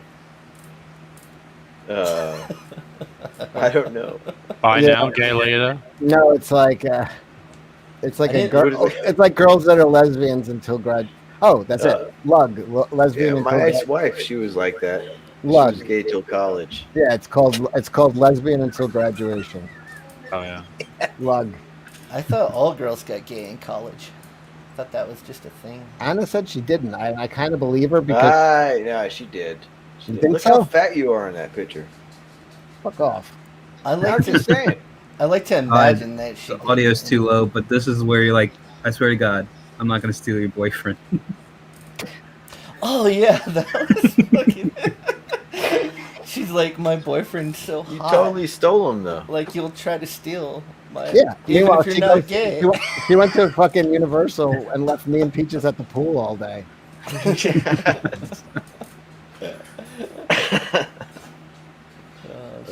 I don't know. Bye now, gay later. No, it's like it's like girls that are lesbians until grad. Oh, that's it. Lug, lesbian. Yeah, until my grad. wife, she was like that. Lug. She was gay till college. Yeah, it's called lesbian until graduation. Oh yeah. Lug. I thought all girls got gay in college. I thought that was just a thing. Anna said she didn't. I kind of believe her because. No, she did. You think Look so? how fat you are in that picture. Fuck off. I I'm like just saying. I like to imagine that she. The audio's too low, but this is where you're like, I swear to God, I'm not going to steal your boyfriend. Oh yeah, that was fucking. She's like, my boyfriend's so hot. You totally stole him though. Like you'll try to steal my. Yeah. Even Meanwhile, if you're not gay. She went to fucking Universal and left me and Peaches at the pool all day.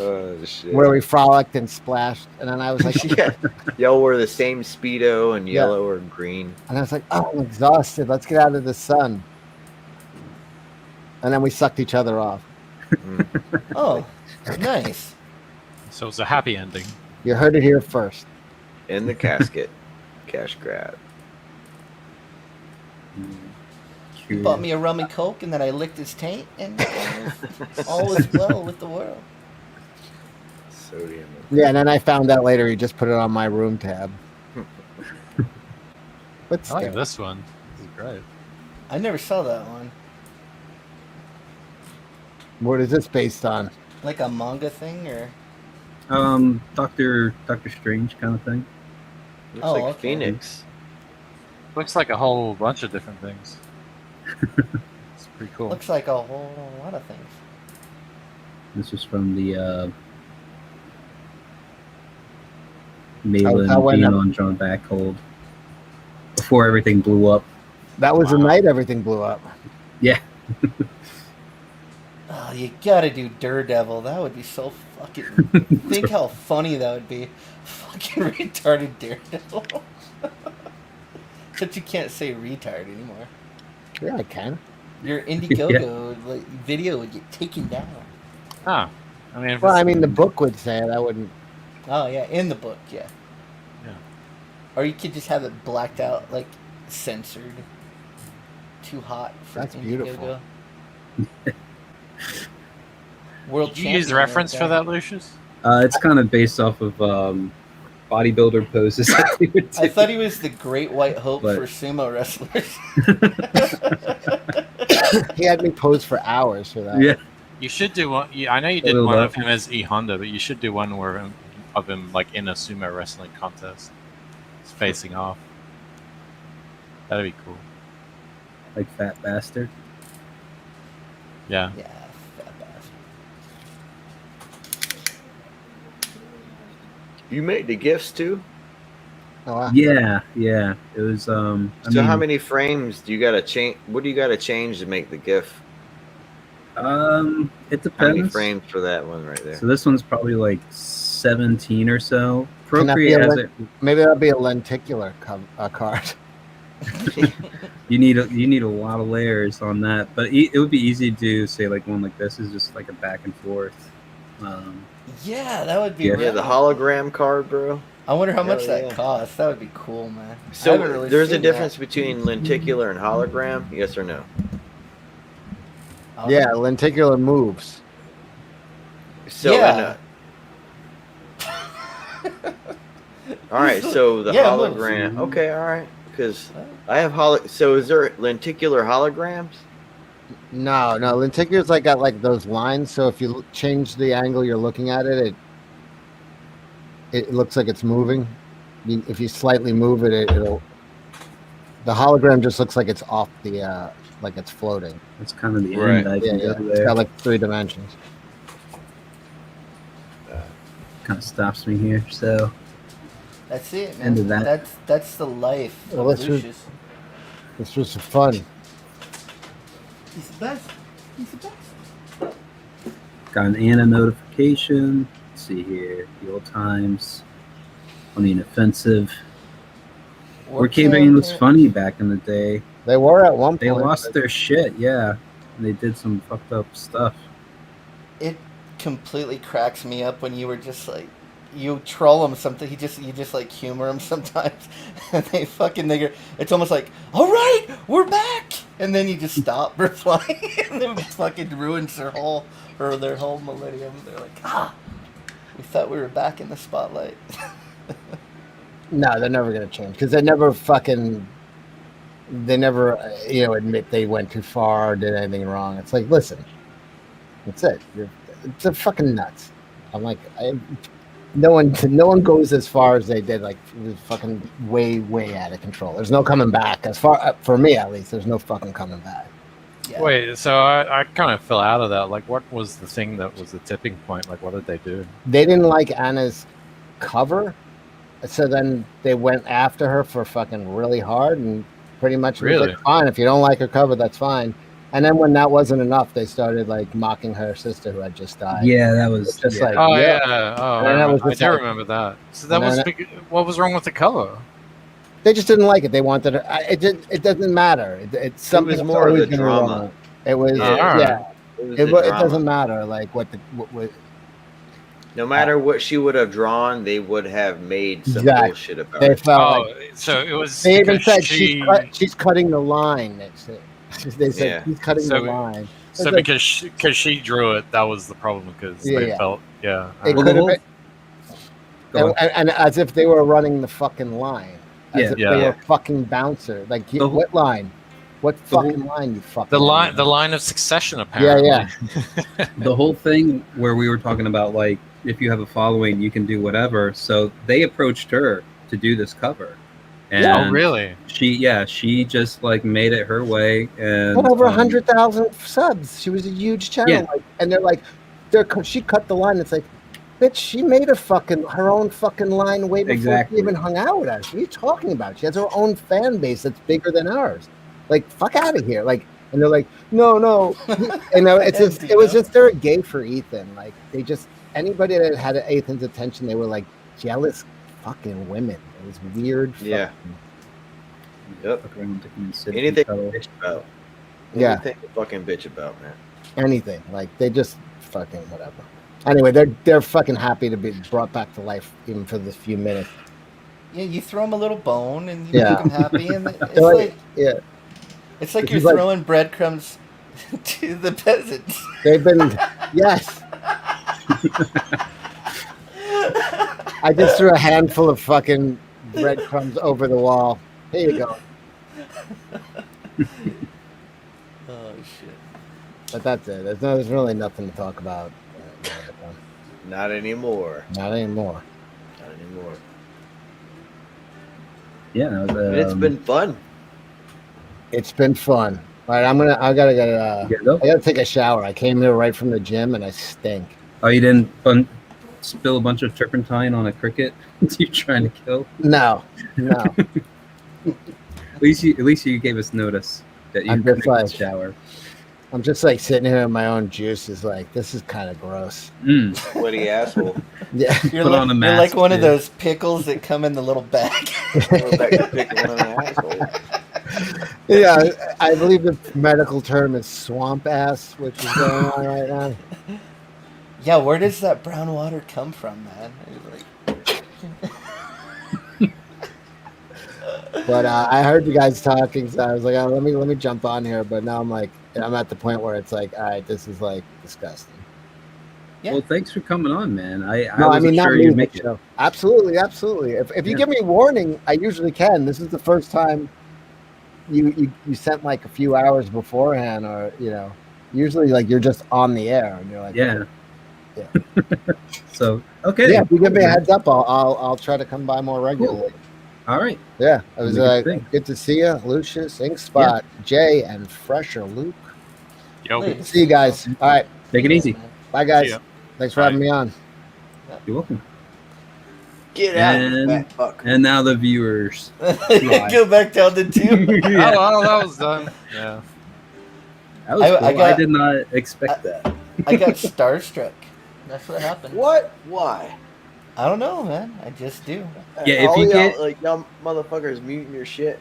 Oh shit. Where we frolicked and splashed, and then I was like, Yeah. Y'all wore the same Speedo and yellow or green. and I was like, oh, I'm exhausted. Let's get out of the sun. And then we sucked each other off. Oh, nice. So it's a happy ending. You heard it here first. In the casket. Cash grab. He bought me a rum and coke, and then I licked his taint, and all was well with the world. Sodium. Yeah, and then I found out later he just put it on my room tab. But I like still. this one. This is great. I never saw that one. What is this based on? Like a manga thing, or Doctor Strange kind of thing. Looks like Phoenix. Looks like a whole bunch of different things. It's pretty cool. Looks like a whole lot of things. This is from the Malin being on John Backhold before everything blew up. That was the night everything blew up. Yeah. Oh, you gotta do Daredevil. That would be so fucking. Think how funny that would be. Fucking retarded Daredevil. But you can't say retard anymore. Yeah, I can. Your Indiegogo like, video would get taken down. Ah, I mean, well, I mean, the book would say it. I wouldn't. Oh yeah, in the book, yeah. Yeah. Or you could just have it blacked out, like censored. Too hot for That's Indiegogo. beautiful. World Did you use reference for that, Lucius? It's kind of based off of bodybuilder poses. I thought he was the great white hope for sumo wrestlers. He had me pose for hours for that. Yeah. You should do one. I know you did one of him as E Honda, but you should do one of him like in a sumo wrestling contest. It's facing off. That'd be cool. Like Fat Bastard. Yeah. Yeah, Fat Bastard. You made the gifts too? Oh, wow. Yeah. It was. So how many frames do you gotta change? What do you gotta change to make the GIF? It depends. How many frames for that one right there? So this one's probably like 17 or so. Procreate has it. Maybe that'll be a lenticular card. You need a lot of layers on that, but it would be easy to do. Say like one like this is just like a back and forth. Yeah, that would be. Yeah, the hologram card, bro. I wonder how much that costs. That would be cool, man. So there's a difference between lenticular and hologram, yes or no? Yeah, lenticular moves. So yeah. All right, so the hologram. Okay, all right, because I have So is there lenticular holograms? No, lenticular's like got like those lines. So if you change the angle you're looking at it, it looks like it's moving. If you slightly move it, it'll. The hologram just looks like it's off the, like it's floating. That's kind of the end. It's got like 3 dimensions. Kind of stops me here. So that's it, man. End of that. That's the life. Well, this was fun. He's the best. He's the best. Got an Anna notification. Let's see here. The old times. I mean, offensive. Wargaming was funny back in the day. They were at one point. They lost their shit, yeah. And they did some fucked up stuff. It completely cracks me up when you were just like, you troll them something. You just like humor them sometimes, and it's almost like, all right, we're back, and then you just stop replying, and then it fucking ruins their whole millennium. They're like, we thought we were back in the spotlight. No, they're never gonna change because they never admit they went too far or did anything wrong. It's like, listen, that's it. It's a fucking nuts. I'm like, no one goes as far as they did. Like, it was fucking way out of control. There's no coming back. As far for me at least, there's no fucking coming back. Yeah. Wait, so I kind of fell out of that. Like, what was the thing that was the tipping point? Like, what did they do? They didn't like Anna's cover, so then they went after her for fucking really hard, and pretty much was like, fine, if you don't like her cover, that's fine. And then when that wasn't enough, they started like mocking her sister who had just died. Yeah, that was just like, I do remember that. So that was what was wrong with the cover? They just didn't like it. They wanted her. It doesn't matter. It's something. It was more of the drama. Wrong. It was It doesn't matter. Like what. No matter what she would have drawn, they would have made some bullshit about it. So it was. They even said she's cutting the line. They said she's cutting the line. So like, because she drew it, that was the problem. Because they felt It could have been, and as if they were running the fucking line. As if they were fucking bouncer. Like what line? What fucking line? You fucking the line of succession. Apparently. Yeah. The whole thing where we were talking about like if you have a following, you can do whatever. So they approached her to do this cover. And oh, really? She just like made it her way, and over 100,000 subs. She was a huge channel, and they're like, she cut the line. It's like, bitch, she made her own fucking line way before she even hung out with us. What are you talking about? She has her own fan base that's bigger than ours. Like, fuck out of here. Like, and they're like, no. You know, it was just they're gay for Ethan. Like, they just anybody that had Ethan's attention, they were like jealous fucking women. It was weird. Yeah. Yep. Anything to bitch about. Yeah. Anything to fucking bitch about, man. Anything. Like, they just fucking whatever. Anyway, they're fucking happy to be brought back to life even for this few minutes. Yeah, you throw them a little bone and you make them happy, and it's it's like you're throwing breadcrumbs to the peasants. They've been yes. I just threw a handful of fucking breadcrumbs over the wall. Here you go. Oh shit! But that's it. There's really nothing to talk about. Not anymore. Not anymore. Not anymore. Yeah, it's been fun. It's been fun. All right, I gotta take a shower. I came here right from the gym and I stink. Oh, you didn't spill a bunch of turpentine on a cricket you're trying to kill? No. At least you gave us notice that you couldn't take a shower. I'm just like sitting here in my own juices, like this is kind of gross. Sweaty asshole. Yeah, you're like one of those pickles that come in the little bag. Yeah, I believe the medical term is swamp ass, which is going on right now. Yeah, where does that brown water come from, man? But I heard you guys talking, so I was like, oh, let me jump on here. But now I'm at the point where it's like, all right, this is like disgusting. Yeah. Well, thanks for coming on, man. I mean, not you make it. Absolutely. If you give me warning, I usually can. This is the first time you sent like a few hours beforehand, or usually like you're just on the air and you're like, yeah. So okay. Yeah, if you give me a heads up, I'll try to come by more regularly. Cool. All right. Yeah, it was good to see you, Lucius, Inkspot, Jay, and Fresher Luke. Yo. See you guys. All right. Take it easy. Bye, guys. Thanks for having me on. You're welcome. Get out, fuck. And now the viewers. Go back down to 2. Oh, that was done. Yeah. That was cool. I did not expect that. I got starstruck. That's what happened. What? Why? I don't know, man. I just do. Yeah, if you get like y'all motherfuckers muting your shit.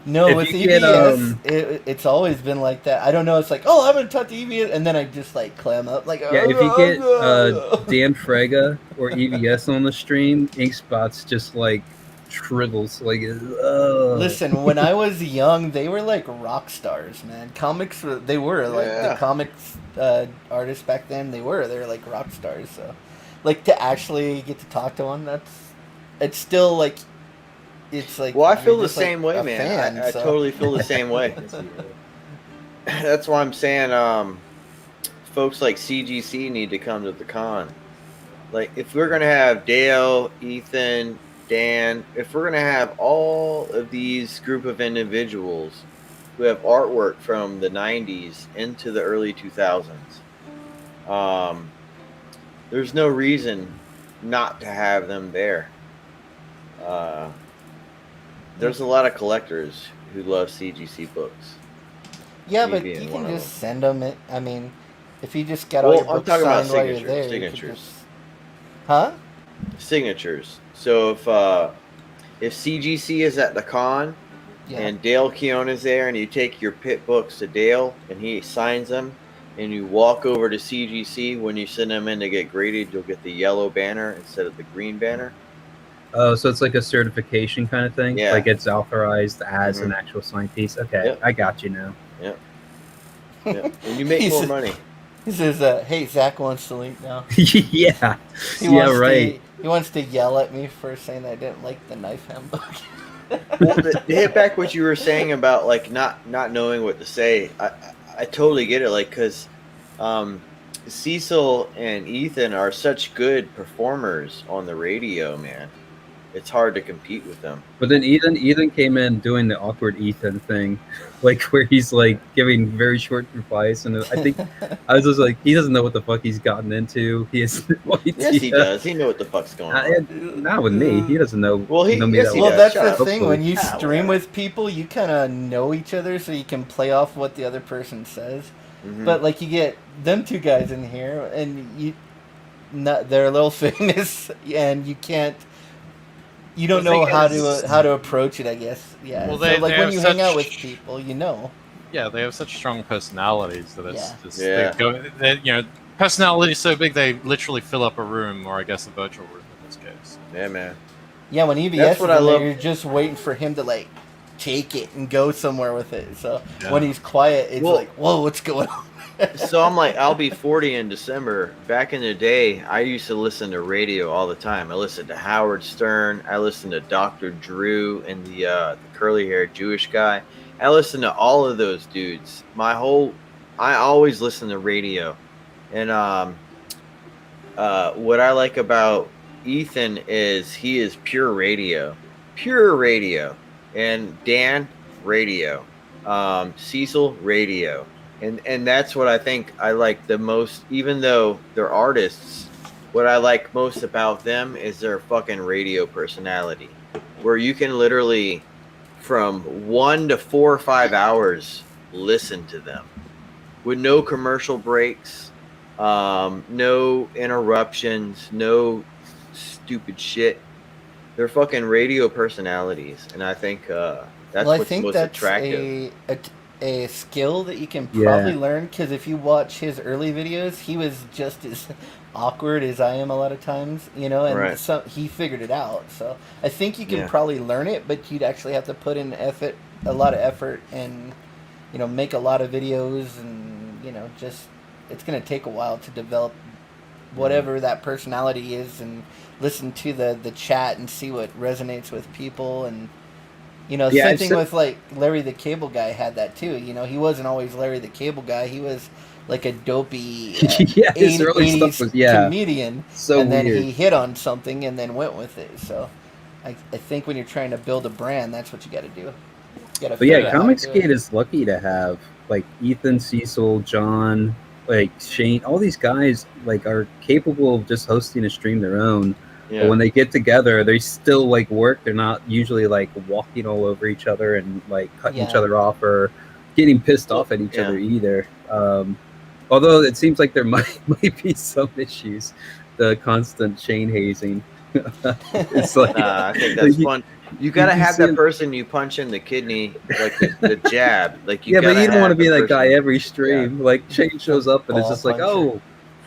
No, with EBS, it's always been like that. I don't know. It's like, oh, I'm gonna talk to EBS, and then I just like clam up. Like, yeah, if you get Dan Frega or EBS on the stream, Inkspot's just like shrivels. Like, listen, when I was young, they were like rock stars, man. Comics, they were like the comics artists back then. They were like rock stars. So, like to actually get to talk to one, it's still like. It's like, well, I feel the same way, man. I totally feel the same way. That's why I'm saying, folks like CGC need to come to the con. Like, if we're gonna have Dale, Ethan, Dan, if we're gonna have all of these group of individuals who have artwork from the '90s into the early 2000s, there's no reason not to have them there. There's a lot of collectors who love CGC books. Yeah, but you can just send them. I mean, if you just got all your books signed while you're there, signatures. Huh? Signatures. So if CGC is at the con and Dale Keown is there, and you take your pit books to Dale and he signs them, and you walk over to CGC, when you send them in to get graded, you'll get the yellow banner instead of the green banner. Oh, so it's like a certification kind of thing? Yeah. Like it's authorized as an actual signed piece? Okay, I got you now. Yep. And you make more money. He says, hey, Zach wants to link now. Yeah. Right. He wants to yell at me for saying I didn't like the knife handbook. Well, to hit back what you were saying about like not knowing what to say, I totally get it. Like, because Cecil and Ethan are such good performers on the radio, man. it's hard to compete with them. But then Ethan came in doing the awkward Ethan thing, like where he's like giving very short advice, and I think I was just like, he doesn't know what the fuck he's gotten into. He has no idea. Yes, he does. He knows what the fuck's going on. Not with me. He doesn't know. Well, know me yes, that he well. does. That's Shut the up. thing. When you stream whatever. with people, you kind of know each other, so you can play off what the other person says. Mhm. But like, you get them two guys in here, and they're a little famous, and you can't. You don't know how to approach it, I guess. Yeah. Well, so they like when have you hang out with such- people, you know. Yeah, they have such strong personalities that it's Yeah. just Yeah. personality so big they literally fill up a room, or I guess a virtual room in this case. Yeah, man. Yeah, when EBS That's is what in I there, love. you're just waiting for him to like take it and go somewhere with it. So Yeah. when he's quiet, it's Well- like, whoa, what's going on? So I'm like, I'll be 40 in December. Back in the day, I used to listen to radio all the time. I listened to Howard Stern. I listened to Dr. Drew and the curly-haired Jewish guy. I listened to all of those dudes. I always listen to radio. And what I like about Ethan is he is pure radio. And Dan, radio. Cecil, radio. And that's what I think I like the most. Even though they're artists, what I like most about them is their fucking radio personality, where you can literally from 1 to 4 or 5 hours listen to them with no commercial breaks, no interruptions, no stupid shit. They're fucking radio personalities, and I think that's what's most attractive. A skill that you can probably learn, because if you watch his early videos, he was just as awkward as I am a lot of times, and Right. he figured it out. So I think you can probably learn it, but you'd actually have to put in a lot of effort, and make a lot of videos, and just it's going to take a while to develop whatever that personality is, and listen to the chat and see what resonates with people. And same thing with like Larry the Cable Guy had that too. He wasn't always Larry the Cable Guy. He was like a dopey his early 80s stuff was comedian, so and then weird. he hit on something and then went with it. So I think when you're trying to build a brand, that's what you got to do. You gotta But yeah, figure out how to Comic do Skate it. is lucky to have like Ethan, Cecil, John, like Shane. All these guys like are capable of just hosting a stream their own. But when they get together, they still like work. They're not usually like walking all over each other and like cutting each other off or getting pissed off at each other either. Although it seems like there might be some issues. The constant chain hazing. It's like I think that's fun. You gotta have that person you punch in the kidney, like the jab. Like but you don't want to be that guy person. every stream. Like Shane shows up and it's just like, oh,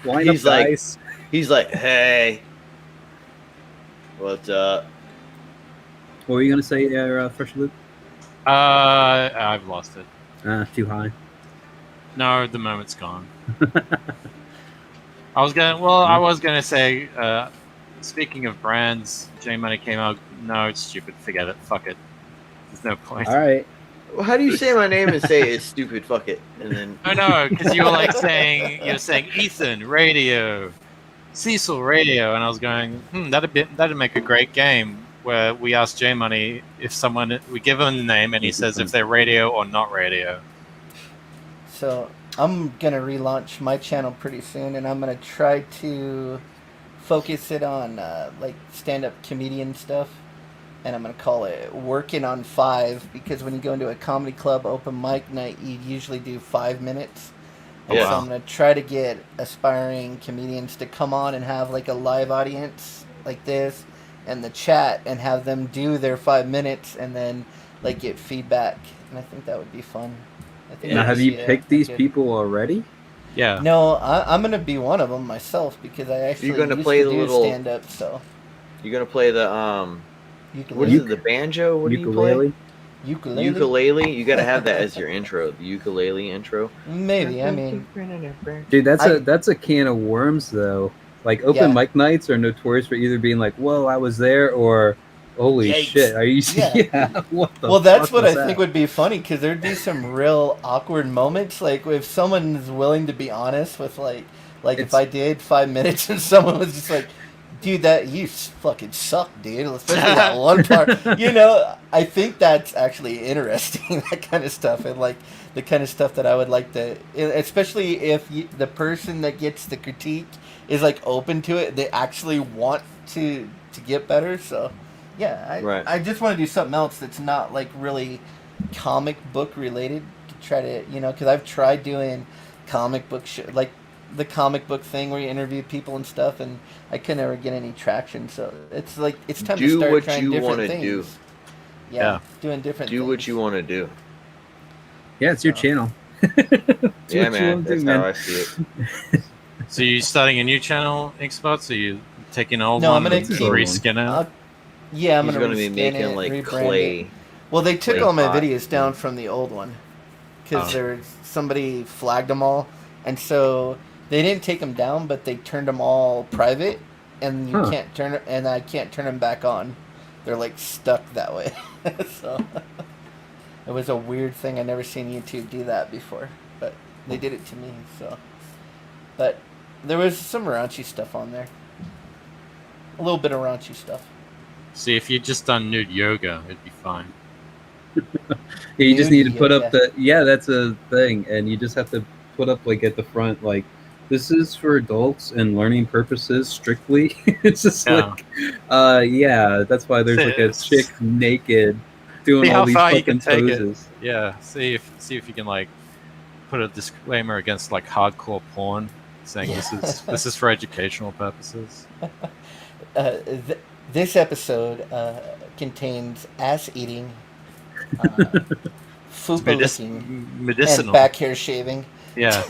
line up, guys. He's like, hey, what's up? What were you gonna say there, Fresh Luke? I've lost it. Too high. No, the moment's gone. I was gonna say, speaking of brands, J Money came out. No, it's stupid. Forget it. Fuck it. There's no point. All right. Well, how do you say my name and say it's stupid? Fuck it, and then I know, because you were saying Ethan Radio, Cecil Radio, and I was going, that'd make a great game where we ask J Money we give him the name and he says if they're radio or not radio. So I'm gonna relaunch my channel pretty soon, and I'm gonna try to focus it on like stand-up comedian stuff, and I'm gonna call it Working on 5, because when you go into a comedy club open mic night, you usually do 5 minutes. And so I'm gonna try to get aspiring comedians to come on and have like a live audience like this and the chat, and have them do their 5 minutes and then like get feedback, and I think that would be fun. I think Now, that have would you be picked these people already? Yeah. No, I'm gonna be one of them myself, because I actually You're gonna used play to the do little stand up. So you're gonna play the what is it? The banjo? What ukulele? do you play? Ukulele. You gotta have that as your intro. The ukulele intro. Maybe. I mean, Dude, that's a can of worms though. Like open mic nights are notorious for either being like, "Whoa, I was there," or "Holy Yikes. shit, are you?" Yeah. What the? well, that's fuck what was I that? think would be funny, because there'd be some real awkward moments. Like if someone's willing to be honest with like if I did 5 minutes and someone was just like, Dude, that you fucking suck, dude. Especially that one part. I think that's actually interesting. That kind of stuff, and like the kind of stuff that I would like to, especially if the person that gets the critique is like open to it. They actually want to get better. So, yeah, I just want to do something else that's not like really comic book related to try to because I've tried doing comic book like the comic book thing where you interview people and stuff, and I could never get any traction. So it's like it's time to start trying different things. Do. Yeah, doing different. Do things. what you want to do. Yeah, it's your channel. Yeah, man. That's how I see it. So you starting a new channel, Xbox? Or you taking an old one? I'm gonna reskin it. I'm gonna be making like clay. It. Well, they took all my videos down from the old one because somebody flagged them all, and so they didn't take them down, but they turned them all private, and you can't turn and I can't turn them back on. They're like stuck that way. So it was a weird thing. I never seen YouTube do that before, but they did it to me. So, but there was some raunchy stuff on there. A little bit of raunchy stuff. See, if you'd just done nude yoga, it'd be fine. You just need to put up that's a thing, and you just have to put up like at the front like, this is for adults and learning purposes strictly. It's just like that's why there's like a chick naked doing all these fucking poses. Yeah, see if you can like put a disclaimer against like hardcore porn saying this is for educational purposes. This episode contains ass eating, fupa licking, medicinal, and back hair shaving. Yeah.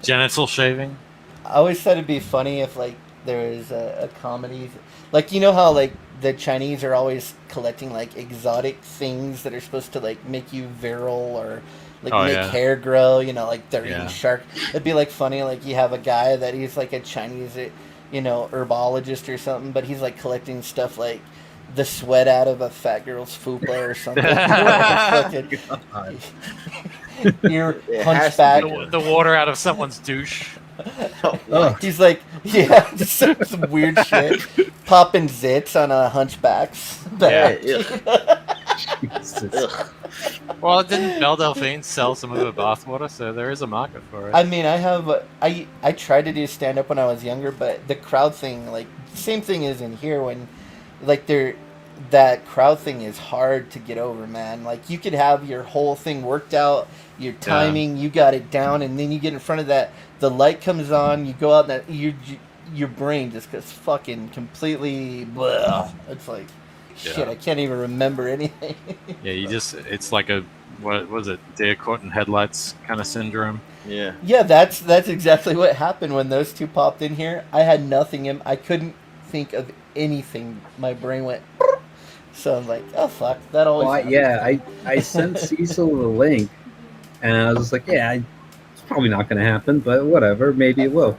Genital shaving. I always thought it'd be funny if like there was a comedy, like how like the Chinese are always collecting like exotic things that are supposed to like make you virile or like make hair grow. Like they're eating shark. It'd be like funny, like you have a guy that he's like a Chinese, herbologist or something, but he's like collecting stuff like the sweat out of a fat girl's fupa or something. Your hunchback. The water out of someone's douche. He's like, just some weird shit. Popping zits on a hunchback's back. Well, didn't Belle Delphine sell some of the bathwater? So there is a market for it. I mean, I tried to do stand up when I was younger, but the crowd thing, like, same thing is in here when, like, that crowd thing is hard to get over, man. Like, you could have your whole thing worked out, your timing, you got it down, and then you get in front of that, the light comes on, you go out, and your brain just gets fucking completely blah. It's like, shit, I can't even remember anything. It's like a, what was it, deer caught in headlights kind of syndrome. Yeah, that's exactly what happened when those two popped in here. I had nothing I couldn't think of anything. My brain went. So I'm like, oh fuck, that always. Well, I sent Cecil the link, and I was just like, it's probably not going to happen, but whatever, maybe it will.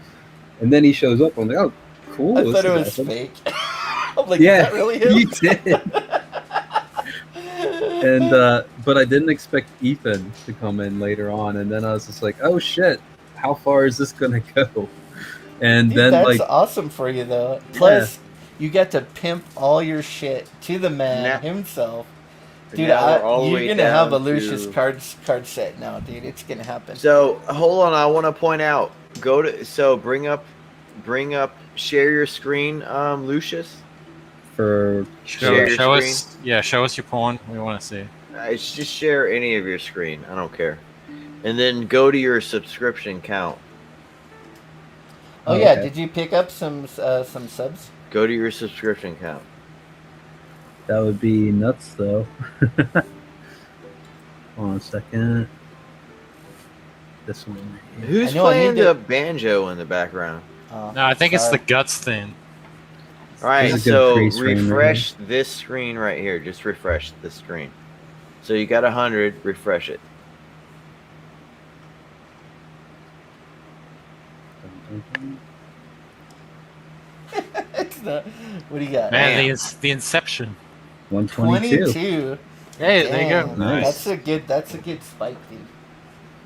And then he shows up. I'm like, oh, cool. I thought it was fake. I'm like, is that really him? You did. And but I didn't expect Ethan to come in later on, and then I was just like, oh shit, how far is this going to go? And Dude, then that's awesome for you though. Plus. You get to pimp all your shit to the man himself. Dude, you're going to have a Lucius card set now, dude. It's going to happen. So, hold on. I want to point out. Bring up, share your screen, Lucius. Show us your porn. We want to see. Just share any of your screen. I don't care. And then go to your subscription count. Oh, yeah. Did you pick up some subs? Go to your subscription count. That would be nuts, though. Hold on a second. This one. Who's playing the banjo in the background? No, I think it's the Guts thing. All right, so refresh this screen right here. Just refresh the screen. So you got 100. Refresh it. What do you got? Man, the Inception. 122. Hey, there you go. Nice. That's a good spike, dude.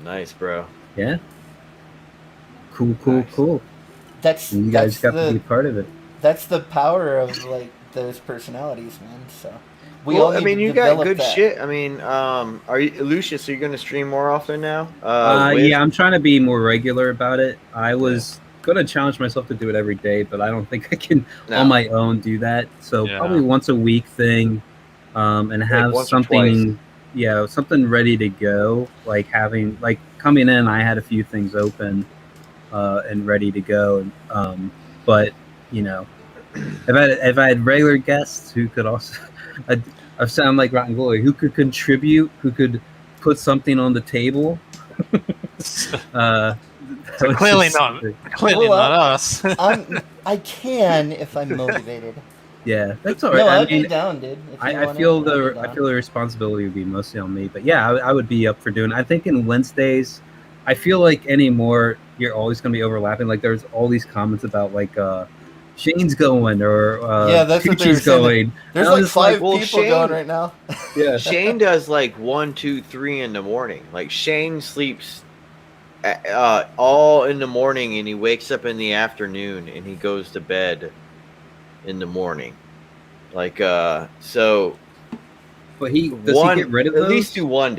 Nice, bro. Yeah. Cool. And you guys got to be part of it. That's the power of like those personalities, man. So I mean, you got good shit. I mean, are you Lucius? Are you going to stream more often now? Yeah, I'm trying to be more regular about it. I was gonna challenge myself to do it every day, but I don't think I can on my own do that. So probably once a week thing, and have something, something ready to go. Like having coming in, I had a few things open and ready to go. But you know, if I had regular guests who could also, I sound like Rotten Glory, who could contribute, who could put something on the table. So clearly not us. I can if I'm motivated. Yeah, that's all right. No, I'd be down, dude. I feel the responsibility would be mostly on me, but yeah, I would be up for doing it. I think in Wednesdays, I feel like anymore you're always going to be overlapping. Like there's all these comments about like Shane's going or that's what they're going. There's like 5 people going right now. Yeah, Shane does like 1, 2, 3 in the morning. Like Shane sleeps all in the morning and he wakes up in the afternoon and he goes to bed in the morning. Like so. But he get rid of those? At least do one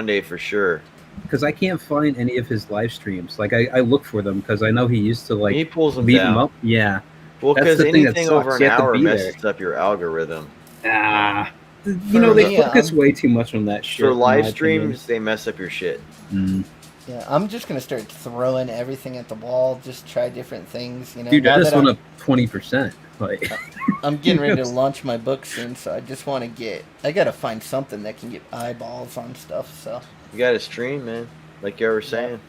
day for sure. Because I can't find any of his live streams. Like I look for them because I know he used to like he pulls them leave down. them up. Yeah. Well, because anything over an hour messes up your algorithm. You know, they focus way too much on that shit. For live streams, they mess up your shit. Yeah, I'm just gonna start throwing everything at the wall. Just try different things. You know, dude, I just went up 20%. Like, I'm getting ready to launch my book soon, so I just want to I gotta find something that can get eyeballs on stuff. So you gotta stream, man. Like you were saying.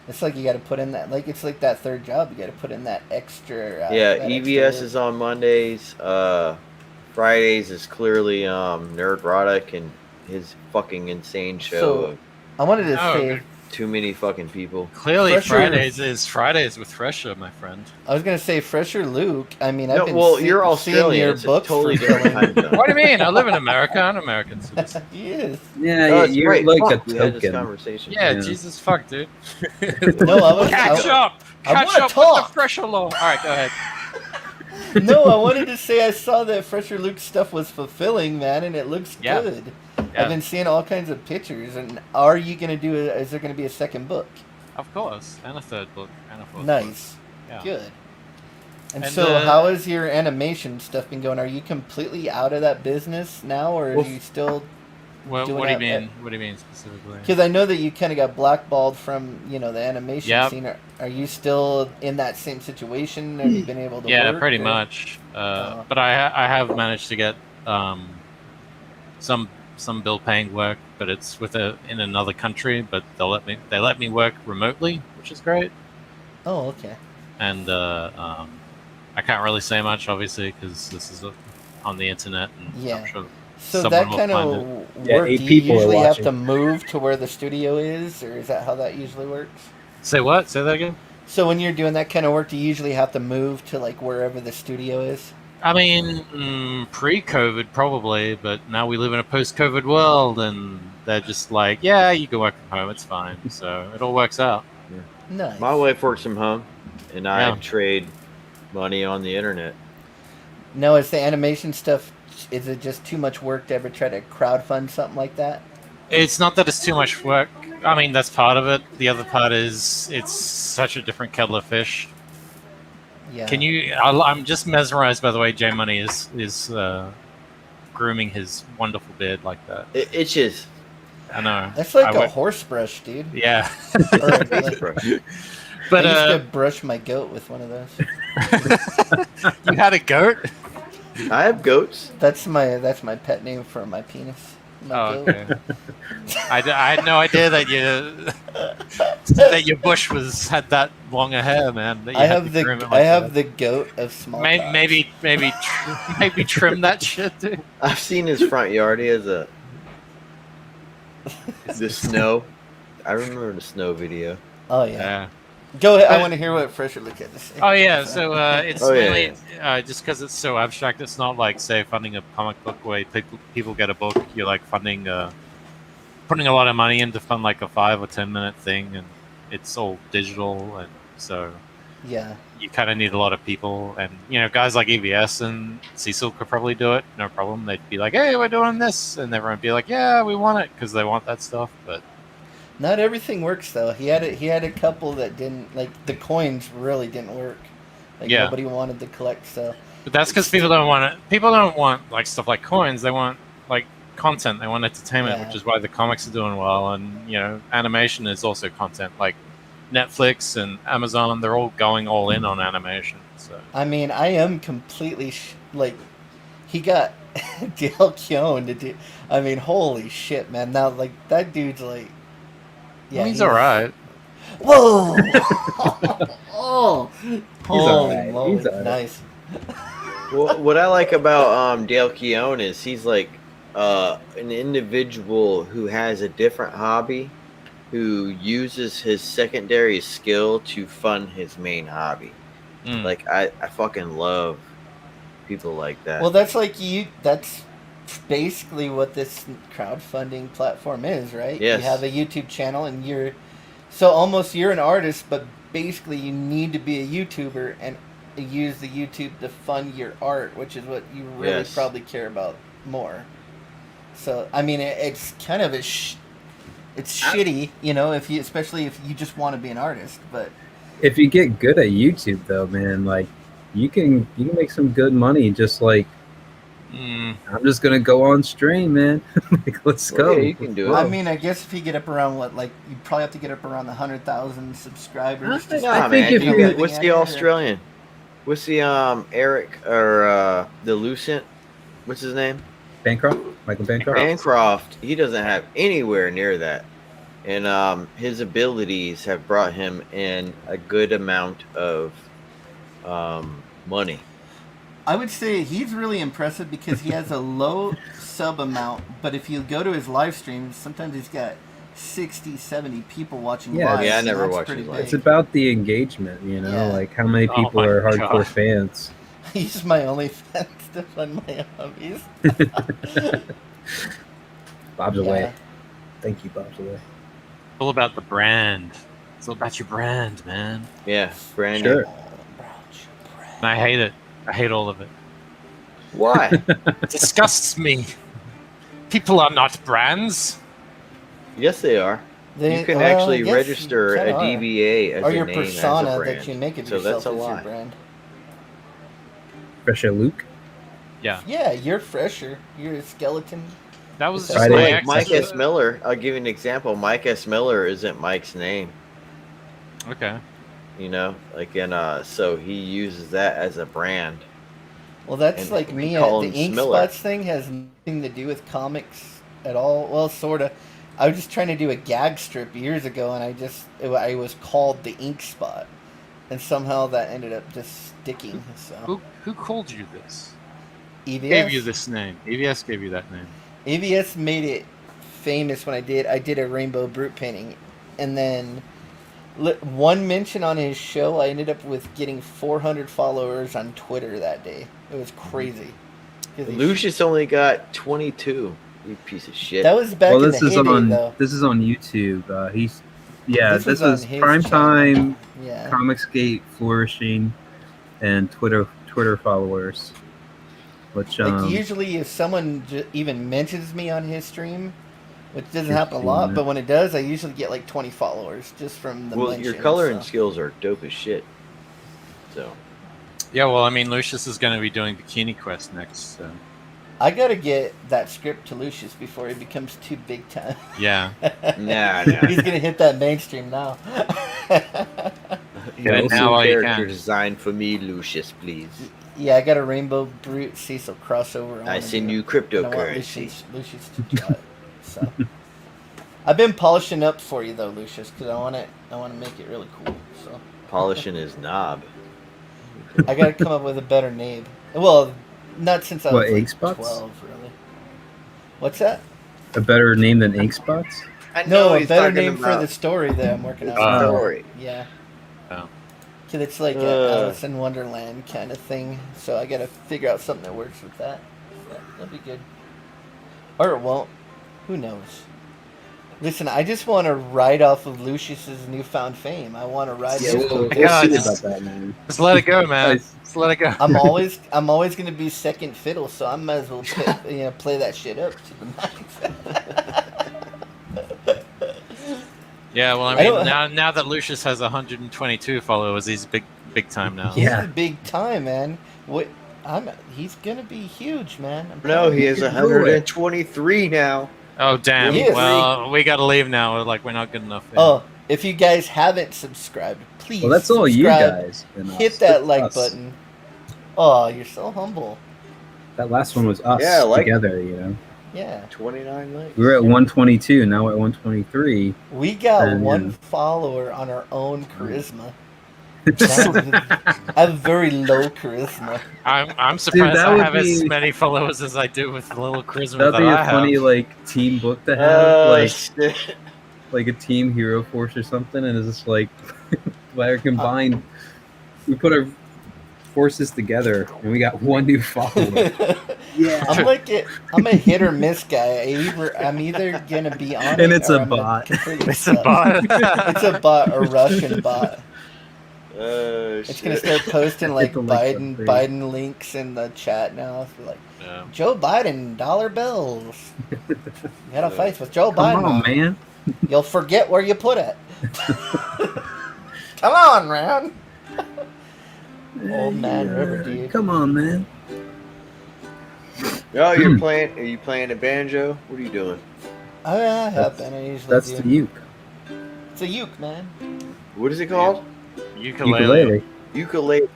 It's like you got to put in that, like it's like that third job. You got to put in that extra. EVS is on Mondays. Fridays is clearly Nerdrotic and his fucking insane show. So I wanted to say too many fucking people. Clearly, Fridays with Fresher, my friend. I was gonna say Fresher Luke. I mean, I've been you're Australian. Your books totally different time zone. What do you mean? I live in America. I'm American citizen. He is. Yeah, you're like a token. Conversation. Yeah, Jesus fuck, dude. No, I was catch up with the Fresher law. All right, go ahead. No, I wanted to say I saw that Fresher Luke stuff was fulfilling, man, and it looks good. Yeah. I've been seeing all kinds of pictures, and are you going to do it? Is there going to be a second book? Of course, and a third book, and a fourth Nice. book. Yeah. Good. And so how has your animation stuff been going? Are you completely out of that business now, or are you still what do you mean? What do you mean specifically? Because I know that you kind of got blackballed from, the animation scene. Are you still in that same situation? Have you been able to work? Pretty much. But I have managed to get some bill-paying work, but it's in another country. But they let me work remotely, which is great. Oh, okay. And I can't really say much, obviously, because this is on the internet, and I'm sure. So that kind of work, do you usually have to move to where the studio is, or is that how that usually works? Say what? Say that again? So when you're doing that kind of work, do you usually have to move to like wherever the studio is? I mean, pre-COVID probably, but now we live in a post-COVID world, and they're just like, yeah, you can work from home, it's fine. So it all works out. Yeah. Nice. My wife works from home, and I trade money on the internet. No, it's the animation stuff. Is it just too much work to ever try to crowdfund something like that? It's not that it's too much work. I mean, that's part of it. The other part is it's such a different kettle of fish. Yeah. Can you? I'm just mesmerized by the way J Money is grooming his wonderful beard like that. It itches. I know. That's like a horse brush, dude. Yeah. Brush. But I used to brush my goat with one of thse. You had a goat? I have goats. That's my pet name for my penis. Okay. I had no idea that your bush had that long a hair, man. I have the goat of small. Maybe trim that shit, dude. I've seen his front yard. He has the snow. I remember the snow video. Oh yeah. Go ahead. I want to hear what Fresher Luke had to say. Oh yeah, so it's really just because it's so abstract. It's not like say funding a comic book where people get a book. You're like funding, putting a lot of money in to fund like a 5 or 10 minute thing, and it's all digital, and so you kind of need a lot of people, and guys like EVS and Cecil could probably do it, no problem. They'd be like, "Hey, we're doing this," and everyone would be like, "Yeah, we want it," because they want that stuff. But not everything works though. He had a couple that didn't, like, the coins really didn't work. Like, nobody wanted to collect stuff. But that's because people don't want it. People don't want like stuff like coins. They want like content. They want entertainment, which is why the comics are doing well. And animation is also content. Like Netflix and Amazon, they're all going all in on animation. So I mean, I am completely like, he got Dale Keown to do. I mean, holy shit, man! Now, like, that dude's like, he's all right. Whoa! Oh, holy moly, nice. What I like about Dale Keown is he's like an individual who has a different hobby, who uses his secondary skill to fund his main hobby. Like, I fucking love people like that. Well, that's like that's basically what this crowdfunding platform is, right? Yes. You have a YouTube channel and you're an artist, but basically you need to be a YouTuber and use the YouTube to fund your art, which is what you really probably care about more. So, I mean, it's kind of it's shitty, especially if you just want to be an artist. But if you get good at YouTube, though, man, like you can make some good money. Just like I'm just gonna go on stream, man. Like, let's go. Yeah, you can do it. I mean, I guess if you get up around you probably have to get up around the 100,000 subscribers. I think if you what's the Australian? What's the Eric or the Lucent? What's his name? Bancroft? Michael Bancroft? Bancroft, he doesn't have anywhere near that. And his abilities have brought him in a good amount of money. I would say he's really impressive because he has a low sub amount, but if you go to his live streams, sometimes he's got 60, 70 people watching live. Yeah, I never watch his live. It's about the engagement, like how many people are hardcore fans. He's my only fan to fund my hobbies. Bob's away. Thank you, Bob's away. It's all about the brand. It's all about your brand, man. Yeah, brand. Sure. And I hate it. I hate all of it. Why? It disgusts me. People are not brands. Yes, they are. You can actually register a DBA as or a your name persona as a brand. that you make it so yourself that's a as lie. your brand. Fresher Luke? Yeah. Yeah, you're Fresher. You're a skeleton. That was just my Mike S. Miller. I'll give you an example. Mike S. Miller isn't Mike's name. Okay. So he uses that as a brand. Well, that's like me. The ink spots thing has nothing to do with comics at all. Well, sort of. I was just trying to do a gag strip years ago, and I was called the ink spot, and somehow that ended up just sticking. So who called you this? EVS gave you this name. EVS gave you that name. EVS made it famous when I did a Rainbow Brute painting, and then one mention on his show, I ended up with getting 400 followers on Twitter that day. It was crazy. Lucius only got 22. You piece of shit. That was back in the heyday, though. This is on YouTube. This was prime channel. time. Yeah. Comicsgate flourishing, and Twitter followers. Which usually, if someone even mentions me on his stream, which doesn't happen a lot, but when it does, I usually get like 20 followers just from the mention. Your coloring skills are dope as shit. So. Yeah, well, I mean, Lucius is going to be doing Bikini Quest next. So. I gotta get that script to Lucius before he becomes too big time. Yeah. Nah. He's gonna hit that mainstream now. Get it now while you can. Design for me, Lucius, please. Yeah, I got a Rainbow Brute Cecil crossover. I send you cryptocurrency. Lucius to draw it. So. I've been polishing up for you though, Lucius, because I want to make it really cool. So. Polishing his knob. I gotta come up with a better name. Well. Not since I was Ink Spots? 12, really. What's that? A better name than Ink Spots? No, a better name for the story that I'm working on. Story. Yeah. Oh. Because it's like an Alice in Wonderland kind of thing. So I got to figure out something that works with that. That'll be good. Or it won't. Who knows? Listen, I just want to ride off of Lucius's newfound fame. I want to ride. Yeah, his we'll coattails. see about that, man. Just let it go, man. Just let it go. I'm always going to be second fiddle, so I might as well play that shit up to the max. Yeah, well, I mean, now that Lucius has 122 followers, he's big time now. He's big time, man. He's gonna be huge, man. No, he has 123 now. Oh damn! Well, we gotta leave now. We're not good enough. Yeah. Oh, if you guys haven't subscribed, please. Well, that's all you guys. Hit that like button. Oh, you're so humble. That last one was us together, you know. Yeah. 29 likes. We were at 122. Now we're at 123. We got one follower on our own charisma. I have very low charisma. I'm surprised I have as many followers as I do with the little charisma that I have. That'd be a funny team book to have, like a team hero force or something, and it's just like our combined. We put our forces together, and we got one new follower. Yeah, I'm a hit or miss guy. I'm either gonna be on and it's a bot. It's a bot. It's a bot, a Russian bot. It's gonna start posting Biden links in the chat now. Joe Biden, dollar bills. You gotta fight with Joe Biden. Come on, man. You'll forget where you put it. Come on, man. Old man River, dude. Come on, man. Oh, you're playing? Are you playing a banjo? What are you doing? I have been. I usually That's do. the uke. It's a uke, man. What is it called? Ukulele. Ukulele.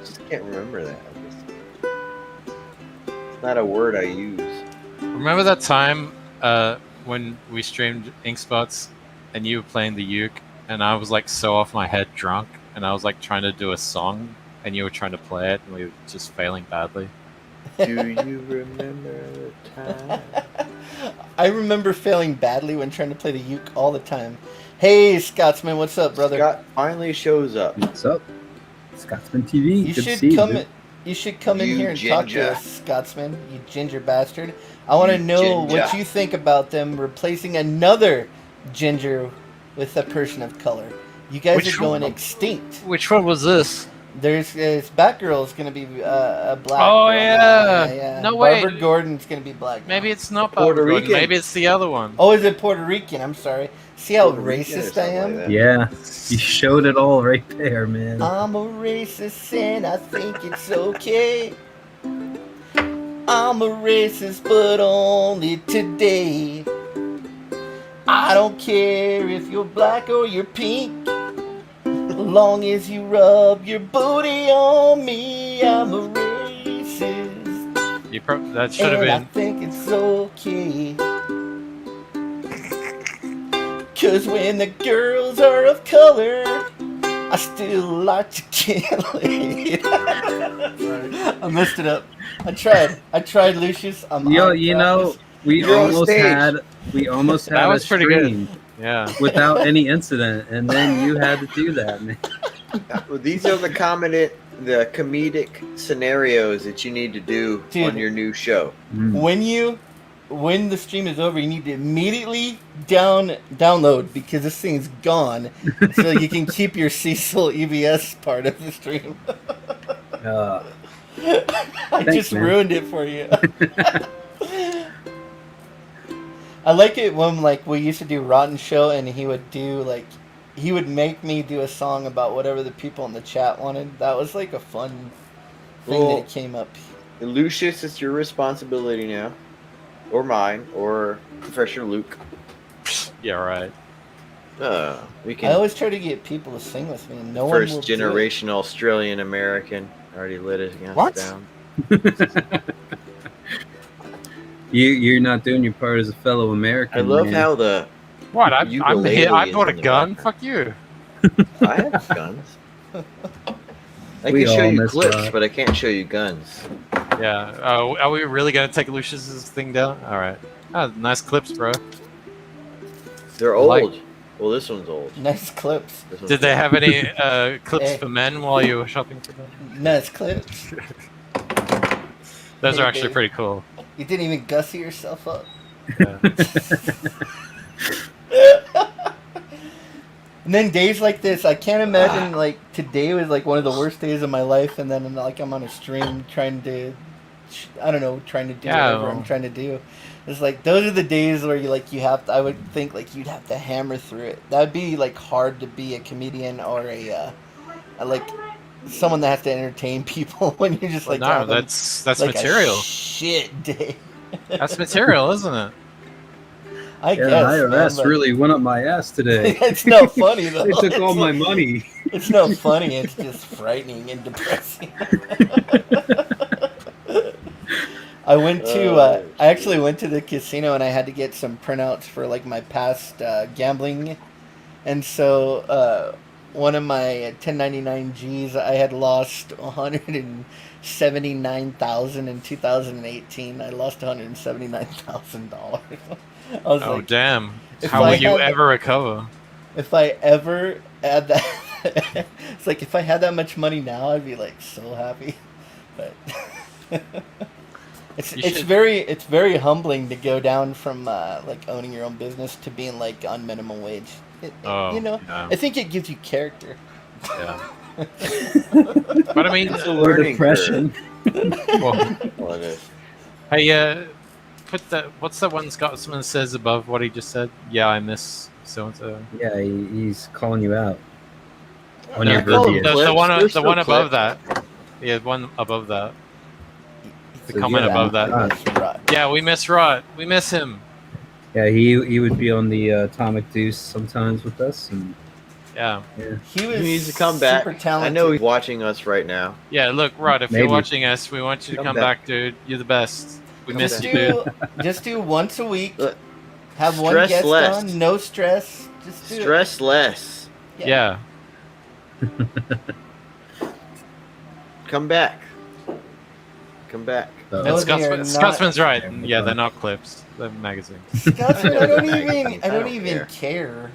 Just can't remember that. It's not a word I use. Remember that time when we streamed Ink Spots and you were playing the uke and I was so off my head drunk and I was trying to do a song and you were trying to play it and we were just failing badly? Do you remember the time? I remember failing badly when trying to play the uke all the time. Hey, Scotsman, what's up, brother? Scott finally shows up. What's up? Scotsman TV. You should come in here and talk to us, Scotsman, you ginger bastard. I want to know what you think about them replacing another ginger with a person of color. You guys are going extinct. Which one was this? There's Batgirl's gonna be a black. Oh girl. yeah. No way. Barbara Gordon's gonna be black. Maybe it's not Puerto Rican. Maybe it's the other one. Oh, is it Puerto Rican? I'm sorry. See how racist I am? Like yeah, you showed it all right there, man. I'm a racist and I think it's okay. I'm a racist, but only today. I don't care if you're black or you're pink. Long as you rub your booty on me, I'm a racist. That should have been. I think it's okay. 'Cause when the girls are of color, I still like to kill it. I messed it up. I tried, Lucius. We almost had that was a pretty stream. good. Yeah. Without any incident, and then you had to do that, man. Well, these are the comedic scenarios that you need to do on your new show. When the stream is over, you need to immediately download because this thing's gone, so you can keep your Cecil EBS part of the stream. Thanks, ruined it for you. I like it when we used to do Rotten Show and he would make me do a song about whatever the people in the chat wanted. That was a fun thing that came up. Lucius, it's your responsibility now. Or mine, or Professor Luke. Yeah, right. I always try to get people to sing with me, and no one will. First generation Australian American already lit us down. You're not doing your part as a fellow American. I love how the what I'm here. I bought a gun. Fuck you. I have guns. I can show you clips, but I can't show you guns. Yeah. Are we really gonna take Lucius's thing down? All right. Nice clips, bro. They're old. Well, this one's old. Nice clips. Did they have any clips for men while you were shopping for them? Nice clips. Those are actually pretty cool. You didn't even gussy yourself up. Yeah. And then days like this, I can't imagine like today was like one of the worst days of my life, and then like I'm on a stream trying to, I don't know, trying to do whatever I'm trying to do. It's like those are the days where you have to, I would think like you'd have to hammer through it. That'd be like hard to be a comedian or a like someone that has to entertain people when you're just like no, that's like material. A shit day. That's material, isn't it? I guess. The IRS really went up my ass today. It's not funny though. They took all my money. It's not funny. It's just frightening and depressing. I actually went to the casino and I had to get some printouts for like my past gambling, and so one of my 1099 Gs, I had lost $179,000 in 2018. I lost $179,000. I was like, damn! How will you ever recover? If I ever had that, it's like if I had that much money now, I'd be like so happy. But it's very humbling to go down from like owning your own business to being like on minimum wage. I think it gives you character. Yeah. But I mean, it's a learning depression. Hey, put that. What's that one Scotsman says above what he just said? Yeah, I miss so and so. Yeah, he's calling you out on No, your verbiage. the one above that. Yeah, one above that. The comment above that. Yeah, we miss Rot. We miss him. Yeah, he would be on the Atomic Deuce sometimes with us, and yeah. He needs to come back. Super talented. I know he's watching us right now. Yeah, look, Rod, if you're watching us, we want you to come back, dude. You're the best. We miss you, dude. Just do once a week. Look, have one guest on. No stress. Just do stress less. Yeah. Come back. Come back. Scotsman's right. Yeah, they're not clips. They're magazines. Scotsman, I don't even care.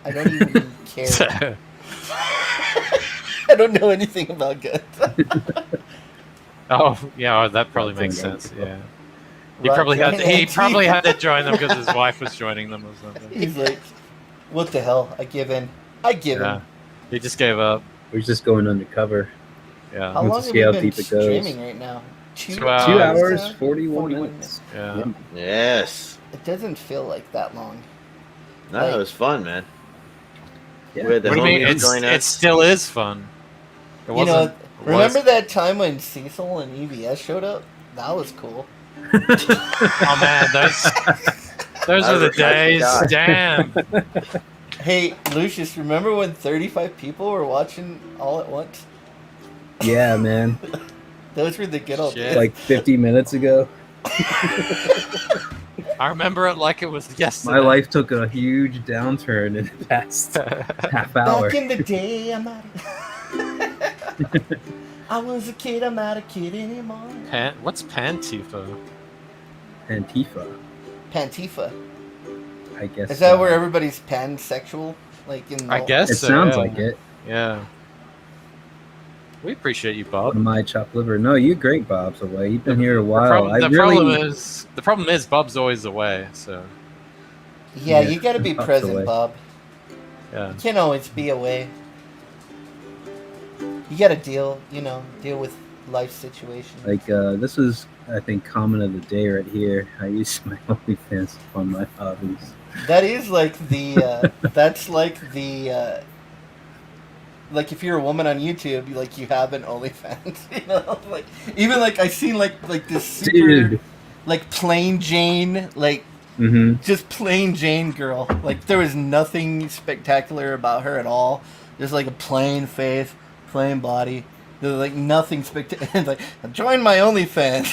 I don't even care. I don't know anything about guns. Oh, yeah, that probably makes sense. Yeah. He probably had to join them because his wife was joining them or something. He's like, what the hell? I give in. in. He just gave up. We're just going undercover. Yeah. How long have you been streaming right now? 2 hours, 41 minutes. Yeah. Yes. It doesn't feel like that long. No, it was fun, man. Yeah. What do you mean? It still is fun. Remember that time when Cecil and EVS showed up? That was cool. Oh man, those are the days. Damn. Hey, Lucius, remember when 35 people were watching all at once? Yeah, man. Those were the good old days. Like 50 minutes ago. I remember it like it was yesterday. My life took a huge downturn in the past half hour. Back in the day, I was a kid, I'm not a kid anymore. What's Pantifa? Pantifa. I guess. Is that where everybody's pansexual? Like in I guess it sounds like it. Yeah. We appreciate you, Bob. My chopped liver. No, you're great, Bob's away. You've been here a while. The problem is Bob's always away, so. Yeah, you gotta be present, away. Bob. Yeah. You can't always be away. You gotta deal with life situations. Like, this is, I think, comment of the day right here. I use my OnlyFans to fund my hobbies. That is like the, that's like the, like if you're a woman on YouTube, you have an OnlyFans, like even like I seen like this super like plain Jane, like just plain Jane girl. Like there was nothing spectacular about her at all. Just like a plain face, plain body. There's like nothing spectacular. It's like join my OnlyFans.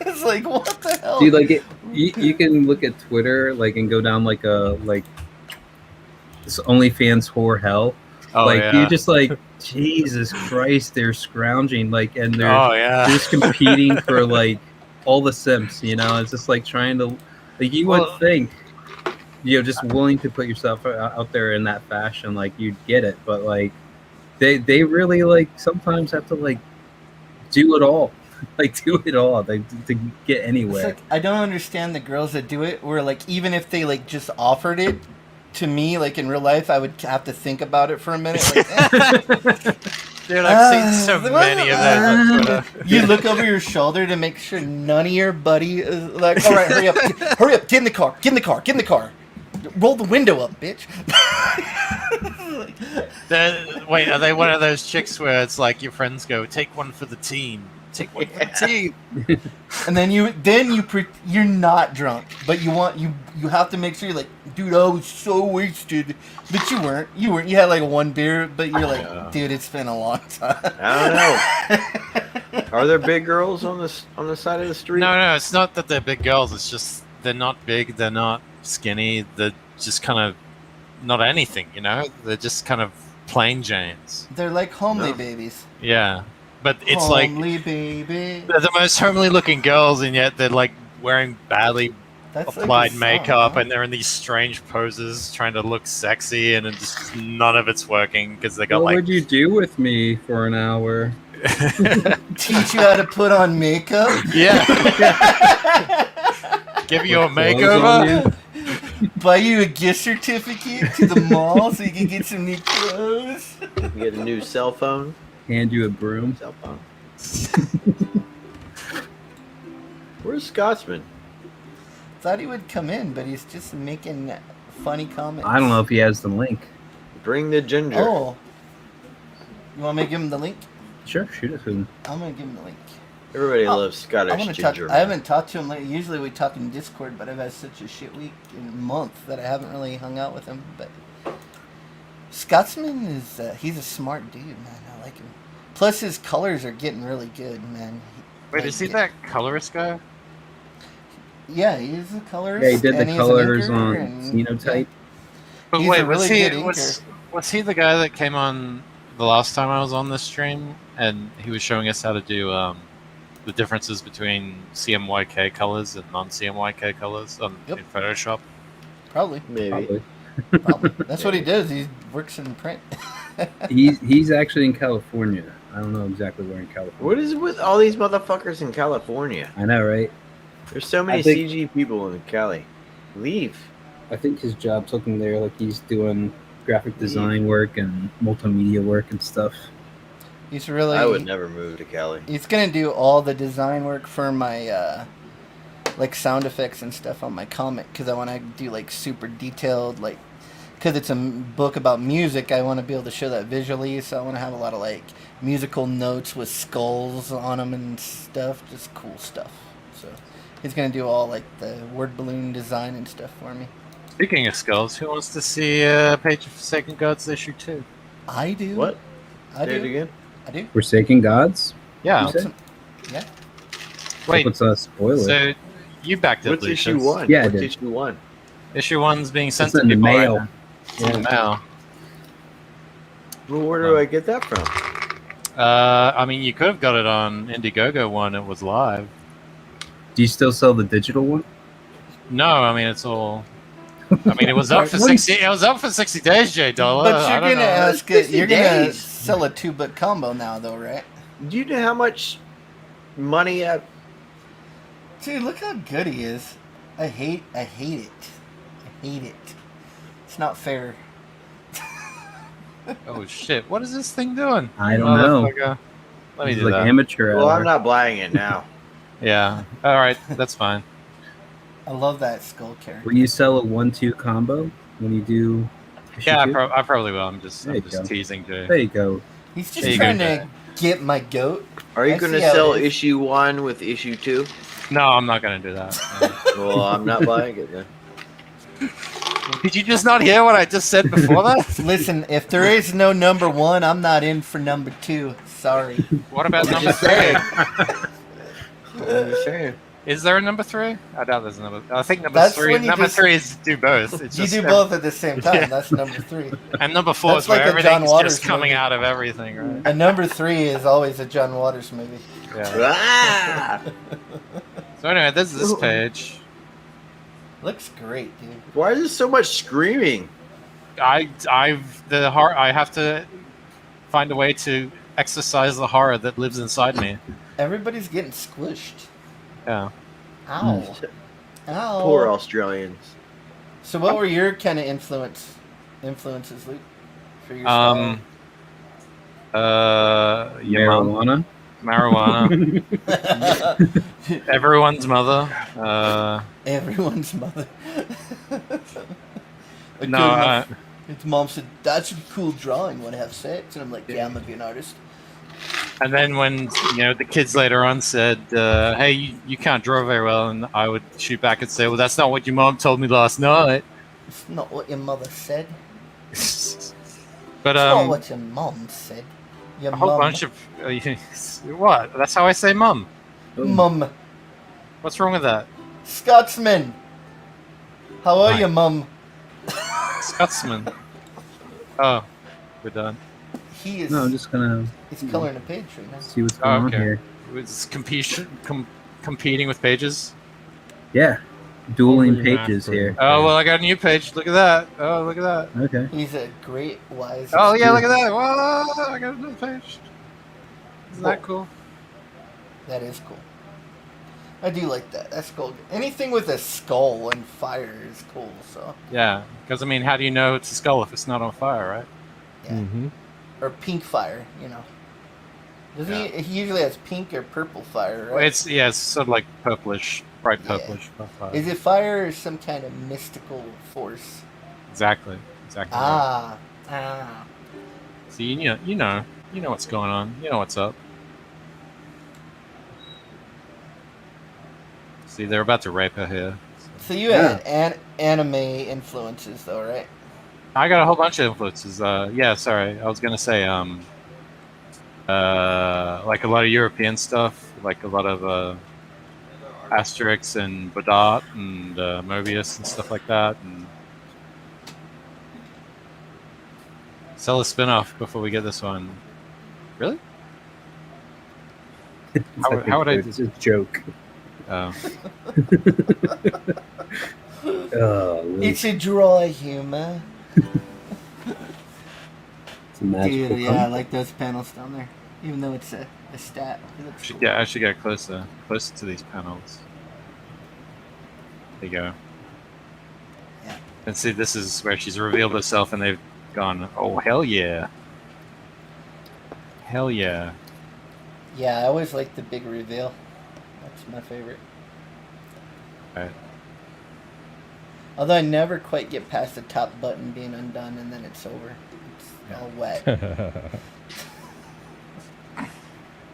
It's like what the hell, dude? Like you can look at Twitter and go down like this OnlyFans whore hell. Oh, you just Jesus Christ, they're scrounging and they're just competing for all the simps, it's just trying to you would think just willing to put yourself out there in that fashion, you'd get it, but they really sometimes have to do it all. like do it all to get anywhere. It's like, I don't understand the girls that do it. Where like even if they like just offered it to me, like in real life, I would have to think about it for a minute. Like, Dude, I've seen so many of those on Twitter. You look over your shoulder to make sure none of your buddy is like, all right, hurry up, get in the car, roll the window up, bitch. Wait, are they one of those chicks where it's like your friends go, take one for the team, take one for the team, and then you're not drunk, but you have to make sure you're like, dude, I was so wasted, but you weren't. You had like one beer, but you're like, dude, it's been a long time. I don't know. Are there big girls on the side of the street? No, it's not that they're big girls. It's just they're not big, they're not skinny, they're just kind of not anything, you know. They're just kind of plain Janes. They're like homely babies. Yeah, but it's homely baby. They're the most homely looking girls, and yet they're like wearing badly applied makeup, and they're in these strange poses trying to look sexy, and just none of it's working because they got what would you do with me for an hour? Teach you how to put on makeup. Yeah. Give you a makeover. Buy you a gift certificate to the mall so you can get some new clothes. You get a new cell phone. Hand you a broom. Cell phone. Where's Scotsman? Thought he would come in, but he's just making funny comments. I don't know if he has the link. Bring the ginger. Oh. You want me to give him the link? Sure, shoot it to him. I'm going to give him the link. Everybody loves Scottish ginger. I haven't talked to him lately. Usually we talk in Discord, but I've had such a shit week and month that I haven't really hung out with him. But Scotsman is he's a smart dude, man. I like him. Plus his colors are getting really good, man. Wait, is he that colorist guy? Yeah, he is a colorist. Yeah, he did the colors on Xenotype. But he's wait, a really good inker. was he the guy that came on the last time I was on this stream, and he was showing us how to do the differences between CMYK colors and non-CMYK colors in Photoshop? Probably. Maybe. Probably. That's what he does. He works in print. He's actually in California. I don't know exactly where in California. What is it with all these motherfuckers in California? I know, right? There's so many CG people in Cali. Leave. I think his job took him there. Like he's doing graphic design work and multimedia work and stuff. He's really. I would never move to Cali. He's gonna do all the design work for my like sound effects and stuff on my comic because I want to do like super detailed like because it's a book about music. I want to be able to show that visually, so I want to have a lot of like musical notes with skulls on them and stuff, just cool stuff. So he's gonna do all like the word balloon design and stuff for me. Speaking of skulls, who wants to see a page of Forsaken Gods issue 2? I do. What? I Say do. it again. I do. Forsaken Gods? Yeah. Yeah. Wait. What's a spoiler? So you backed it, What's issue Lucius. 1? Yeah, I What's did. issue 1? Issue 1's being sent It's to in the people mail. right now. It's in the mail. Well, where do I get that from? I mean, you could have got it on Indiegogo when it was live. Do you still sell the digital one? No, I mean it's all. I mean, it was up for 60. It was up for 60 days, J Dollar. But you're gonna ask it. You're gonna days. sell a 2-book combo now, though, right? Do you know how much money I... Dude, look how good he is. I hate it. I hate it. It's not fair. Oh shit! What is this thing doing? I don't know. Let me It's do like that. amateur Well, hour. I'm not buying it now. Yeah. All right, that's fine. I love that skull character. Will you sell a 1-2 combo when you do? Yeah, issue 2? I probably will. I'm just There you go. teasing, Jay. There you go. He's There just you trying go, to get my goat. Are you I going to see how sell it is. issue 1 with issue 2? No, I'm not gonna do that. Well, I'm not buying it then. Did you just not hear what I just said before that? Listen, if there is no number 1, I'm not in for number 2. Sorry. What about number 3? I'm just saying. Is there a number 3? I doubt there's a number. I think number That's 3. when you Number just- 3 is do both. It's You just do both at the same time. Yeah. That's number 3. And number 4 That's is where like a John everything's Waters just coming movie. out of everything, right? And number 3 is always a John Waters movie. Yeah. Ah! So anyway, this is this page. Looks great, dude. Why is there so much screaming? I have to find a way to exercise the horror that lives inside me. Everybody's getting squished. Yeah. Ow. Ow. Poor Australians. So what were your kind of influences, Luke, for your style? Marijuana. Everyone's mother. Everyone's mother. No, His mom said, "That's a cool drawing. Want to have sex?" And I'm like, "Yeah, I'm gonna be an artist." and then when the kids later on said, "Hey, you can't draw very well," and I would shoot back and say, "Well, that's not what your mom told me last night." It's not what your mother said. But It's not what your mom said. Your a whole bunch of what? That's how I say mum. Mum. What's wrong with that? Scotsman. How are you, mum? Scotsman. Oh, we're done. He is. No, I'm just gonna. He's coloring a page right now. See what's going on here. It's competing with pages. Yeah, dueling pages here. Oh well, I got a new page. Look at that. Oh, look at that. Okay. He's a great wise. Oh yeah, look at that. Whoa, I got another page. Isn't that cool? That is cool. I do like that. That's cool. Anything with a skull and fire is cool. So. Yeah, because I mean, how do you know it's a skull if it's not on fire, right? Yeah. Mm-hmm. Or pink fire, Doesn't he usually has pink or purple fire, right? Well, it's sort of like purplish, bright purplish. Yeah. Is it fire or some kind of mystical force? Exactly. Ah. See, you know what's going on. You know what's up. See, they're about to rape her here. So you had anime influences, though, right? I got a whole bunch of influences. Sorry, I was gonna say, like a lot of European stuff, like a lot of Asterix and Godot and Mobius and stuff like that. And sell a spin-off before we get this one. Really? How would I? It's a joke. Oh. It's a dry humor. It's a magical. Dude, yeah, I like those panels down there. Even though it's a stat. I should get closer to these panels. There you go. Yeah. And see, this is where she's revealed herself, and they've gone, "Oh hell yeah, hell yeah." Yeah, I always like the big reveal. That's my favorite. Right. Although I never quite get past the top button being undone, and then it's over. It's all wet.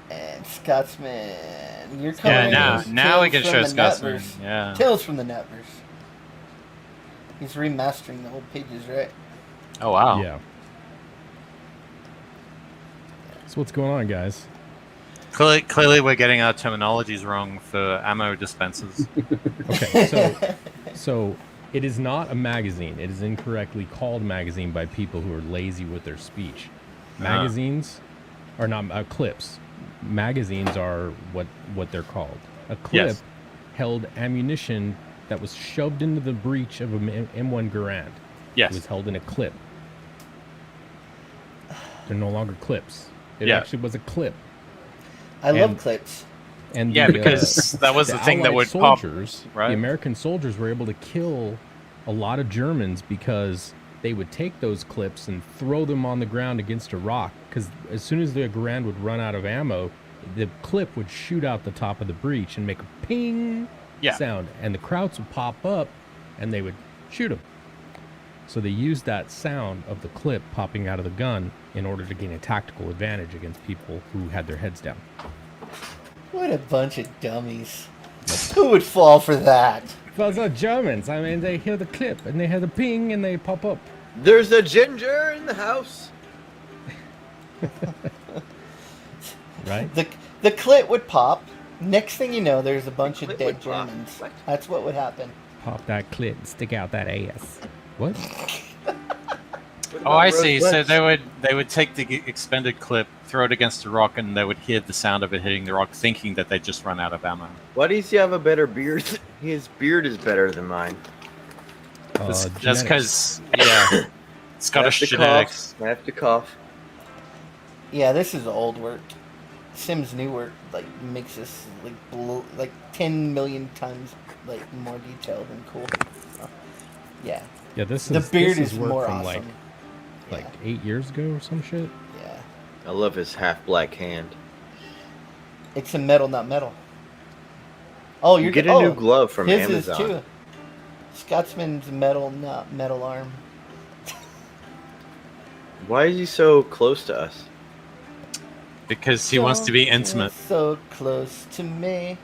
And Scotsman, you're coming. Yeah, now we can show Scotsman. Yeah. Tales from the Netverse. He's remastering the old pages, right? Oh wow. Yeah. So what's going on, guys? Clearly, we're getting our terminologies wrong for ammo dispensers. Okay, so it is not a magazine. It is incorrectly called magazine by people who are lazy with their speech. Magazines are not clips. Magazines are what they're called. A clip held ammunition that was shoved into the breech of an M1 Garand. Yes. It was held in a clip. They're no longer clips. It actually was a clip. I love clips. And because that was the thing that would soldiers, pop. Right. The American soldiers were able to kill a lot of Germans because they would take those clips and throw them on the ground against a rock. Because as soon as the Garand would run out of ammo, the clip would shoot out the top of the breech and make a ping sound, and the Krauts would pop up, and they would shoot them. So they used that sound of the clip popping out of the gun in order to gain a tactical advantage against people who had their heads down. What a bunch of dummies. Who would fall for that? Well, it's not Germans. I mean, they hear the clip, and they hear the ping, and they pop up. There's a ginger in the house. Right? The clip would pop. Next thing you know, there's a bunch of dead Germans. That's what would happen. Pop that clip and stick out that ass. What? Oh, I see. So they would take the expended clip, throw it against a rock, and they would hear the sound of it hitting the rock, thinking that they just run out of ammo. Why does he have a better beard? His beard is better than mine. Just because, Scottish genetics. I have to cough. Yeah, this is old work. Sims New Work like makes this like 10 million times like more detailed and cool. So, yeah. Yeah, this the is beard this is work more from awesome. like 8 years ago or some shit. Yeah. I love his half black hand. It's a metal, not metal. Oh, You get a new glove from his Amazon. Is too. Scotsman's metal, not metal arm. Why is he so close to us? Because he wants to be intimate. So close to me.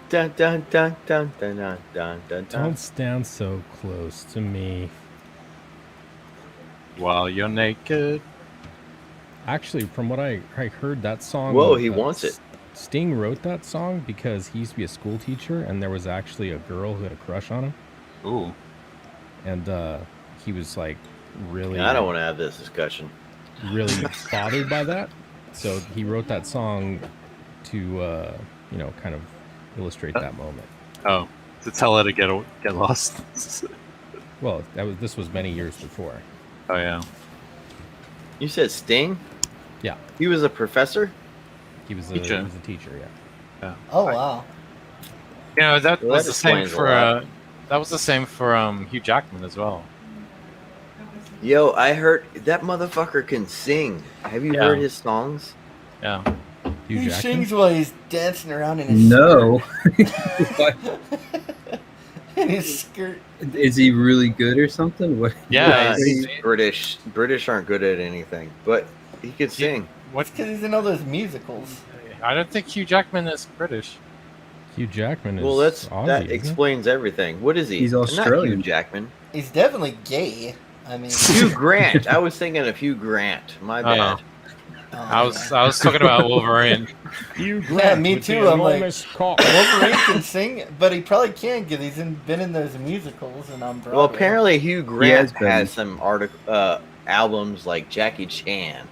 Dun dun dun dun dun dun dun dun. Don't stand so close to me. While you're naked. Actually, from what I heard, that song... Whoa, he wants it. Sting wrote that song because he used to be a school teacher, and there was actually a girl who had a crush on him. Ooh. And he was, like, really... I don't want to have this discussion. Really bothered by that. So he wrote that song to, you know, kind of illustrate that moment. Oh, to tell her to get lost. Well, this was many years before. Oh, yeah. You said Sting? Yeah. He was a professor? He was a teacher, yeah. Oh, wow. You know, that Well, was that the same explains a for lot. that was the same for Hugh Jackman as well. Yo, I heard that motherfucker can sing. Have you heard his songs? Yeah. Hugh He Jackman? sings while he's dancing around in his No. skirt. In his skirt. Is he really good or something? What? Yeah, He's British. British aren't good at anything, but he can sing. What? Because he's in all those musicals. I don't think Hugh Jackman is British. Hugh Jackman is Well, Aussie, that isn't he? explains everything. What is he? He's Not Australian. Hugh Jackman. He's definitely gay. I mean, Hugh Grant. I was thinking of Hugh Grant. My bad. I was talking about Wolverine. Hugh Yeah, me with the too. I'm like, enormous cock. Wolverine can sing, but he probably can because he's been in those musicals and on Broadway. Well, apparently Hugh Grant has been. has some albums like Jackie Chan.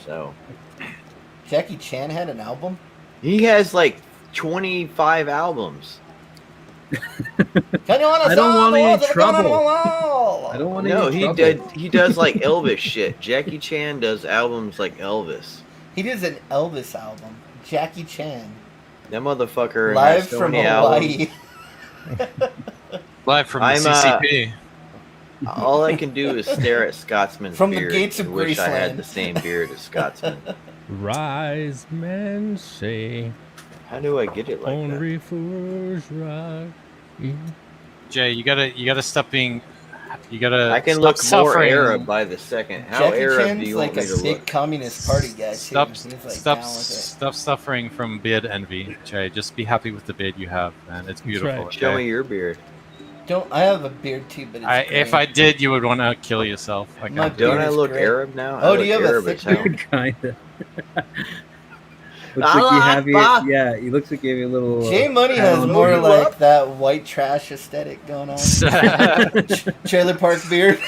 So Jackie Chan had an album. he has like 25 albums. I don't want any trouble. I don't want No, any he trouble. did. He does like Elvis shit. Jackie Chan does albums like Elvis. He does an Elvis album. Jackie Chan. That motherfucker Live has so from many Hawaii. albums. Live from the I'm, CCP. All I can do is stare at Scotsman's From the beard gates of and wish I had Graceland. the same beard as Scotsman. Rise, men say, How do I get it like that? only fools rise. Jay, you gotta stop being. You gotta. I can stop look more suffering. Arab by the second. How Jackie Arab Chan's do you like want me a to big look? communist party guy too. Stop, He's like stop, down with it. stop suffering from beard envy, Jay. Just be happy with the beard you have, man. It's beautiful. right. okay? Show me your beard. I have a beard too, but it's If gray. I did, you would want to kill yourself. I My can't. Don't beard I is look gray. Arab now? Oh, I do you look have a Arab thick as hell. beard? Kinda. Looks like you have your, yeah, he looks like you have a little. J Money has pound. more like that white trash aesthetic going on. Trailer park beard.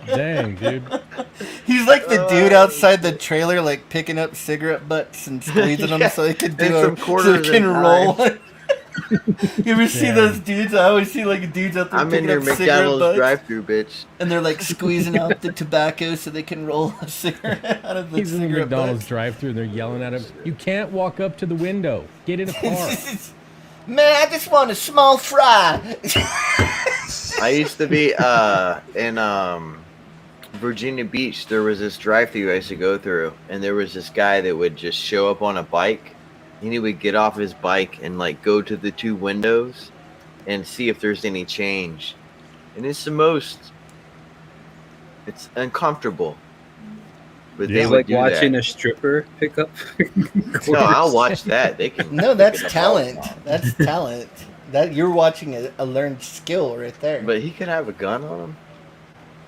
Dang, dude. He's like the dude outside the trailer, like picking up cigarette butts and squeezing them Yeah, so he can and do some so he quarters can and roll. dimes. You ever see Damn. those dudes? I always see like dudes out there I'm in picking your up cigarette McDonald's butts, drive-through, bitch. and they're like squeezing out the tobacco so they can roll a cigarette out of the He's in the cigarette McDonald's butts. drive-thru and they're yelling at him, "You can't walk up to the window. Get in a car." Man, I just want a small fry. I used to be in Virginia Beach. There was this drive-through I used to go through, and there was this guy that would just show up on a bike, and he would get off his bike and like go to the two windows and see if there's any change. And it's uncomfortable. But they It's would like do watching that. a stripper pick up. No, I'll watch that. They can. No, that's pick it up talent. all. That's talent. That you're watching a learned skill right there. But he could have a gun on him.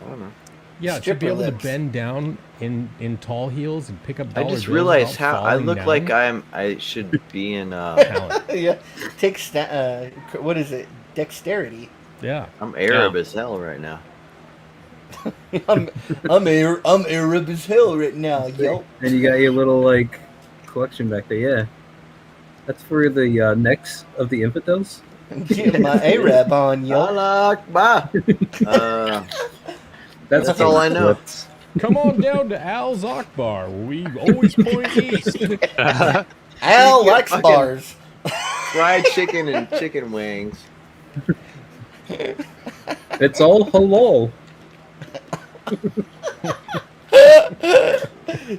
I don't know. Yeah, to Stripper be able to lips. bend down in tall heels and pick up I dollar just bills realized without how I falling look down. like I should be in. Talent. Yeah, take what is it? Dexterity. Yeah. I'm Arab as hell right now. I'm Arab as hell right now, yo. And you got your little like collection back there. Yeah, that's for the necks of the infidels. Get my Arab on, yo. Allah Akbar. That's all I know. Come on down to Al's Akbar. We always point east. Al likes bars. Fried chicken and chicken wings. It's all hello.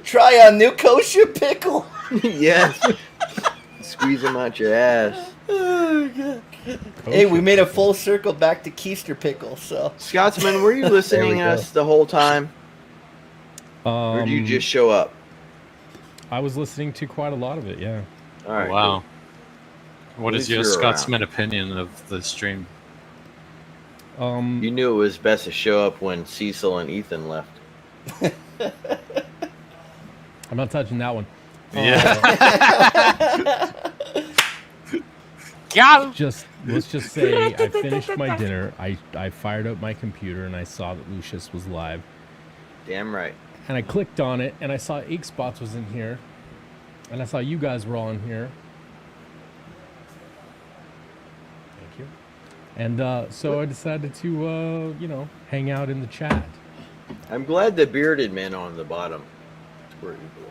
Try a new kosher pickle. Yes. Squeeze them out your ass. Oh, God. Hey, we made a full circle back to Keister pickle. So, Scotsman, were you listening to us the whole time? Or did you just show up? I was listening to quite a lot of it, yeah. All right. Wow. Cool. What is your Scotsman opinion of the stream? You knew it was best to show up when Cecil and Ethan left. I'm not touching that one. Yeah. Yeah. Let's just say I finished my dinner. I fired up my computer and I saw that Lucius was live. Damn right. And I clicked on it and I saw Ink Spots was in here. And I saw you guys were all in here. Thank you. And so I decided to, hang out in the chat. I'm glad the bearded man on the bottom is where you belong.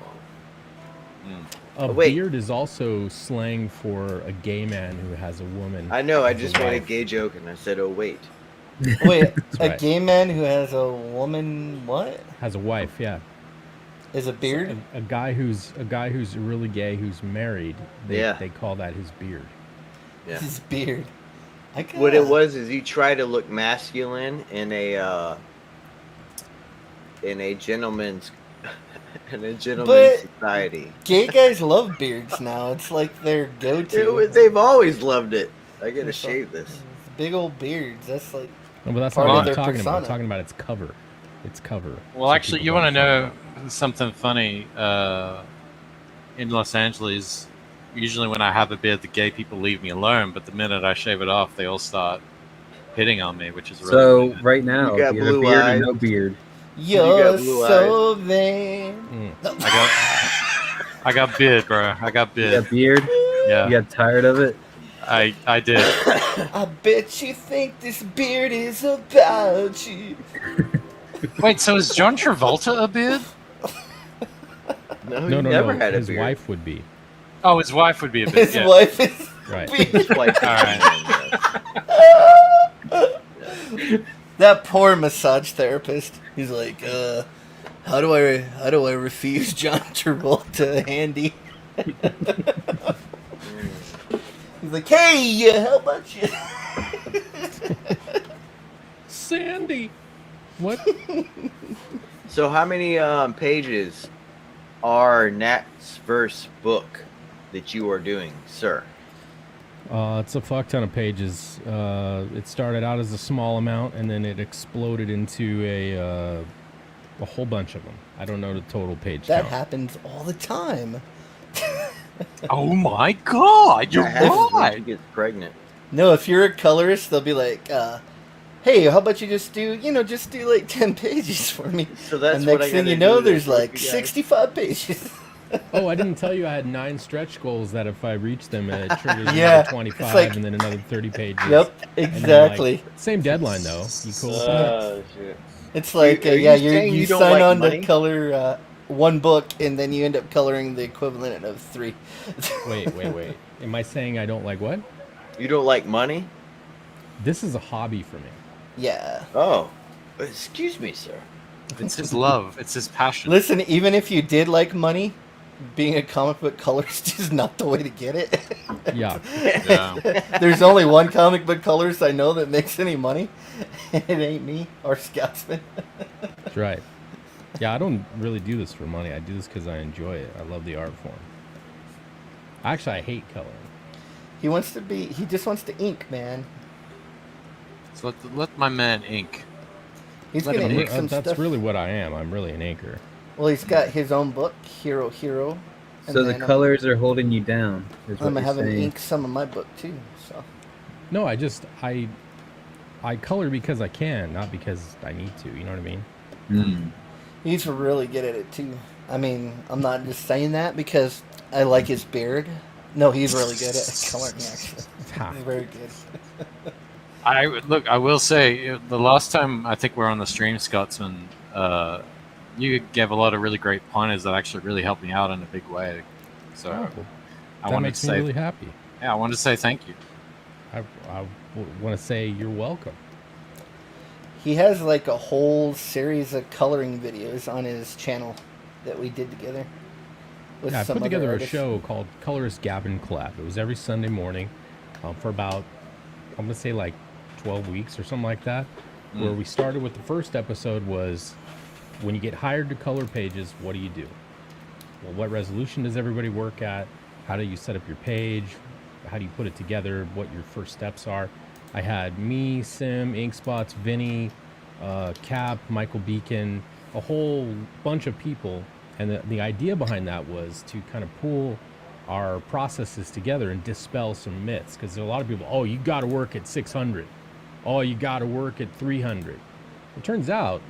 Beard is also slang for a gay man who has a woman. I know, I just made a gay joke and I said, oh, wait. Wait, right. Gay man who has a woman, what? Has a wife, yeah. Is a beard? A guy who's really gay who's married. They call that his beard. Yeah. His beard. What it was is he tried to look masculine in a gentleman's society. Gay guys love beards now. It's like their go-to. They've always loved it. I gotta shave this. Big old beards. That's like. No, but that's part not of what their I'm talking persona. about. I'm talking about its cover. Its cover. Well, So actually, people you don't want to know. know something funny? In Los Angeles, usually when I have a beard, the gay people leave me alone. But the minute I shave it off, they all start hitting on me, which is really So weird. right now, You got you have blue beard eyes. or no beard. You're blue so vain. I got beard, bro. I got You beard. got beard. Yeah, You got tired of it. I did. I bet you think this beard is about you. Wait, so is John Travolta a beard? No, No, he no, never no. had a His beard. wife would be. Oh, his wife would be a beard. His yeah. wife is Right. beard. Like, All right. That poor massage therapist. He's like, how do I refuse John Travolta handy? He's like, hey, how about you? Sandy. What? So how many pages are Nat's verse book that you are doing, sir? It's a fuck ton of pages. It started out as a small amount, and then it exploded into a whole bunch of them. I don't know the total page That count. happens all the time. Oh my God, you're That happens when she right. gets pregnant. No, if you're a colorist, they'll be like, hey, how about you just do like 10 pages for me? So that's and what next I thing gotta you know, do to there's work like you guys. 65 pages. Oh, I didn't tell you I had 9 stretch goals that if I reached them, it triggers Yeah, another it's 25 like- and then another 30 pages. Yep, And then, exactly. like, same deadline, though. You cool with that? Oh, shit. It's like, Are you yeah, saying you you don't sign like on money? to color one book, and then you end up coloring the equivalent of 3. Wait. Am I saying I don't like what? You don't like money? This is a hobby for me. Yeah. Oh, excuse me, sir. It's his love. It's his passion. Listen, even if you did like money, being a comic book colorist is not the way to get it. Yeah. Yeah. There's only one comic book colorist I know that makes any money. It ain't me or Scotsman. That's right. Yeah, I don't really do this for money. I do this because I enjoy it. I love the art form. Actually, I hate coloring. He just wants to ink, man. So let my man ink. He's Let gonna him ink some That's stuff. really what I am. I'm really an anchor. Well, he's got his own book, Hero. And So the then colors are holding you down. Is what I'm you're having saying. ink some of my book too. So No, I color because I can, not because I need to. You know what I mean? Mm. he's really good at it too. I mean, I'm not just saying that because I like his beard. No, he's really good at coloring. Actually, he's very good. I will say the last time I think we were on the stream, Scotsman, you gave a lot of really great pointers that actually really helped me out in a big way. So that makes me really happy. Yeah, I wanted to say thank you. I want to say you're welcome. He has like a whole series of coloring videos on his channel that we did together. I put together a show called Colorist Gavin Collab. It was every Sunday morning for about, I'm going to say like 12 weeks or something like that, where we started with the first episode was, when you get hired to color pages, what do you do? Well, what resolution does everybody work at? How do you set up your page? How do you put it together? What your first steps are? I had me, Sim, Inkspots, Vinny, Cap, Michael Beacon, a whole bunch of people. And the idea behind that was to kind of pool our processes together and dispel some myths. Because there are a lot of people, oh, you got to work at 600. Oh, you got to work at 300. It turns out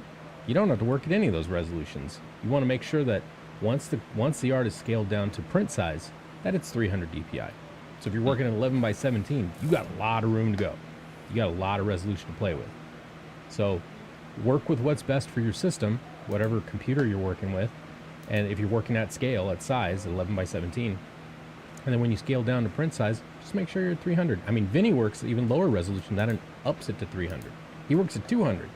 you don't have to work at any of those resolutions. You want to make sure that once the art is scaled down to print size, that it's 300 DPI. So if you're working at 11 by 17, you got a lot of room to go. You got a lot of resolution to play with. So work with what's best for your system, whatever computer you're working with. And if you're working at scale, at size, 11 by 17, and then when you scale down to print size, just make sure you're at 300. I mean, Vinny works at even lower resolution, that ups it to 300. He works at 200.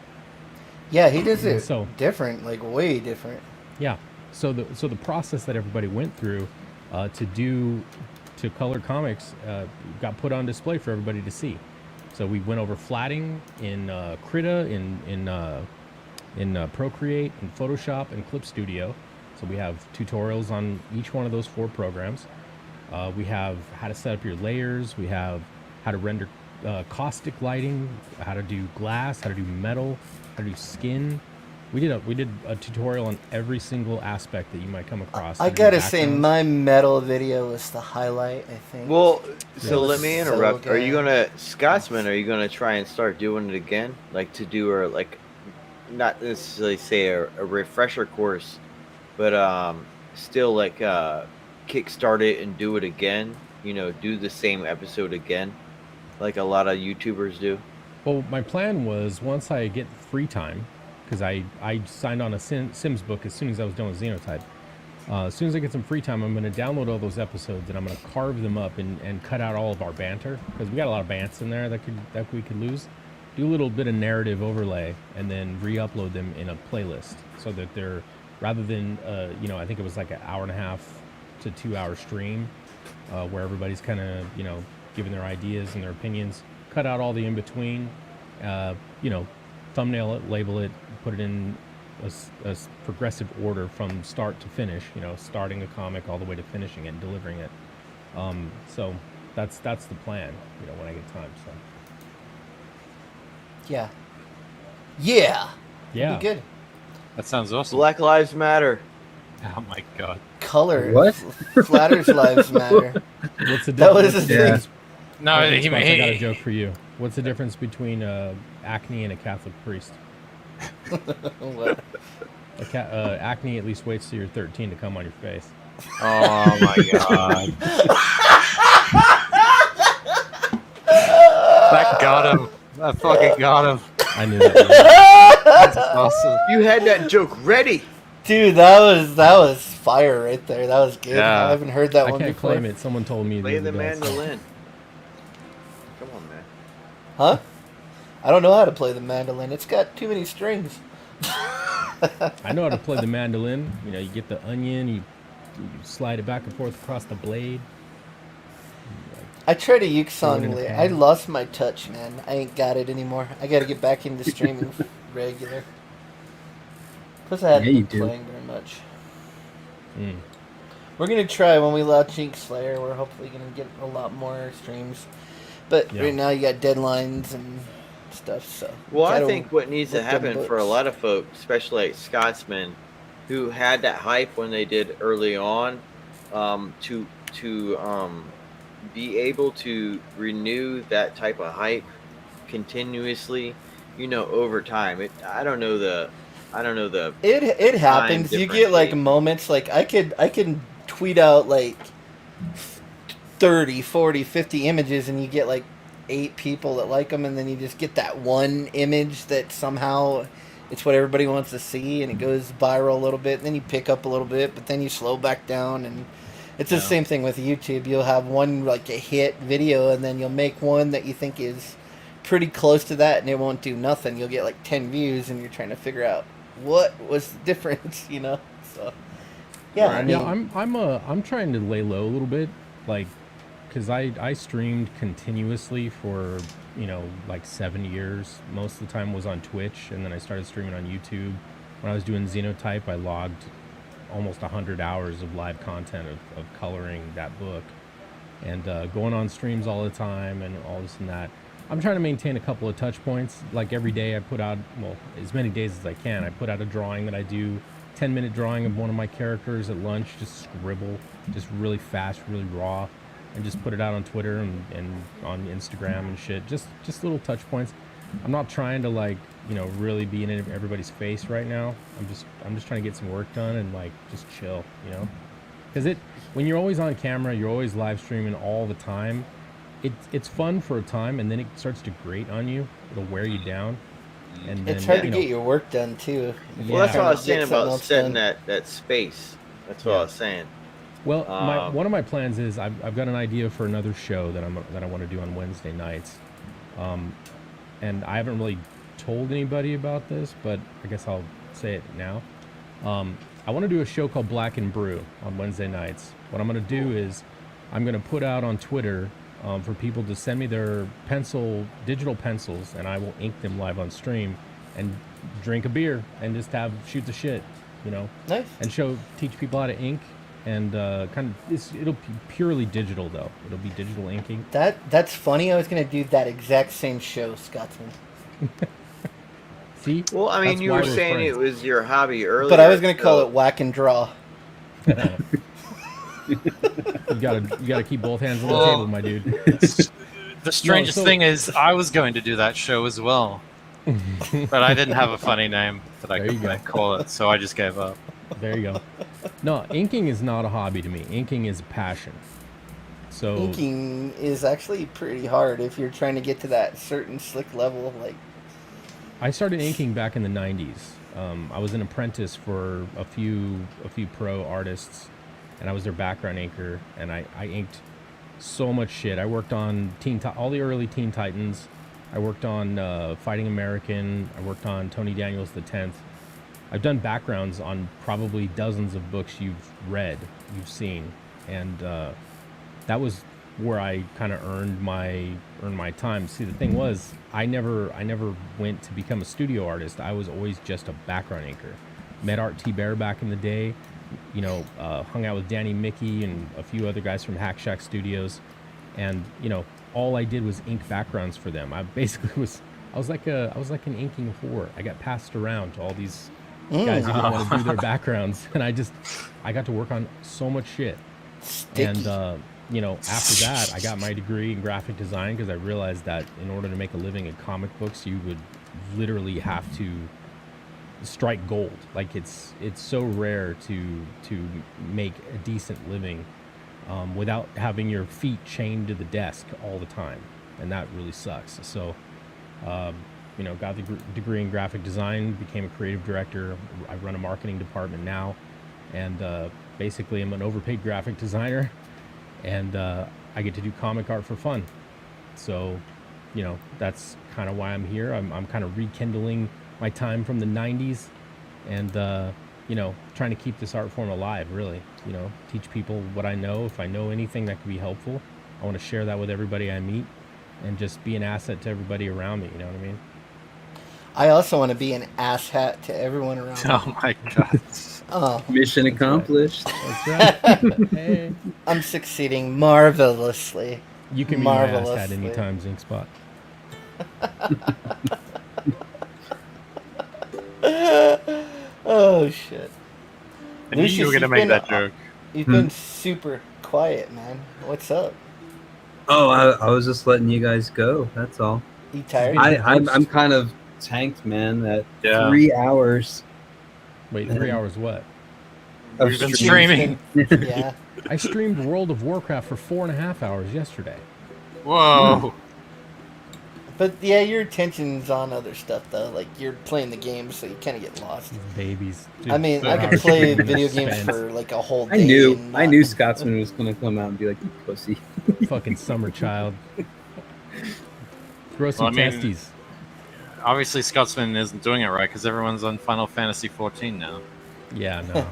Yeah, he does it different, like way different. Yeah. So the process that everybody went through to color comics got put on display for everybody to see. So we went over flatting in Krita, in Procreate, in Photoshop, and Clip Studio. So we have tutorials on each one of those 4 programs. We have how to set up your layers. We have how to render caustic lighting, how to do glass, how to do metal, how to do skin. We did a tutorial on every single aspect that you might come across. I gotta say, my metal video was the highlight, I think. Well, so let me interrupt. Are you gonna, Scotsman, are you gonna try and start doing it again? Like to do, or like, not necessarily say a refresher course, but still like kickstart it and do it again? You know, do the same episode again, like a lot of YouTubers do? Well, my plan was, once I get free time, because I signed on a Sims book as soon as I was done with Xenotype. As soon as I get some free time, I'm going to download all those episodes and I'm going to carve them up and cut out all of our banter, because we got a lot of bants in there that we could lose. Do a little bit of narrative overlay and then re-upload them in a playlist, so that they're, rather than I think it was like an 1.5 to 2 hour stream where everybody's kind of giving their ideas and their opinions. Cut out all the in between. Thumbnail it, label it, put it in a progressive order from start to finish, starting a comic all the way to finishing it and delivering it. So that's the plan, when I get time. So yeah, be good. That sounds awesome. Black Lives Matter. Oh my god. Color. What? Flatters lives matter. What's the difference? That was the thing. No, I got a joke for you. What's the difference between acne and a Catholic priest? What? Acne at least waits till you're 13 to come on your face. Oh my god. That got him. That fucking got him. I knew that. That's awesome. You had that joke ready. Dude, that was fire right there. That was good. Yeah. I haven't heard that one I can't before. claim it. Someone told me. Play the mandolin. Come on, man. Huh? I don't know how to play the mandolin. It's got too many strings. I know how to play the mandolin. You get the onion, you slide it back and forth across the blade. I tried a uke song. I lost my touch, man. I ain't got it anymore. I got to get back into streaming regular. Plus, I haven't been playing very much. We're gonna try when we launch Ink Slayer. We're hopefully gonna get a lot more streams. But right now, you got deadlines and stuff. So well, I think what needs to happen for a lot of folks, especially like Scotsmen, who had that hype when they did early on, to be able to renew that type of hype continuously, over time. I don't know the it happens. You get like moments, like I can tweet out like 30, 40, 50 images and you get like 8 people that like them, and then you just get that one image that somehow it's what everybody wants to see, and it goes viral a little bit, and then you pick up a little bit, but then you slow back down, and it's the same thing with YouTube. You'll have one like a hit video, and then you'll make one that you think is pretty close to that, and it won't do nothing. You'll get like 10 views, and you're trying to figure out what was the difference, you know? So yeah, I mean, I'm trying to lay low a little bit, like, because I streamed continuously for, you know, like 7 years. Most of the time was on Twitch, and then I started streaming on YouTube. When I was doing Xenotype, I logged almost 100 hours of live content of coloring that book, and going on streams all the time and all this and that. I'm trying to maintain a couple of touch points. Like every day I put out, well, as many days as I can, I put out a drawing that I do, 10-minute drawing of one of my characters at lunch, just scribble, just really fast, really raw, and just put it out on Twitter and on Instagram and shit. Just little touch points. I'm not trying to, like, you know, really be in everybody's face right now. I'm just trying to get some work done and, like, just chill, you know? Because when you're always on camera, you're always live streaming all the time. It's fun for a time, and then it starts to grate on you. It'll wear you down. And then, it's hard to get your work done too. Well, that's what I was saying about setting that space. That's what I was saying. Well, one of my plans is I've got an idea for another show that I want to do on Wednesday nights, and I haven't really told anybody about this, but I guess I'll say it now. I want to do a show called Black and Brew on Wednesday nights. What I'm going to do is I'm going to put out on Twitter for people to send me their digital pencils, and I will ink them live on stream and drink a beer and just shoot the shit, you know. Nice. And teach people how to ink, and it'll be purely digital though. It'll be digital inking. That's funny. I was gonna do that exact same show, Scotsman. See? Well, I mean, you were saying it was your hobby earlier, but I was gonna call it whack and draw. You gotta keep both hands on the table, my dude. The strangest thing is, I was going to do that show as well, but I didn't have a funny name that I could call it, so I just gave up. There you go. No, inking is not a hobby to me. Inking is a passion. So inking is actually pretty hard if you're trying to get to that certain slick level. Like, I started inking back in the 90s. I was an apprentice for a few pro artists, and I was their background inker, and I inked so much shit. I worked on all the early Teen Titans. I worked on Fighting American. I worked on Tony Daniels the 10th. I've done backgrounds on probably dozens of books you've seen, and that was where I kind of earned my time. See, the thing was, I never went to become a studio artist. I was always just a background inker. Met Art T. Bear back in the day, you know, hung out with Danny Mickey and a few other guys from Hack Shack Studios, and you know, all I did was ink backgrounds for them. I basically I was like an inking whore. I got passed around to all these guys who didn't want to do their backgrounds, and I got to work on so much shit. Sticky. And you know, after that, I got my degree in graphic design because I realized that in order to make a living in comic books, you would literally have to strike gold. Like it's so rare to make a decent living without having your feet chained to the desk all the time, and that really sucks. So you know, got the degree in graphic design, became a creative director. I run a marketing department now, and basically I'm an overpaid graphic designer, and I get to do comic art for fun. So, you know, that's kind of why I'm here. I'm kind of rekindling my time from the 90s, and you know, trying to keep this art form alive, really. You know, teach people what I know. If I know anything that could be helpful, I want to share that with everybody I meet, and just be an asset to everybody around me. You know what I mean? I also want to be an asshat to everyone around me. Oh my god. Oh, mission accomplished. That's right. Hey. I'm succeeding marvelously. You can be my asshat anytime, Zinc Spot. Oh shit! I knew you were gonna make that joke. You've been super quiet, man. What's up? Oh, I was just letting you guys go. That's all. You tired? I'm kind of tanked, man. At 3 hours. Wait, 3 hours what? We've been streaming. Yeah. I streamed World of Warcraft for 4.5 hours yesterday. Whoa. But yeah, your attention's on other stuff though. Like you're playing the game, so you kind of get lost. Babies. Dude, I mean, I could play video games for like a whole day. I knew Scotsman was gonna come out and be like, "You pussy." Fucking summer child. Throw some testes. Obviously, Scotsman isn't doing it right because everyone's on Final Fantasy 14 now. Yeah, no.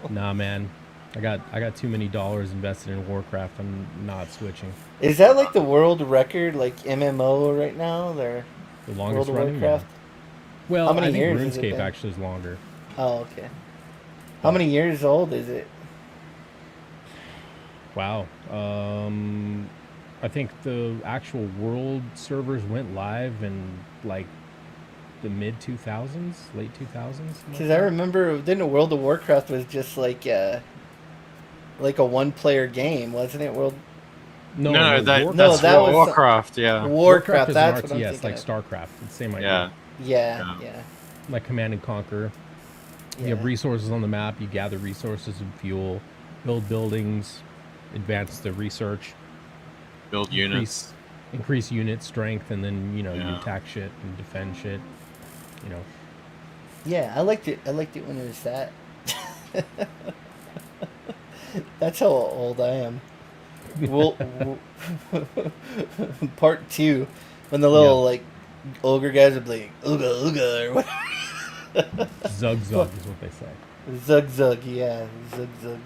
Nah, man. I got too many dollars invested in Warcraft. I'm not switching. Is that like the world record, like MMO right now? They're the longest World of running. Warcraft. Well, how many I think years has it RuneScape been? actually is longer. Oh, okay. How many years old is it? Wow. I think the actual world servers went live in like the mid 2000s, late 2000s. Because I remember, didn't World of Warcraft was just like a one-player game, wasn't it? That's Warcraft. Yeah, Warcraft. Is That's an what I'm RTS, thinking. like StarCraft. It's the same idea. Yeah. Like Command and Conquer. You have resources on the map. You gather resources and fuel, build buildings, advance the research, build units, increase unit strength, and then you attack shit and defend shit. Yeah, I liked it. I liked it when it was that. That's how old I am. Part 2, when the little like ogre guys would be like ooga ooga or whatever. Zug zug is what they say. Zug zug, yeah, zug zug.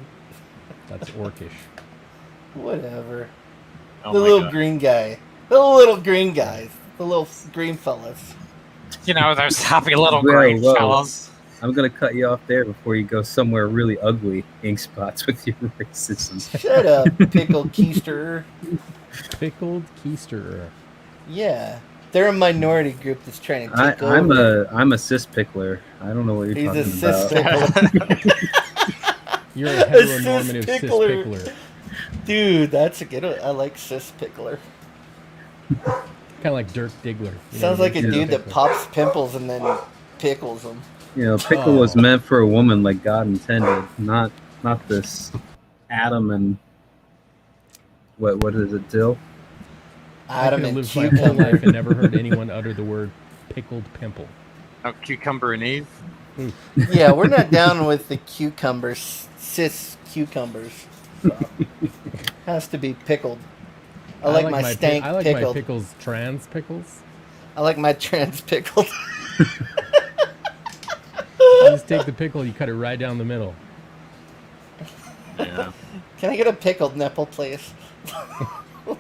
That's orcish. Whatever. Oh the little green guy. The little green guys. The little green fellas. You know, those happy little green fellas. I'm gonna cut you off there before you go somewhere really ugly, ink spots, with your racism. Shut up, pickled keister. Pickled keister. Yeah, they're a minority group that's trying to take over. I'm a cis pickler. I don't know what you're talking about. He's a cis pickler. You're a heteronormative cis pickler. Dude, that's a good one. I like cis pickler. Kind of like Dirk Diggler. Sounds like a dude that pops pimples and then pickles them. Pickle was meant for a woman like God intended, not this Adam and what is it, Dill? Adam I and lived my whole life and never heard anyone utter the word pickled pimple. Oh, Cucumber and Eve. Yeah, we're not down with the cucumbers, cis cucumbers. So. Has to be pickled. I like my stank I like pickled. my pickles trans pickles. I like my trans pickled. You just take the pickle, you cut it right down the middle. Yeah. Can I get a pickled nipple, please? Oh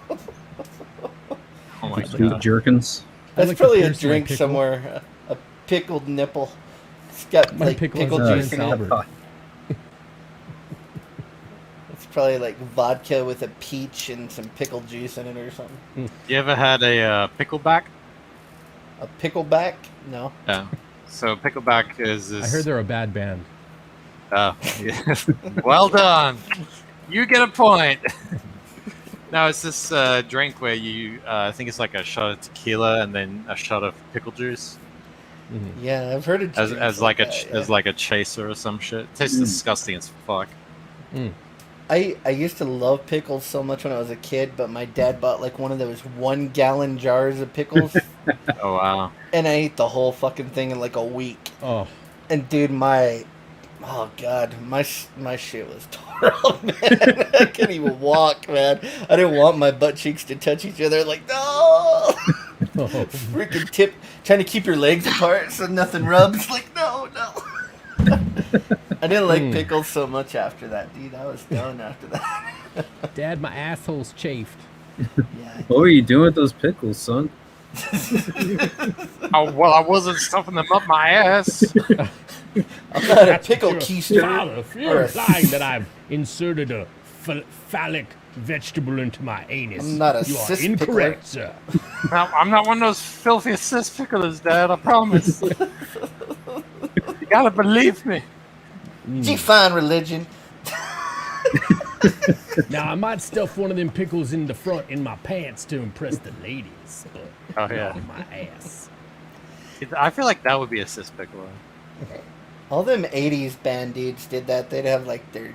my Sweet god. Jerkins. That's probably a drink somewhere. A pickled nipple. It's got My like pickle pickle is juice in it. Albert. It's probably like vodka with a peach and some pickle juice in it or something. You ever had a pickleback? A pickleback? No. Yeah. So pickleback is this. I heard they're a bad band. Oh, yeah. Well done. You get a point. No, it's this drink where you, I think it's like a shot of tequila and then a shot of pickle juice. Mm-hmm. Yeah, I've heard it as like a chaser or some shit. It tastes disgusting as fuck. Mm. I used to love pickles so much when I was a kid, but my dad bought like one of those 1 gallon jars of pickles. Oh wow. And I ate the whole fucking thing in like a week. Oh. And dude, oh god, my shit was torn up, man. I couldn't even walk, man. I didn't want my butt cheeks to touch each other. Like, no. Freaking tip, trying to keep your legs apart so nothing rubs. Like, no. I didn't like pickles so much after that, dude. I was done after that. Dad, my asshole's chafed. Yeah. What were you doing with those pickles, son? Oh well, I wasn't stuffing them up my ass. I'm not a pickle keister. Father, you're implying that I've inserted a phallic vegetable into my anus. I'm not a You are cis incorrect, pickler. sir. No, I'm not one of those filthy cis picklers, Dad. I promise. You gotta believe me. Define religion. Now, I might stuff one of them pickles in the front in my pants to impress the ladies, but Oh yeah. not in my ass. I feel like that would be a cis pickler. All them 80s band dudes did that. They'd have like their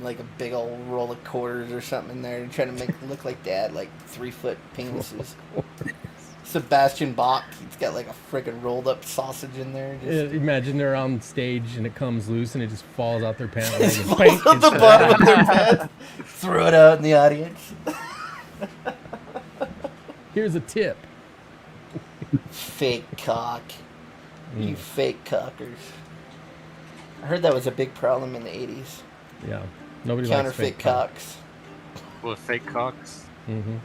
like a big old roll of quarters or something in there and trying to make it look like they had like 3-foot penises. Sebastian Bach. He's got like a freaking rolled up sausage in there. Imagine they're on stage and it comes loose and it just falls out their pants. It falls out the bottom of their pants. Throw it out in the audience. Here's a tip. Fake cock. You fake cockers. I heard that was a big problem in the 80s. Yeah. Nobody Counterfeit likes fake cocks. Well, fake cocks. Mm-hmm.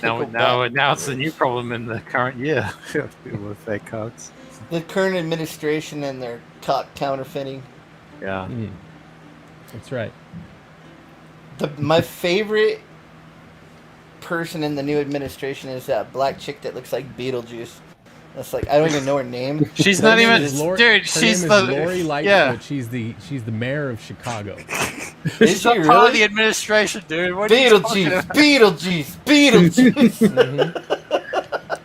Now it's a new problem in the current year. People with fake cocks. The current administration and their cock counterfeiting. Yeah. That's right. My favorite person in the new administration is that black chick that looks like Beetlejuice. That's like, I don't even know her name. She's not even, dude. She's the Lori Lightfoot. Yeah. She's the mayor of Chicago. Is she Part really? of the administration, dude. What Beetlejuice.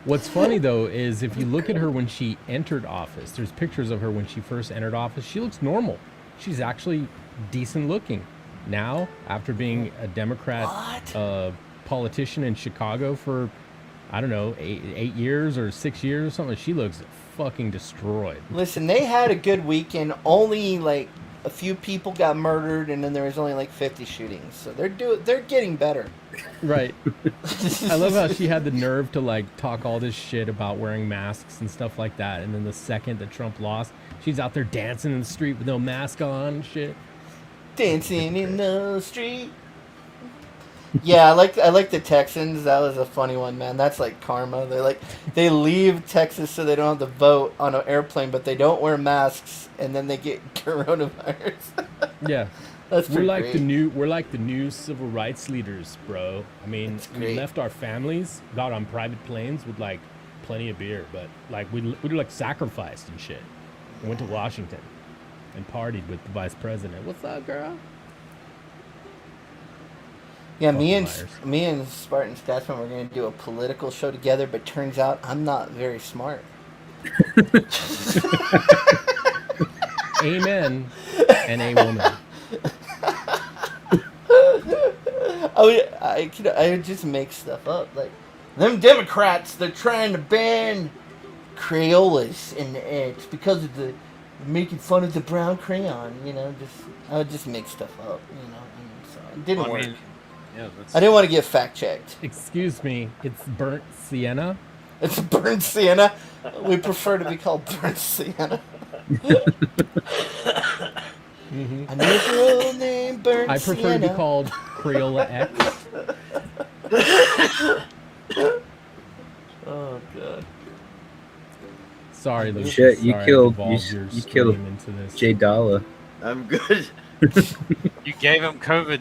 What's funny though is if you look at her when she entered office, there's pictures of her when she first entered office. She looks normal. She's actually decent looking. Now, after being a Democrat politician in Chicago for, I don't know, 8 years or 6 years or something, she looks fucking destroyed. Listen, they had a good weekend. Only like a few people got murdered, and then there was only like 50 shootings. So they're getting better. Right. I love how she had the nerve to like talk all this shit about wearing masks and stuff like that, and then the second that Trump lost, she's out there dancing in the street with no mask on and shit. Dancing in the street. Yeah, I like the Texans. That was a funny one, man. That's like karma. They leave Texas so they don't have to vote on an airplane, but they don't wear masks, and then they get coronavirus. Yeah, that's we're like great. we're like the new civil rights leaders, bro. I mean, we left our families, got on private planes with like plenty of beer, but like we like sacrificed and shit. We went to Washington and partied with the vice president. What's up, girl? Yeah, me and Spartan Scotsman were going to do a political show together, but turns out I'm not very smart. Amen. And a woman. I would just make stuff up. Like, them Democrats, they're trying to ban Crayolas, and it's because of the making fun of the brown crayon, you know. I would just make stuff up, you know. And so it didn't work. Yeah, I didn't want to get fact checked. Excuse me, it's burnt sienna? It's burnt sienna. We prefer to be called burnt sienna. Mm-hmm. Unusual name, burnt I prefer sienna. to be called Crayola X. Oh god. Sorry, Luke. Shit, you Sorry, killed you killed into this. Jay Dalla. I'm good. You gave him COVID.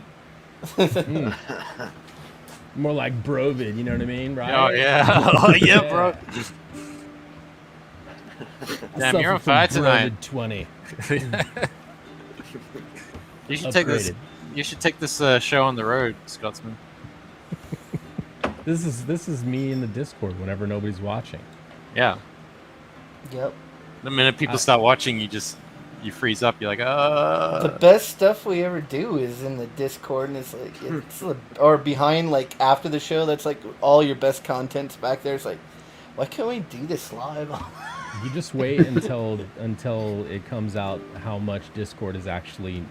More like Brovid, you know what I mean, right? Oh yeah, oh yeah, bro. Damn, you're on fire tonight. 20. You should take this. You should take this show on the road, Scotsman. This is me in the Discord whenever nobody's watching. Yeah. Yep. The minute people start watching, you freeze up. You're like, The best stuff we ever do is in the Discord, and it's or behind, like after the show. That's like all your best content's back there. It's like, why can't we do this live? You just wait until it comes out how much Discord is actually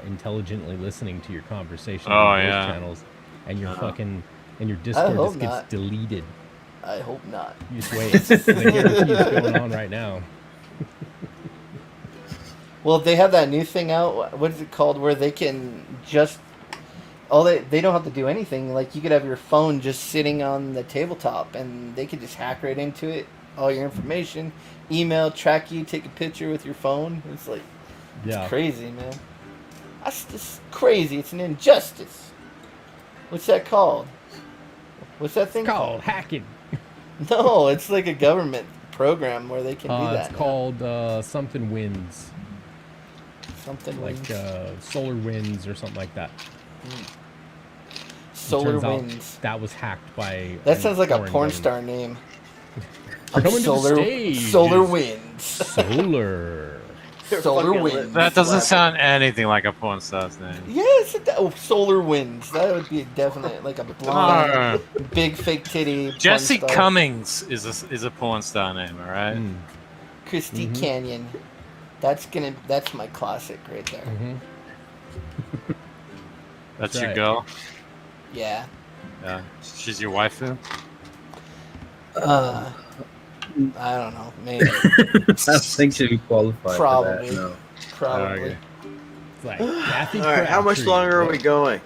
intelligently listening to your conversation on those channels, and your your Discord just gets deleted. I hope not. You just wait. I guarantee it's going on right now. Well, they have that new thing out. What is it called? Where they can just they don't have to do anything. Like, you could have your phone just sitting on the tabletop, and they could just hack right into it. All your information, email, track you, take a picture with your phone. It's like, it's crazy, man. That's just crazy. It's an injustice. What's that called? What's that thing called? Hacking. No, it's like a government program where they can do that. It's called something winds. Something like solar winds or something like that. Solar winds. That was hacked by. That sounds like a porn star name. Coming solar, to the stage. Solar winds. Solar. Solar Winds. That doesn't sound anything like a porn star's name. Yes, Solar Winds. That would be definite, like a blonde, big fake titty. Jesse porn star. Cummings is a porn star name, all right? Christy Canyon. That's my classic right there. That's your girl? Yeah. Yeah. She's your waifu? I don't know. Maybe. I don't think she'd be qualified. Probably. For that, no. Probably. It's like, Kathy All right, how much longer are we going?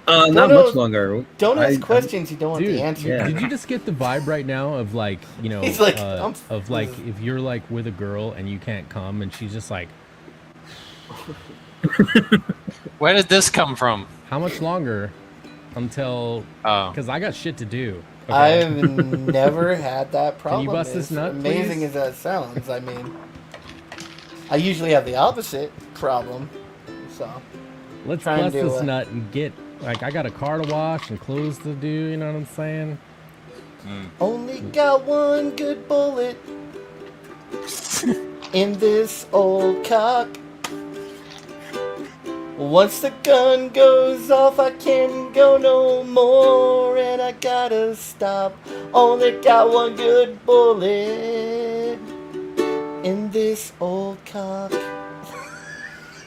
Not much longer. Don't ask questions you don't want the answer. Did you just get the vibe right now of like, you know, He's like, of like if you're like with a girl and you can't come and she's just like, where did this come from? How much longer until? Because I got shit to do. Okay? I've never had that problem. Can you bust this nut, amazing please? as that sounds, I mean, I usually have the opposite problem. So let's bust this nut and get like I got a car to wash and clothes to do. You know what I'm saying? Only got one good bullet in this old cock. Once the gun goes off, I can't go no more, and I gotta stop. Only got one good bullet in this old cock.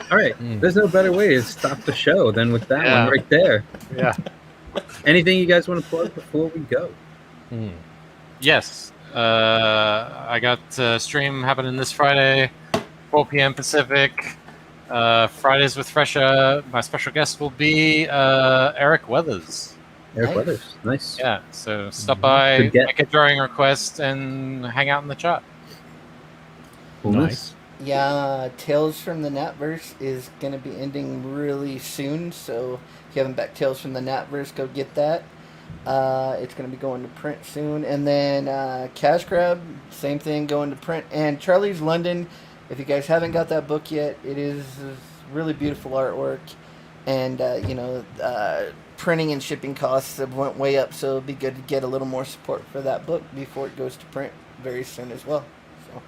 All right, there's no better way to stop the show than with that one right there. Yeah. Anything you guys want to plug before we go? Yes. I got a stream happening this Friday, 4 p.m. Pacific. Fridays with Fresher. My special guest will be Eric Weathers. Eric Weathers, nice. Yeah, so stop by, make a drawing request, and hang out in the chat. Nice. Yeah, Tales from the Natverse is going to be ending really soon, so if you haven't backed Tales from the Natverse, go get that. It's going to be going to print soon. And then Cash Grab, same thing, going to print. And Charlie's London, if you guys haven't got that book yet, it is really beautiful artwork. And, printing and shipping costs have went way up, so it'll be good to get a little more support for that book before it goes to print very soon as well. So.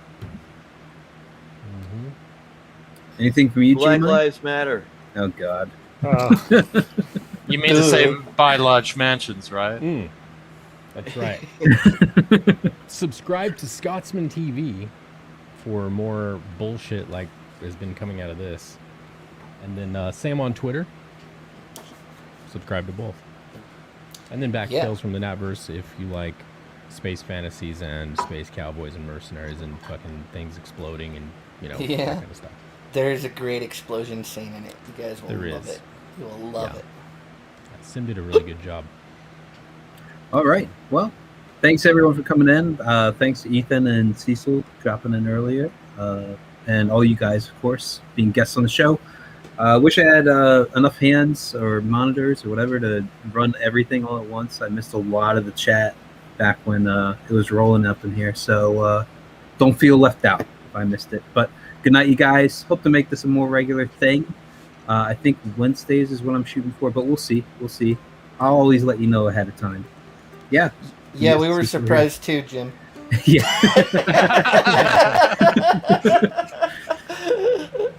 Anything from you, Black Jim? Lives Matter. Oh, God. You mean to say buy large mansions, right? That's right. Subscribe to Scotsman TV for more bullshit like has been coming out of this. And then Sam on Twitter. Subscribe to both. And then back Tales from the Natverse if you like space fantasies and space cowboys and mercenaries and fucking things exploding and, that kind of stuff. There's a great explosion scene in it. You guys will love it. You will love it. Sim did a really good job. All right. Well, thanks everyone for coming in. Thanks to Ethan and Cecil dropping in earlier. And all you guys, of course, being guests on the show. Wish I had enough hands or monitors or whatever to run everything all at once. I missed a lot of the chat back when it was rolling up in here. So don't feel left out if I missed it. But good night, you guys. Hope to make this a more regular thing. I think Wednesdays is what I'm shooting for, but we'll see. We'll see. I'll always let you know ahead of time. Yeah. Yeah, we were surprised too, Jim. Yeah.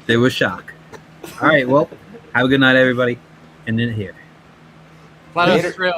There was shock. All right, well, have a good night, everybody. And in here. Flat Earth is real.